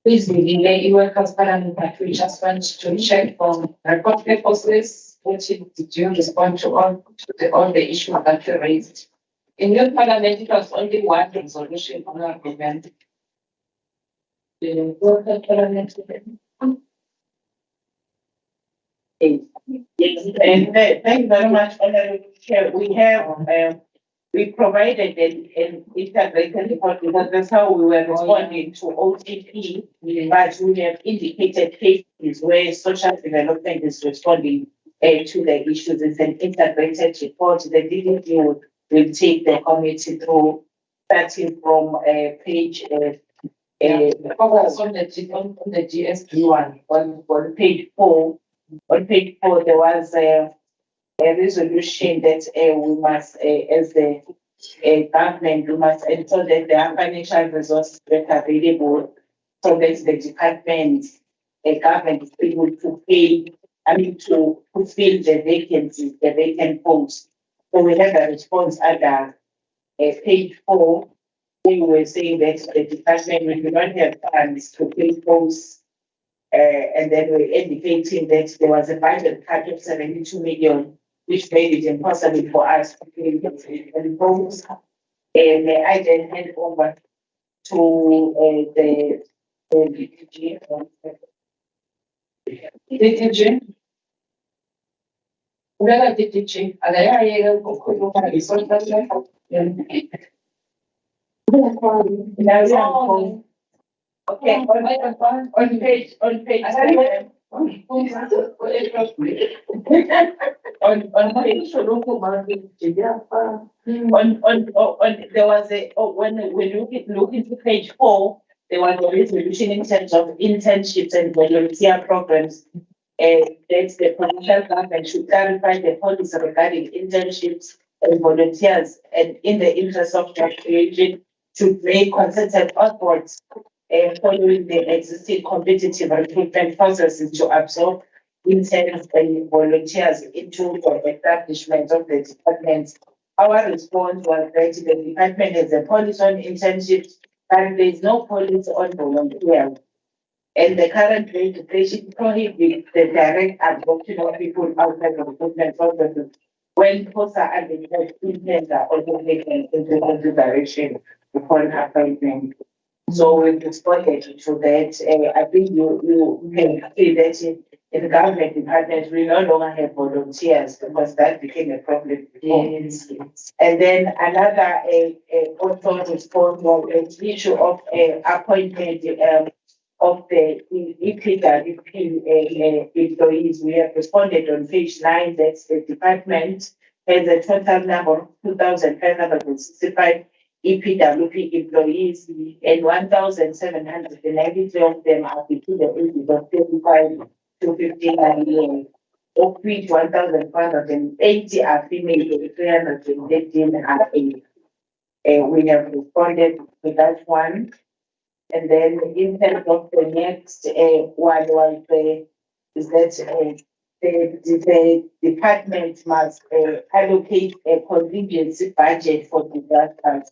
please delay Workers Parliament, but we just want to check on record purposes, which did you respond to all the issues that you raised? In your Parliament, it was only one resolution on our government. The Workers Parliament. Yes, and thank you very much, Honorable Chair. We provided an integrated report because that's how we were responding to OTP, but we have indicated cases where social development is responding to the issues. It's an integrated report. The DDP will take the committee through, starting from page focus on the GSP one on page 4. On page 4, there was a resolution that we must, as the government, we must ensure that there are financial resources that are available so that the department, government is able to pay, to fulfill the vacancies, the vacant posts. So we have a response under page 4. We were saying that the department will not have funds to fill posts. And then we're indicating that there was a budget cut of 72 million, which made it impossible for us to pay the posts. And I then hand over to the DDG. DDG. Where DDG? Are they Okay, on page on page on there was a when we look into page 4, there was a resolution in terms of internships and volunteer programs. And that the provincial government should clarify the policy regarding internships and volunteers, and in the interest of job creation, should make concerted efforts following the existing competitive recruitment processes to absorb interns and volunteers into the establishment of the departments. Our response was that the department has a policy on internships, but there is no policy on volunteers. And the current legislation prohibits the direct absorption of people outside the recruitment processes when posts are advertised, interns are also taken into consideration upon appointment. So we responded to that. I think you can see that in the government departments, we no longer have volunteers because that became a problem before. Yes. And then another also response was the issue of appointment of the EPWP employees. We have responded on page 9 that the department has a total number of 2,565 EPWP employees, and 1,793 of them are between the ages of 35 to 59 years, of which 1,580 are female and 313 are male. We have responded to that one. And then in terms of the next one was is that the department must allocate a contingency budget for disasters.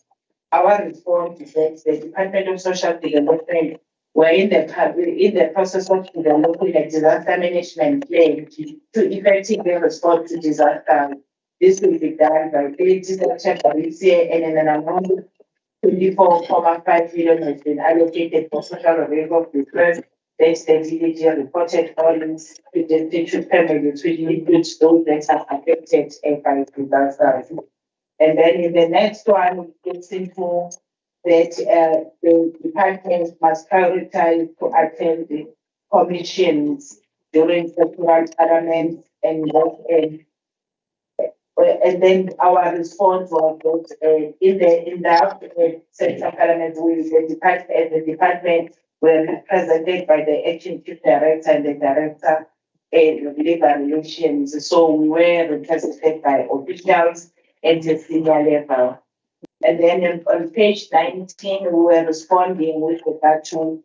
Our response is that the Department of Social Development were in the process of developing a disaster management plan to effectively respond to disasters. This will be done by 30 September this year, and in an amount 24.5 million has been allocated for social relief of distress. That's the DDG reported earnings to destitute families, which includes those that are affected by disasters. And then in the next one, it's into that the department must prioritize to attend the commissions during federal parliament and then our response was that in the central parliament, the department were represented by the acting chief director and the director of labor relations. So we were represented by officials at the senior level. And then on page 19, we were responding with regard to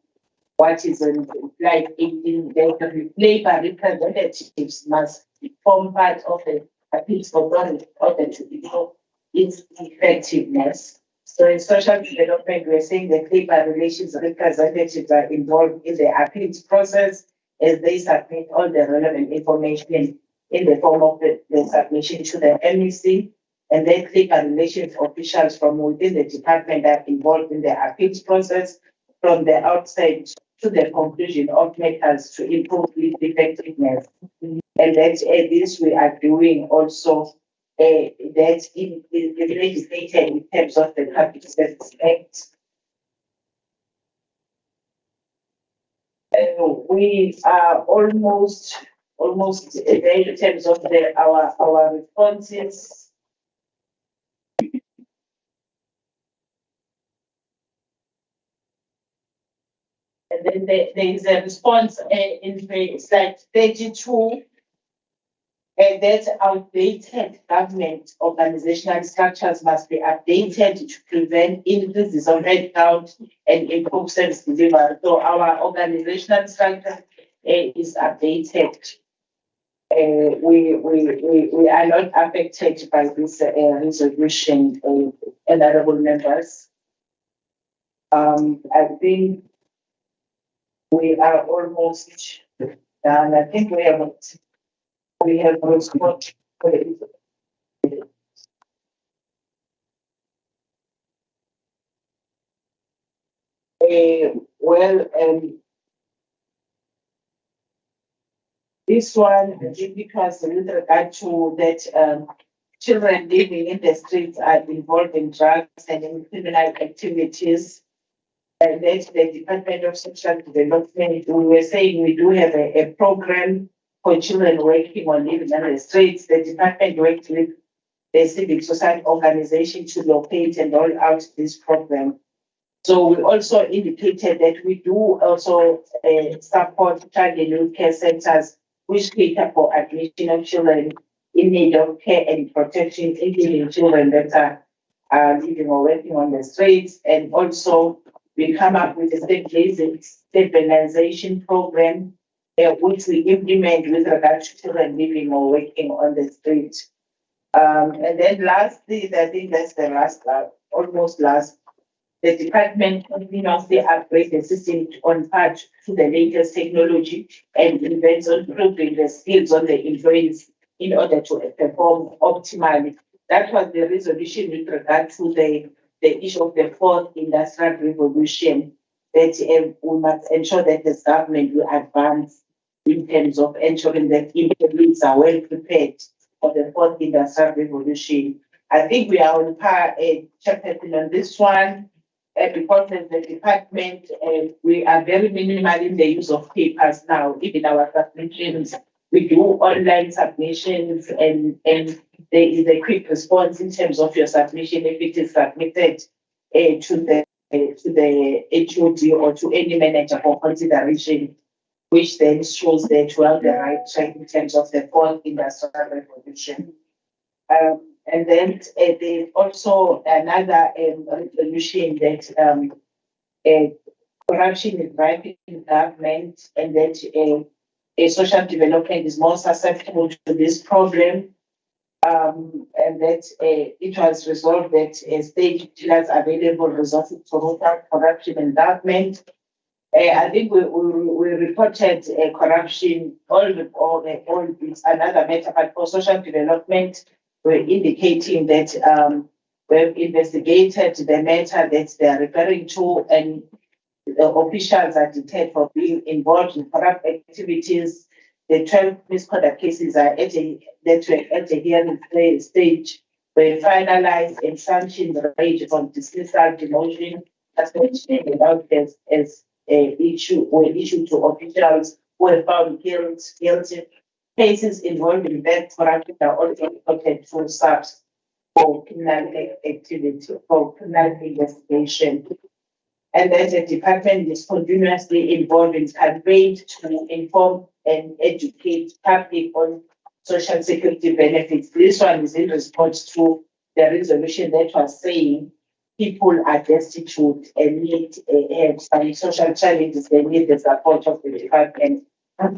what is on slide 18, that the labor representatives must form part of the appeals for government in order to improve its effectiveness. So in social development, we're saying that labor relations representatives are involved in the appeals process as they submit all the relevant information in the form of the submission to the MEC. And then labor relations officials from within the department are involved in the appeals process from the outset to the conclusion of matters to improve its effectiveness. And that this we are doing also that in legislated in terms of the Public Service Act. We are almost there in terms of our responses. And then there is a response in slide 32. That outdated government organizational structures must be updated to prevent increases of headcount and improve service delivery. So our organizational structure is updated. We are not affected by this resolution, honorable members. I think we are almost done. I think we have responded. This one, because with regard to that children living in the streets are involved in drugs and in criminal activities. that's the Department of Social Development. We were saying we do have a program for children working on living on the streets. The department worked with the civic society organization to locate and roll out this program. So we also indicated that we do also support child and youth care centers which cater for admission of children in need of care and protection, including children that are living or working on the streets. And also we come up with a stabilization program which we implement with regard to children living or working on the street. And then lastly, I think that's the last, almost last, the department continuously upgrade the system on part to the latest technology and invents on improving the skills of the employees in order to perform optimally. That was the resolution with regard to the issue of the fourth industrial revolution, that we must ensure that the government will advance in terms of ensuring that employees are well prepared for the fourth industrial revolution. I think we are on par, Chairperson, on this one. Because as the department, we are very minimal in the use of papers now, even our submissions. We do online submissions and there is a quick response in terms of your submission if it is submitted to the HOD or to any manager for consideration, which then shows that we are on the right track in terms of the fourth industrial revolution. And then there's also another resolution that corruption is rife in government and that social development is more susceptible to this problem. And that it was resolved that state utilize available resources to combat corruption in government. I think we reported corruption, all it's another matter, but for social development, we're indicating that we've investigated the matter that they are referring to, and the officials are detained for being involved in corrupt activities. The 12 misconduct cases are at a hearing stage, were finalized and sanctions range from dismissal, demotion, suspension, without as were issued to officials who were found guilty. Cases involving that corruption are also reported to SARS for criminal activity, for criminal investigation. And then the department is continuously involved in campaigns to inform and educate public on social security benefits. This one is in response to the resolution that was saying people are destitute and need some social challenges, they need the support of the department.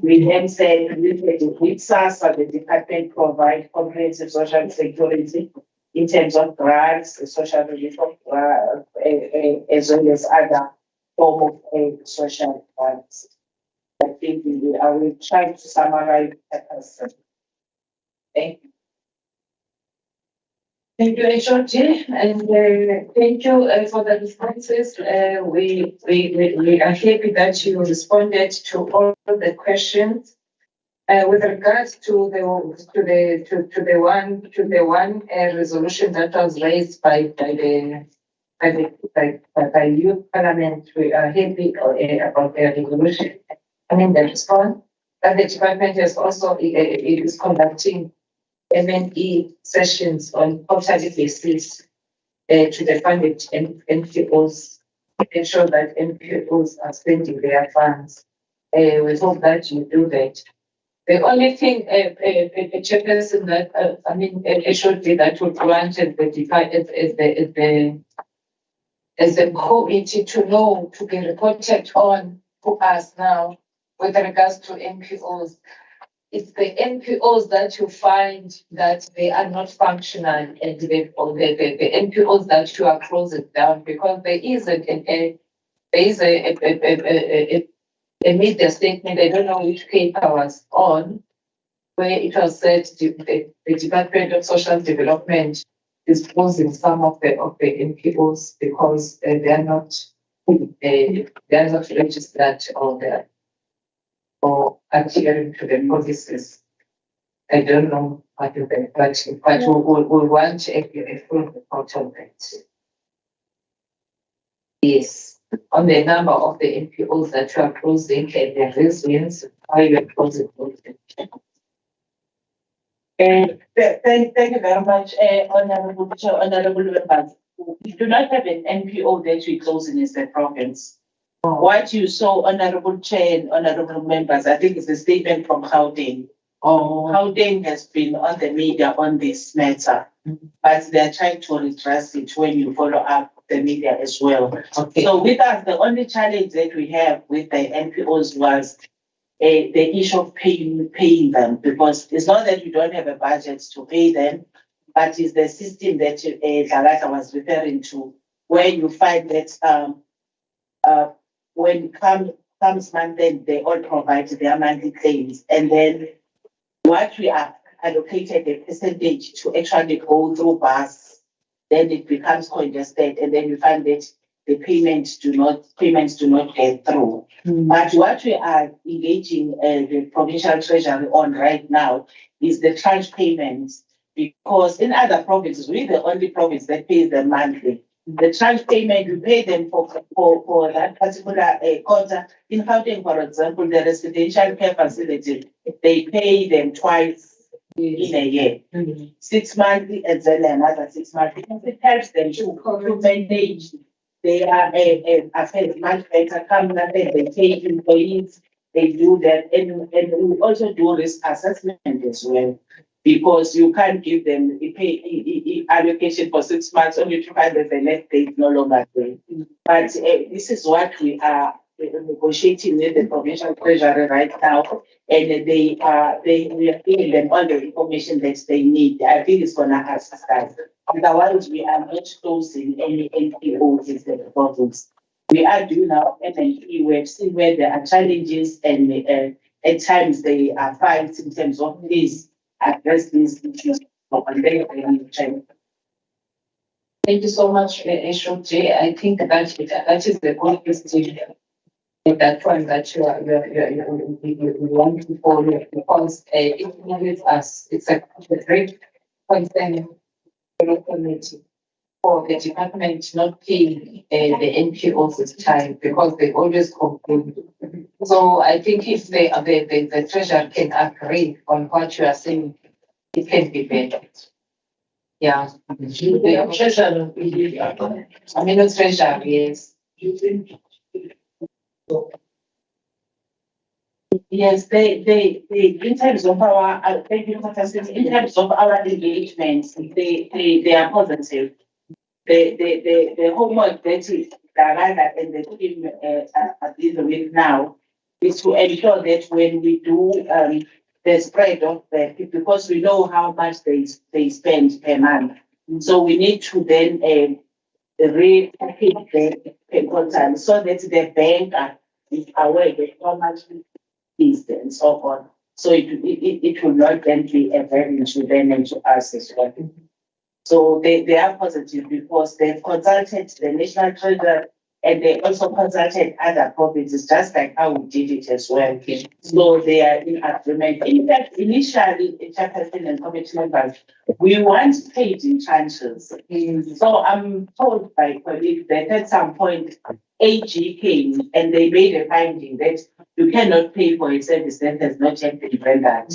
We then said with SASSA, the department provides comprehensive social security in terms of grants, social relief, as well as other form of social grants. I think I will try to summarize that. Thank you. Thank you, HOD, and thank you for the responses. We are happy that you responded to all the questions. With regards to the one resolution that was raised by youth parliament, we are happy about the resolution. The response. And the department is also is conducting M&E sessions on quarterly basis to the funded NPOs, ensure that NPOs are spending their funds. We hope that you do that. The only thing, Chairperson, that it should be that would grant the as the committee to know, to be reported on to us now with regards to NPOs. It's the NPOs that you find that they are not functional, and the NPOs that you are closing down, because there is a media statement, I don't know which paper was on, where it was said the Department of Social Development is closing some of the NPOs because they are not registered or adhering to the policies. I don't know what is that, but we'll want a full report on that. Yes. on the number of the NPOs that you are closing and the reasons why you are closing. Thank you very much, Honorable Chair, Honorable members. We do not have an NPO that we're closing as the province. What you saw, Honorable Chair and Honorable members, I think is a statement from Gauteng. Gauteng has been on the media on this matter, but they're trying to redress it when you follow up the media as well. Okay. So with us, the only challenge that we have with the NPOs was the issue of paying them, because it's not that we don't have a budget to pay them, but it's the system that Dalata was referring to, where you find that when comes month end, they all provide their monthly claims, and then what we are allocated a percentage to actually go through bus, then it becomes congested, and then you find that the payments do not get through. But what we are engaging the provincial treasury on right now is the tranche payments, because in other provinces, we're the only province that pays them monthly. The tranche payment, we pay them for that particular quarter. In Gauteng, for example, the residential care facility, they pay them twice in a year, 6 monthly and then another 6 months. Because it helps them to manage. They are affairs much better. Come that they pay employees, they do that, and we also do risk assessment as well, because you can't give them a pay allocation for 6 months only to find that the next day is no longer there. But this is what we are negotiating with the provincial treasury right now, and we are giving them all the information that they need. I think it's gonna assist us. Otherwise, we are not closing any NPOs in the province. We are doing our MNP. We have seen where there are challenges, and at times they are fights in terms of please address these issues. Thank you so much, J. I think that is the good question. That one that you want to follow, because it moves us. It's a great concern for the department not paying the NPOs this time, because they always complain. So I think if the treasurer can agree on what you are saying, it can be better. Yeah. The treasurer, I mean, the treasurer, yes. Yes, they in terms of our in terms of our engagements, they are positive. The homework that is Darana and the team are dealing with now is to ensure that when we do the spread of the, because we know how much they spend per month, so we need to then repackage the payment time so that the bank is aware of how much is and so on. So it will not then be a burden to them and to us as well. So they are positive because they've consulted the National Treasury and they also consulted other provinces, just like how we did it as well. So they are in agreement. In fact, initially, Chairperson and committee members, we once paid in tranches. So I'm told by colleagues that at some point, AG came and they made a finding that you cannot pay for a service that has not yet been rendered.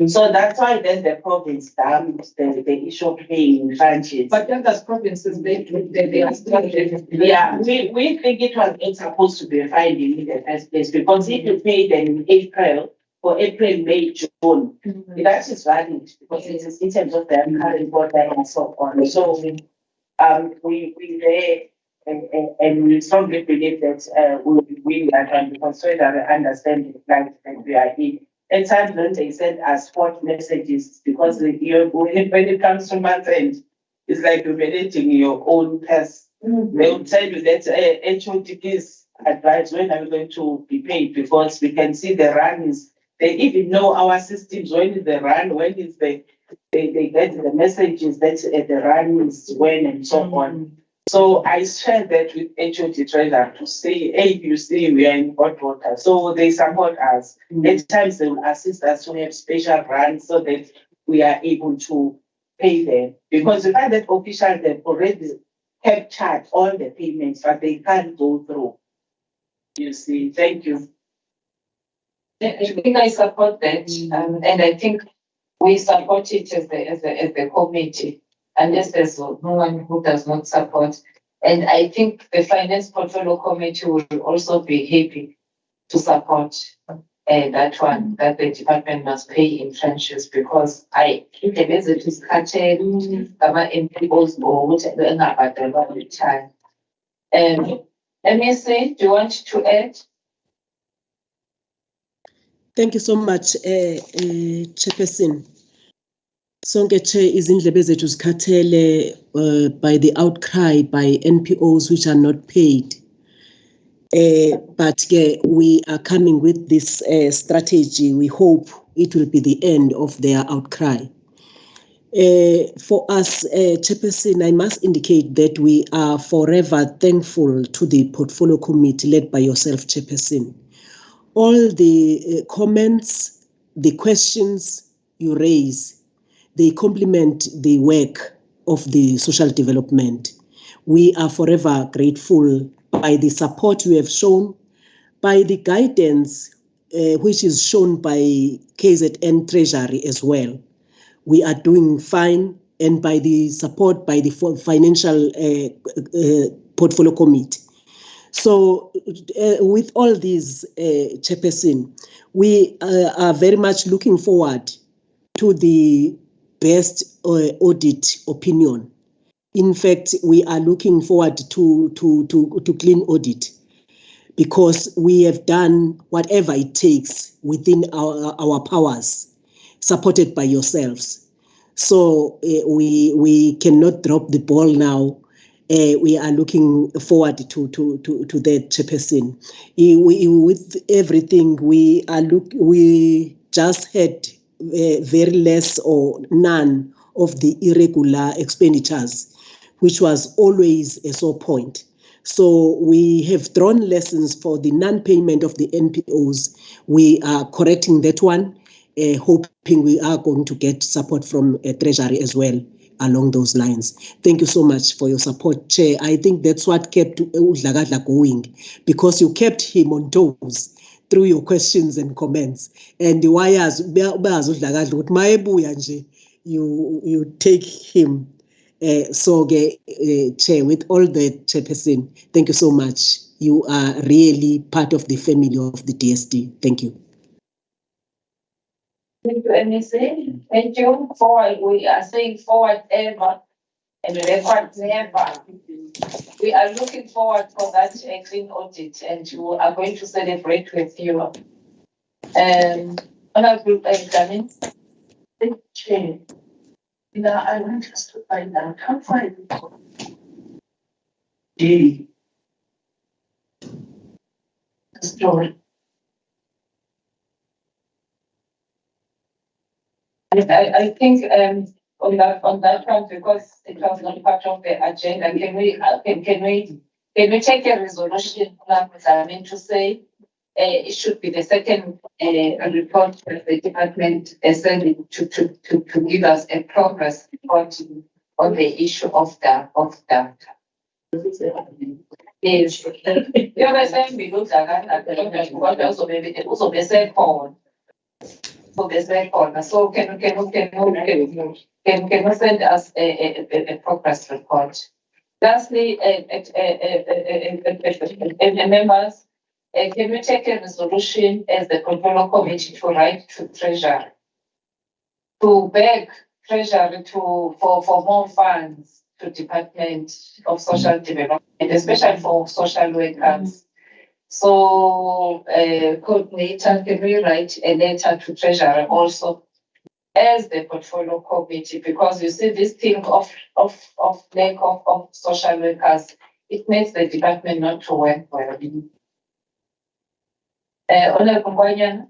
So that's why then the province dumped the issue of paying tranches. But then as provinces, they are still. Yeah, we think it was supposed to be a finding in the first place, because if you pay them in April, for April, May, June, that is valid because it is in terms of their current border and so on. So we there. And we strongly believe that we are trying to consider and understand the climate that we are in. At times when they send us sport messages, because when it comes to month end, it's like you're managing your own test. They will tell you that HOTP's advise when are we going to be paid, because we can see the run is, they even know our systems, when is the run, when is they get the messages that the run is when and so on. So I shared that with HOT Treasurer to say, hey, you see, we are in hot water. So they support us. At times they will assist us to have special runs so that we are able to pay them. Because we find that officials have already captured all the payments, but they can't go through. You see, thank you. I think I support that, and I think we support it as the committee, unless there's no one who does not support. And I think the Finance Portfolio Committee will also be happy to support that one, that the department must pay in tranches, because I think the visit is cutting MPOs or whatever the time. MEC, do you want to add? Thank you so much, Chairperson. Sonke Chair, izindlebe zethu zikhathele by the outcry by NPOs which are not paid. But we are coming with this strategy. We hope it will be the end of their outcry. For us, Chairperson, I must indicate that we are forever thankful to the Portfolio Committee led by yourself, Chairperson. All the comments, the questions you raise, they complement the work of the social development. We are forever grateful by the support you have shown, by the guidance which is shown by KZN Treasury as well. We are doing fine, and by the support by the Financial Portfolio Committee. So with all these, Chairperson, we are very much looking forward to the best audit opinion. In fact, we are looking forward to clean audit, because we have done whatever it takes within our powers, supported by yourselves. So we cannot drop the ball now. We are looking forward to that, Chairperson. With everything, we just had very less or none of the irregular expenditures, which was always a sore point. So we have drawn lessons for the non-payment of the NPOs. We are correcting that one, hoping we are going to get support from Treasury as well along those lines. Thank you so much for your support, Chair. I think that's what kept uDlakadla going, because you kept him on toes through your questions and comments. And the wires, you take him. Chair, with all the Chairperson, thank you so much. You are really part of the family of the DSD. Thank you. Thank you, MEC. Thank you. Forward, we are saying forward ever and record never. We are looking forward for that clean audit, and we are going to celebrate with you. Honorable Gamin. Thank you, Chair. Now, I want us to find out how far it is. The story. I think on that one, because it was not part of the agenda, can we take a resolution to say it should be the second report that the department is sending to give us a progress report on the issue of that. Yes. You're saying because also maybe it also be said for. So can you send us a progress report? Lastly, members, can we take a resolution as the Portfolio Committee to write to Treasury to beg Treasury for more funds to Department of Social Development, especially for social workers? So, coordinator, can we write a letter to Treasury also as the Portfolio Committee? Because you see this thing of lack of social workers, it makes the department not to work well. Honorable Mbanyana.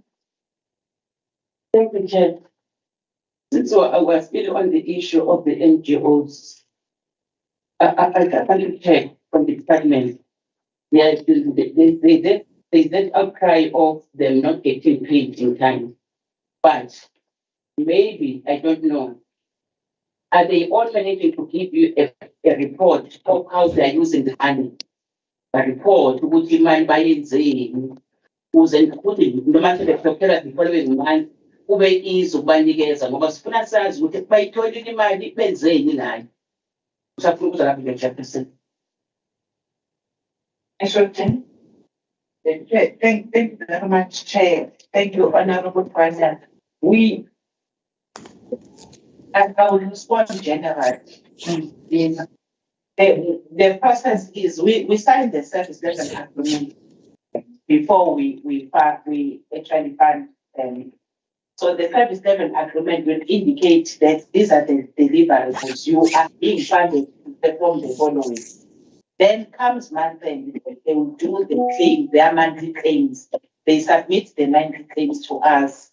Thank you, Chair. So I was still on the issue of the NGOs. I can check from the department. There's that outcry of them not getting paid in time. But maybe, I don't know, are they all managing to give you a report of how they're using the money? report ukuthi imali bayenzeni ukuze ukuthi noma sebekhokhela the following month kube easy ukubanikeza ngoba sifuna sazi ukuthi bayitholile imali benzeni ngayo. Usafuna ukuza lapha nge-Chairperson. SRD. Thank you very much, Chair. Thank you, Honorable President. I will respond generally. The process is we signed the service level agreement before we actually fund. So the service level agreement will indicate that these are the deliverables you are being funded to perform the following. Then comes month end, they will do the claim, their monthly claims. They submit the monthly claims to us,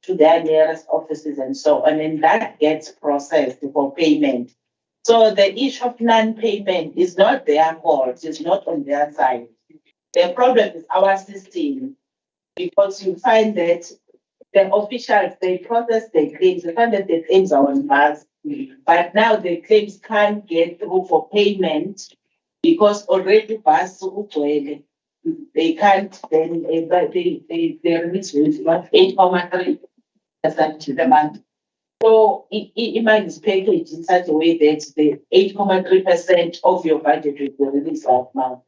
to their nearest offices and so on, and that gets processed for payment. So the issue of non-payment is not their fault, it's not on their side. The problem is our system, because you find that the officials, they process their claims, they find that the claims are on bus, but now the claims can't get through for payment because already bus they can't then they release 8.3% to the month. So it is packaged in such a way that the 8.3% of your budget will be released that month.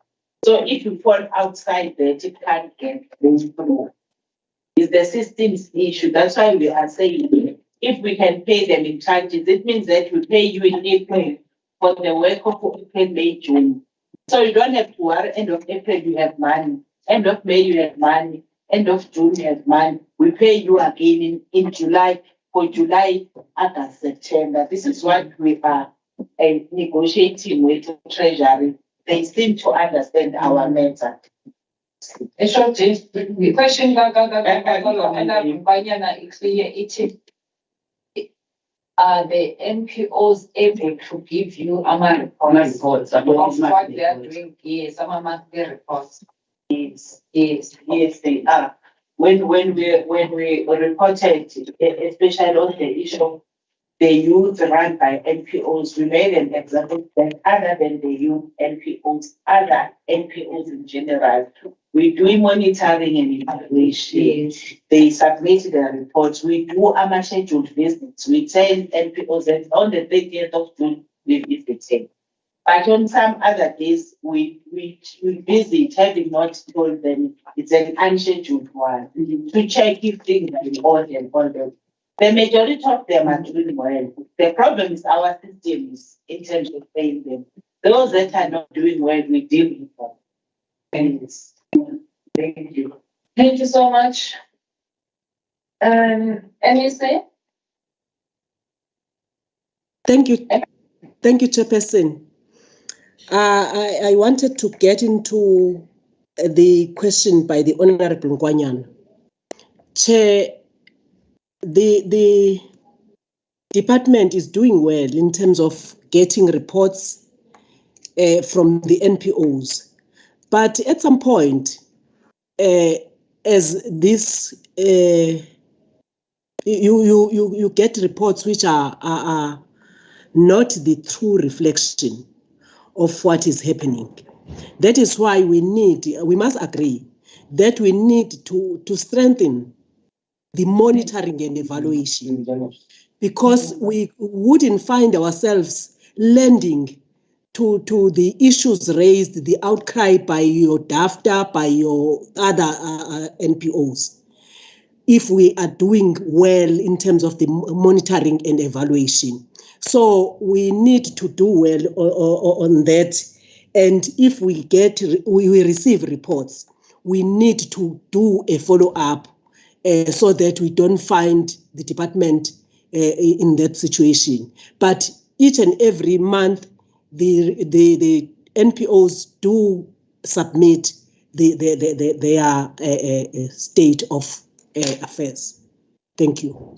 So if you fall outside that, it can't get through. It's the system's issue. That's why we are saying if we can pay them in charges, it means that we pay you in April for the work of April, May, June. So you don't have to worry, end of April you have money, end of May you have money, end of June you have money. We pay you again in July, for July, August, September. This is what we are negotiating with the Treasury. They seem to understand our matter. A short question, are the NPOs able to give you reports of what they are doing? Yes, some monthly reports. Yes, they are. When we reported, especially on the issue of the youth run by NPOs, we made an example that other than the youth NPOs, other NPOs in general, we do monitoring and evaluation. They submit their reports. We do our scheduled visits. We tell NPOs that on the 30th of June, we visit. But on some other days, we visit, having not told them it's an unscheduled one, to check if things are in order and all that. The majority of them are doing well. The problem is our systems in terms of paying them. Those that are not doing well, we deal with them. Thank you. Thank you so much. MEC? Thank you. Thank you, Chairperson. I wanted to get into the question by the Honorable Nkwanyan. Chair, the department is doing well in terms of getting reports from the NPOs. But at some point, as this, you get reports which are not the true reflection of what is happening. That is why we must agree that we need to strengthen the monitoring and evaluation, because we wouldn't find ourselves landing to the issues raised, the outcry by your DAFTA, by your other NPOs, if we are doing well in terms of the monitoring and evaluation. So we need to do well on that. And if we receive reports, we need to do a follow-up so that we don't find the department in that situation. But each and every month, the NPOs do submit their state of affairs. Thank you.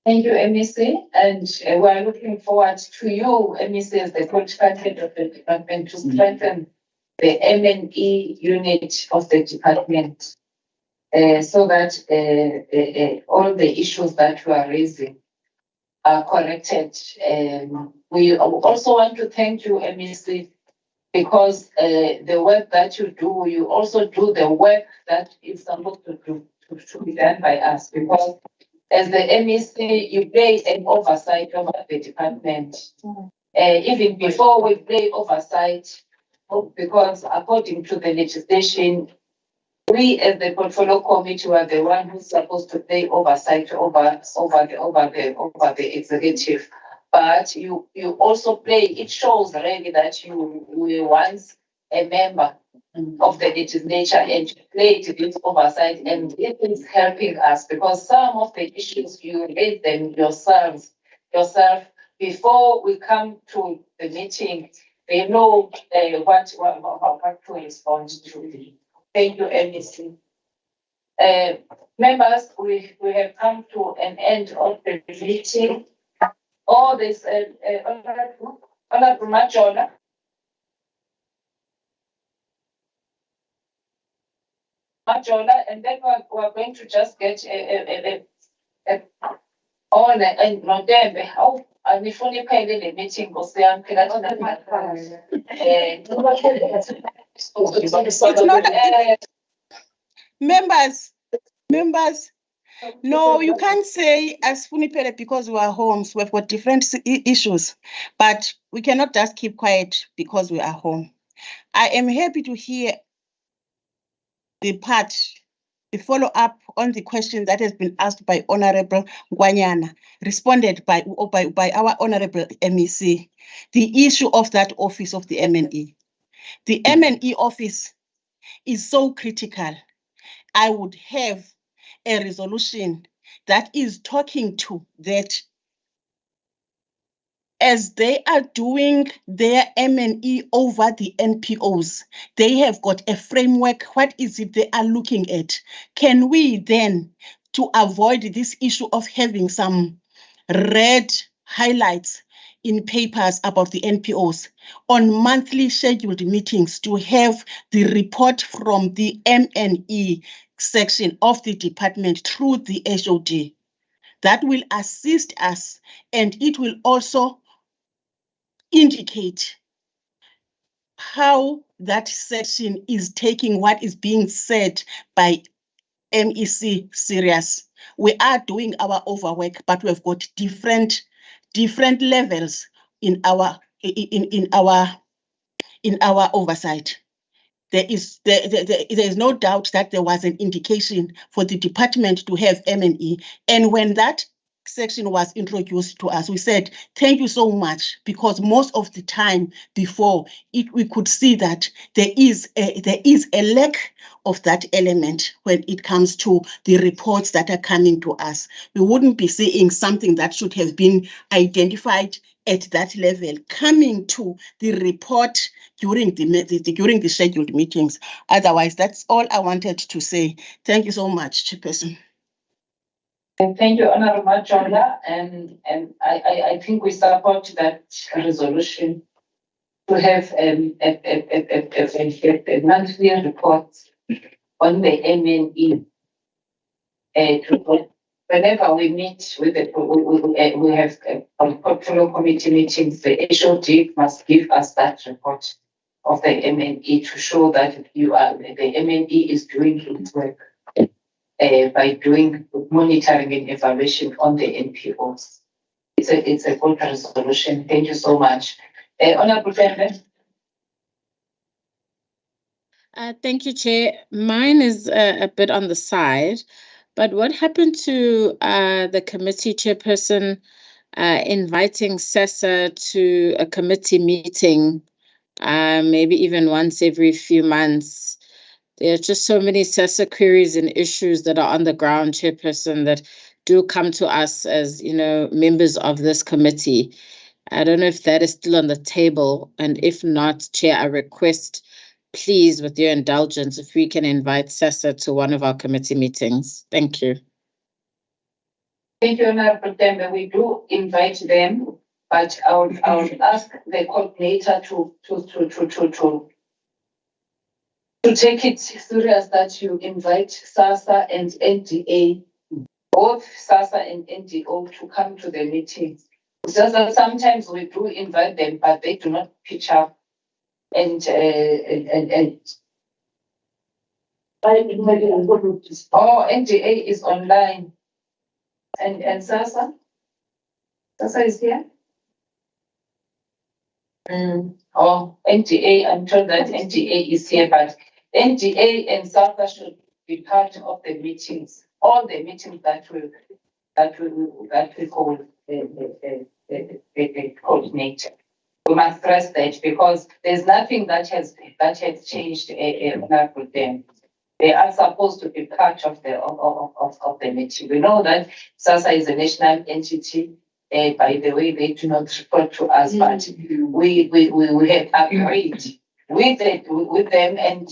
Thank you, MEC. And we are looking forward to you, MEC, as the political head of the department, to strengthen the M&E unit of the department so that all the issues that you are raising are corrected. We also want to thank you, MEC, because the work that you do, you also do the work that is supposed to be done by us. Because as the MEC, you play an oversight over the department. Even before we play oversight, because according to the legislation, we as the portfolio committee were the one who's supposed to play oversight over the executive. But you also play, it shows really that you were once a member of the legislature and you played this oversight, and it is helping us because some of the issues you raise them yourself before we come to the meeting, they know what to respond to. Thank you, MEC. Members, we have come to an end of the meeting. All this, Honorable Majola. Majola, and then we're going to just get on and November. How and if only pay the meeting goes there, Members, no, you can't say as Funipere because we are homes, we've got different issues, but we cannot just keep quiet because we are home. I am happy to hear the follow-up on the question that has been asked by Honorable Gwanyana, responded by our Honorable MEC, the issue of that office of the MNE. The MNE office is so critical. I would have a resolution that is talking to that as they are doing their M&E over the NPOs, they have got a framework. What is it they are looking at? Can we then, to avoid this issue of having some red highlights in papers about the NPOs, on monthly scheduled meetings to have the report from the M&E section of the department through the HOD? That will assist us, and it will also indicate how that section is taking what is being said by MEC serious. We are doing our overwork, but we've got different levels in our oversight. There is no doubt that there was an indication for the department to have M&E, and when that section was introduced to us, we said, thank you so much, because most of the time before, we could see that there is a lack of that element when it comes to the reports that are coming to us. We wouldn't be seeing something that should have been identified at that level coming to the report during the scheduled meetings. Otherwise, that's all I wanted to say. Thank you so much, Chairperson. And thank you, Honorable Majola, and I think we support that resolution to have a monthly report on the MNE. Whenever we meet with we have portfolio committee meetings, the HOD must give us that report of the MNE to show that the MNE is doing its work. By doing monitoring and evaluation on the NPOs. It's a good resolution. Thank you so much. Honorable Chairman. Thank you, Chair. Mine is a bit on the side, but what happened to the committee chairperson inviting SASSA to a committee meeting, maybe even once every few months? There are just so many SASSA queries and issues that are on the ground, Chairperson, that do come to us as, members of this committee. I don't know if that is still on the table. And if not, Chair, I request, please, with your indulgence, if we can invite SASSA to one of our committee meetings. Thank you. Thank you, Honorable Tembe. We do invite them, but I would ask the coordinator to take it serious that you invite SASSA and NDA, both SASSA and NDO, to come to the meetings. It's just that sometimes we do invite them, but they do not pitch up. NGA is online. And SASA? SASA is here? Oh, NGA, I'm told that NGA is here, but NGA and SASA should be part of the meetings, all the meetings that we call coordinator. We must stress that because there's nothing that has changed with them. They are supposed to be part of the meeting. We know that SASA is a national entity. By the way, they do not report to us, but we have agreed with them and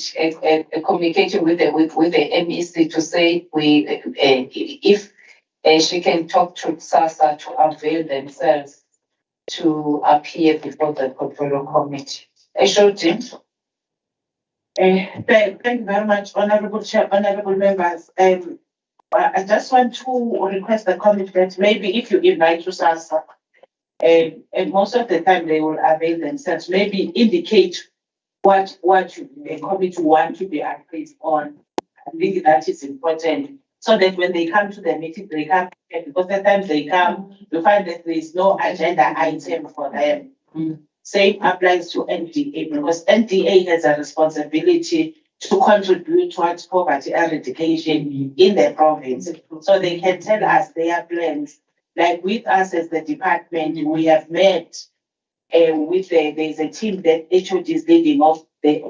communicating with the MEC to say if she can talk to SASA to avail themselves to appear before the portfolio committee. SRD. Thank you very much, Honorable Chair, honorable members. I just want to request the committee that maybe if you invite to SASA, and most of the time they will avail themselves, maybe indicate what the committee want to be agreed on. I think that is important, so that when they come to the meeting, they come, because sometimes they come, you find that there is no agenda item for them. Same applies to NDA, because NDA has a responsibility to contribute towards poverty eradication in the province. So they can tell us their plans. Like with us as the department, we have met there's a team that HOD is leading of the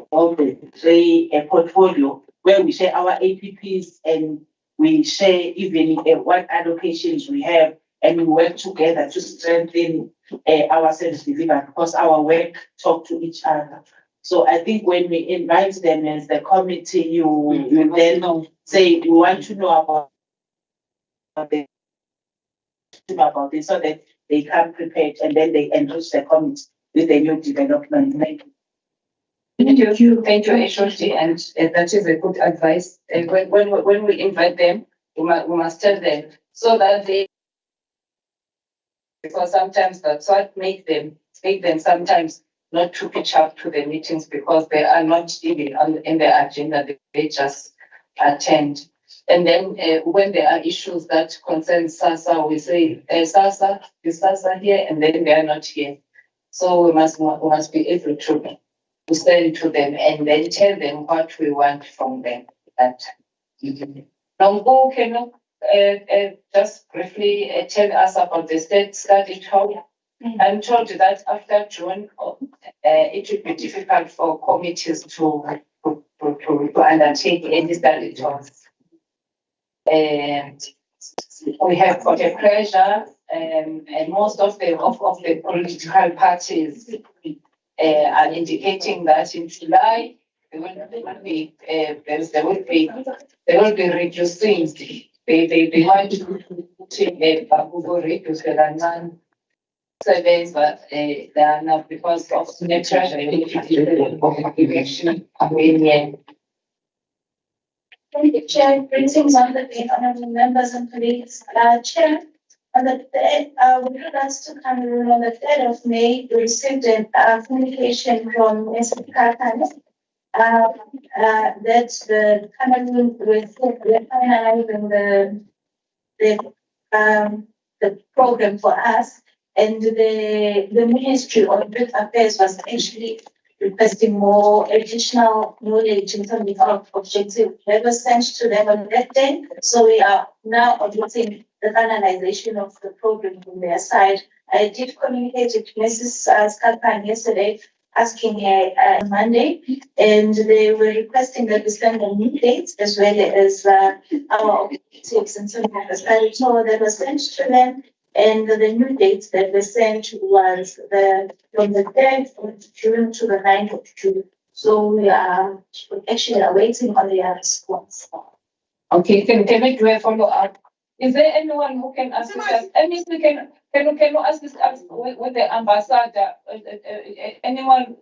portfolio, where we share our APPs and we share even what allocations we have, and we work together to strengthen our service delivery, because our work talk to each other. So I think when we invite them as the committee, you then say you want to know about this, so that they come prepared and then they enrich the committee with a new development. Thank you, HOD, and that is a good advice. And when we invite them, we must tell them so that they, because sometimes that's what make them sometimes not to pitch up to the meetings, because they are not even in the agenda, they just attend. And then when there are issues that concern SASA, we say, SASA, is SASA here? And then they are not here. So we must be able to send to them and then tell them what we want from them. Nongo, can you just briefly tell us about the state study tour? I'm told that after June, it will be difficult for committees to undertake any study tours. And we have got a pressure, and most of the political parties are indicating that in July they will be reducing. They want to reduce the surveys, but they are not, because of the pressure election. Thank you, Chair. Greetings on the day, honorable members and colleagues. Chair, on the with regards to Cameroon, on the 3rd of May, we received a communication from SRD that the Cameroon we're finalizing the program for us, and the Ministry of Youth Affairs was actually requesting more additional knowledge in terms of objective. That was sent to them on that day. So we are now awaiting the finalization of the program from their side. I did communicate with Mrs. Skalpan yesterday, asking her on Monday, and they were requesting that we send a new dates as well as our objectives and some of the study tour that was sent to them. And the new dates that were sent was from the 10th of June to the 9th of June. So we are actually waiting on their response. Okay, can we do a follow up? Is there anyone who can assist us? Can you assist us with the ambassador? Anyone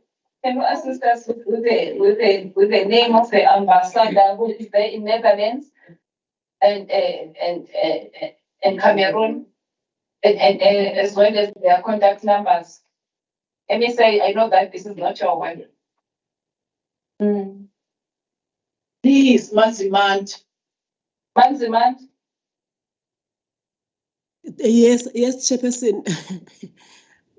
can you assist us with the name of the ambassador who is there in Netherlands and Cameroon? And as well as their contact numbers. Let me say, I know that this is not your work, Please, Manzimande. Manzimande, Yes, Chairperson.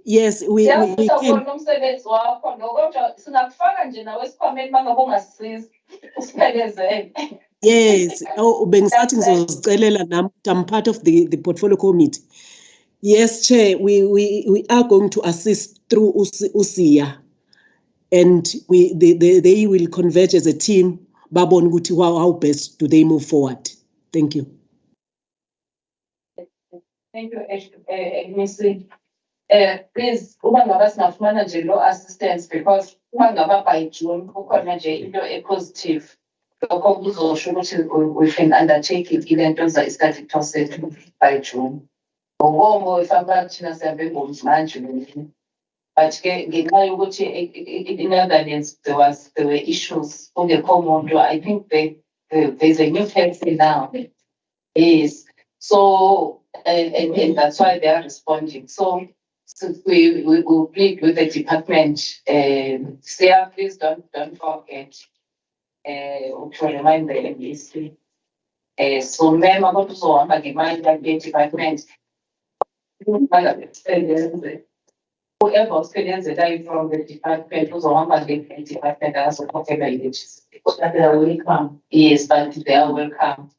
Yes, we siyafisa can. ukubona umsebenzi wakho kodwa singakufaka nje nawe esikhwameni uma ngabe ungasizi usiphelezele. Yes, bengisathi ngizozicelela nami, I'm part of the portfolio committee. Yes, Chair, we are going to assist through USIA, and they will converge as a team. Babon ukuthi how best do they move forward? Thank you. Thank you, MEC. Please, uma ngaba singafumana nje lo assistance, because uma ngaba by June kukhona nje into positive. Lokho kuzosho ukuthi we can undertake ile nto isikhathi kuthosele by June. Ngokongo ifamba thina sihambe ngomanje but ke ngenxa yokuthi in Netherlands there were issues kungekho muntu. I think there's a new policy now. Yes. So and that's why they are responding. So we will plead with the department. Sarah, please don't forget to remind the MBC. So ma'am, I'm going to so remind the department. Whoever experience that from the department, who's on the department, as a whatever it is. They are welcome. Yes, but they are welcome.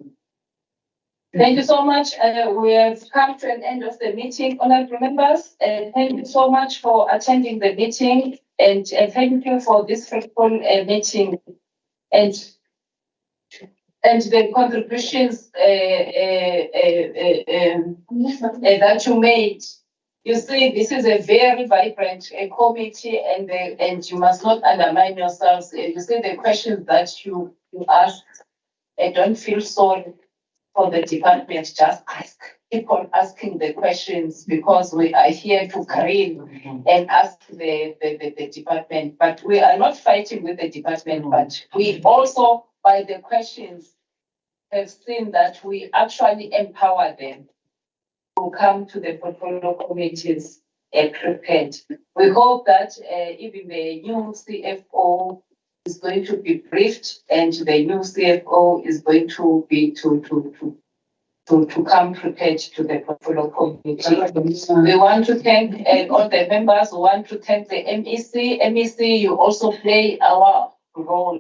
Thank you so much. We have come to an end of the meeting, honorable members. Thank you so much for attending the meeting, and thank you for this fruitful meeting and the contributions that you made. You see, this is a very vibrant committee, and you must not undermine yourselves. You see the questions that you asked, and don't feel sorry for the department. Just ask. Keep on asking the questions, because we are here to grill and ask the department. But we are not fighting with the department, but we also, by the questions, have seen that we actually empower them to come to the portfolio committees prepared. We hope that even the new CFO is going to be briefed, and the new CFO is going to be to come prepared to the portfolio committee. We want to thank all the members. We want to thank the MEC. MEC, you also play our role.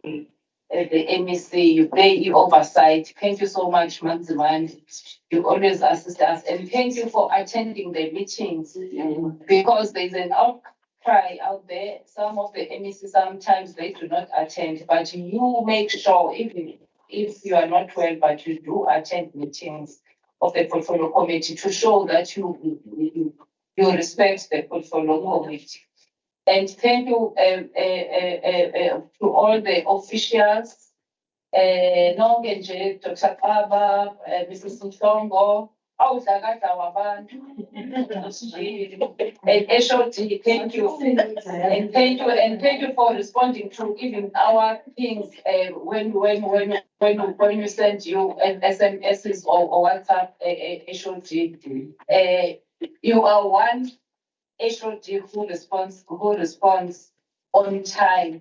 The MEC, you play oversight. Thank you so much, Manzimande. You always assist us, and thank you for attending the meetings, because there's an outcry out there. Some of the MEC sometimes they do not attend, but you make sure, even if you are not well, but you do attend meetings of the portfolio committee to show that you respect the portfolio committee. And thank you to all the officials, Nonge nje, Dr. Baba, Mrs. Mhlongo, awudlakadla wabantu. And SRD, thank you. And thank you for responding to even our things when you send you SMSs or WhatsApp SRD. You are one SRD who responds on time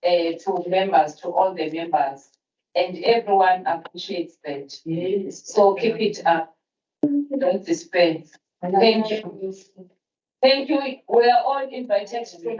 to members, to all the members, and everyone appreciates that. Yes. So keep it up. Don't despair. Thank you. Thank you. We are all invited to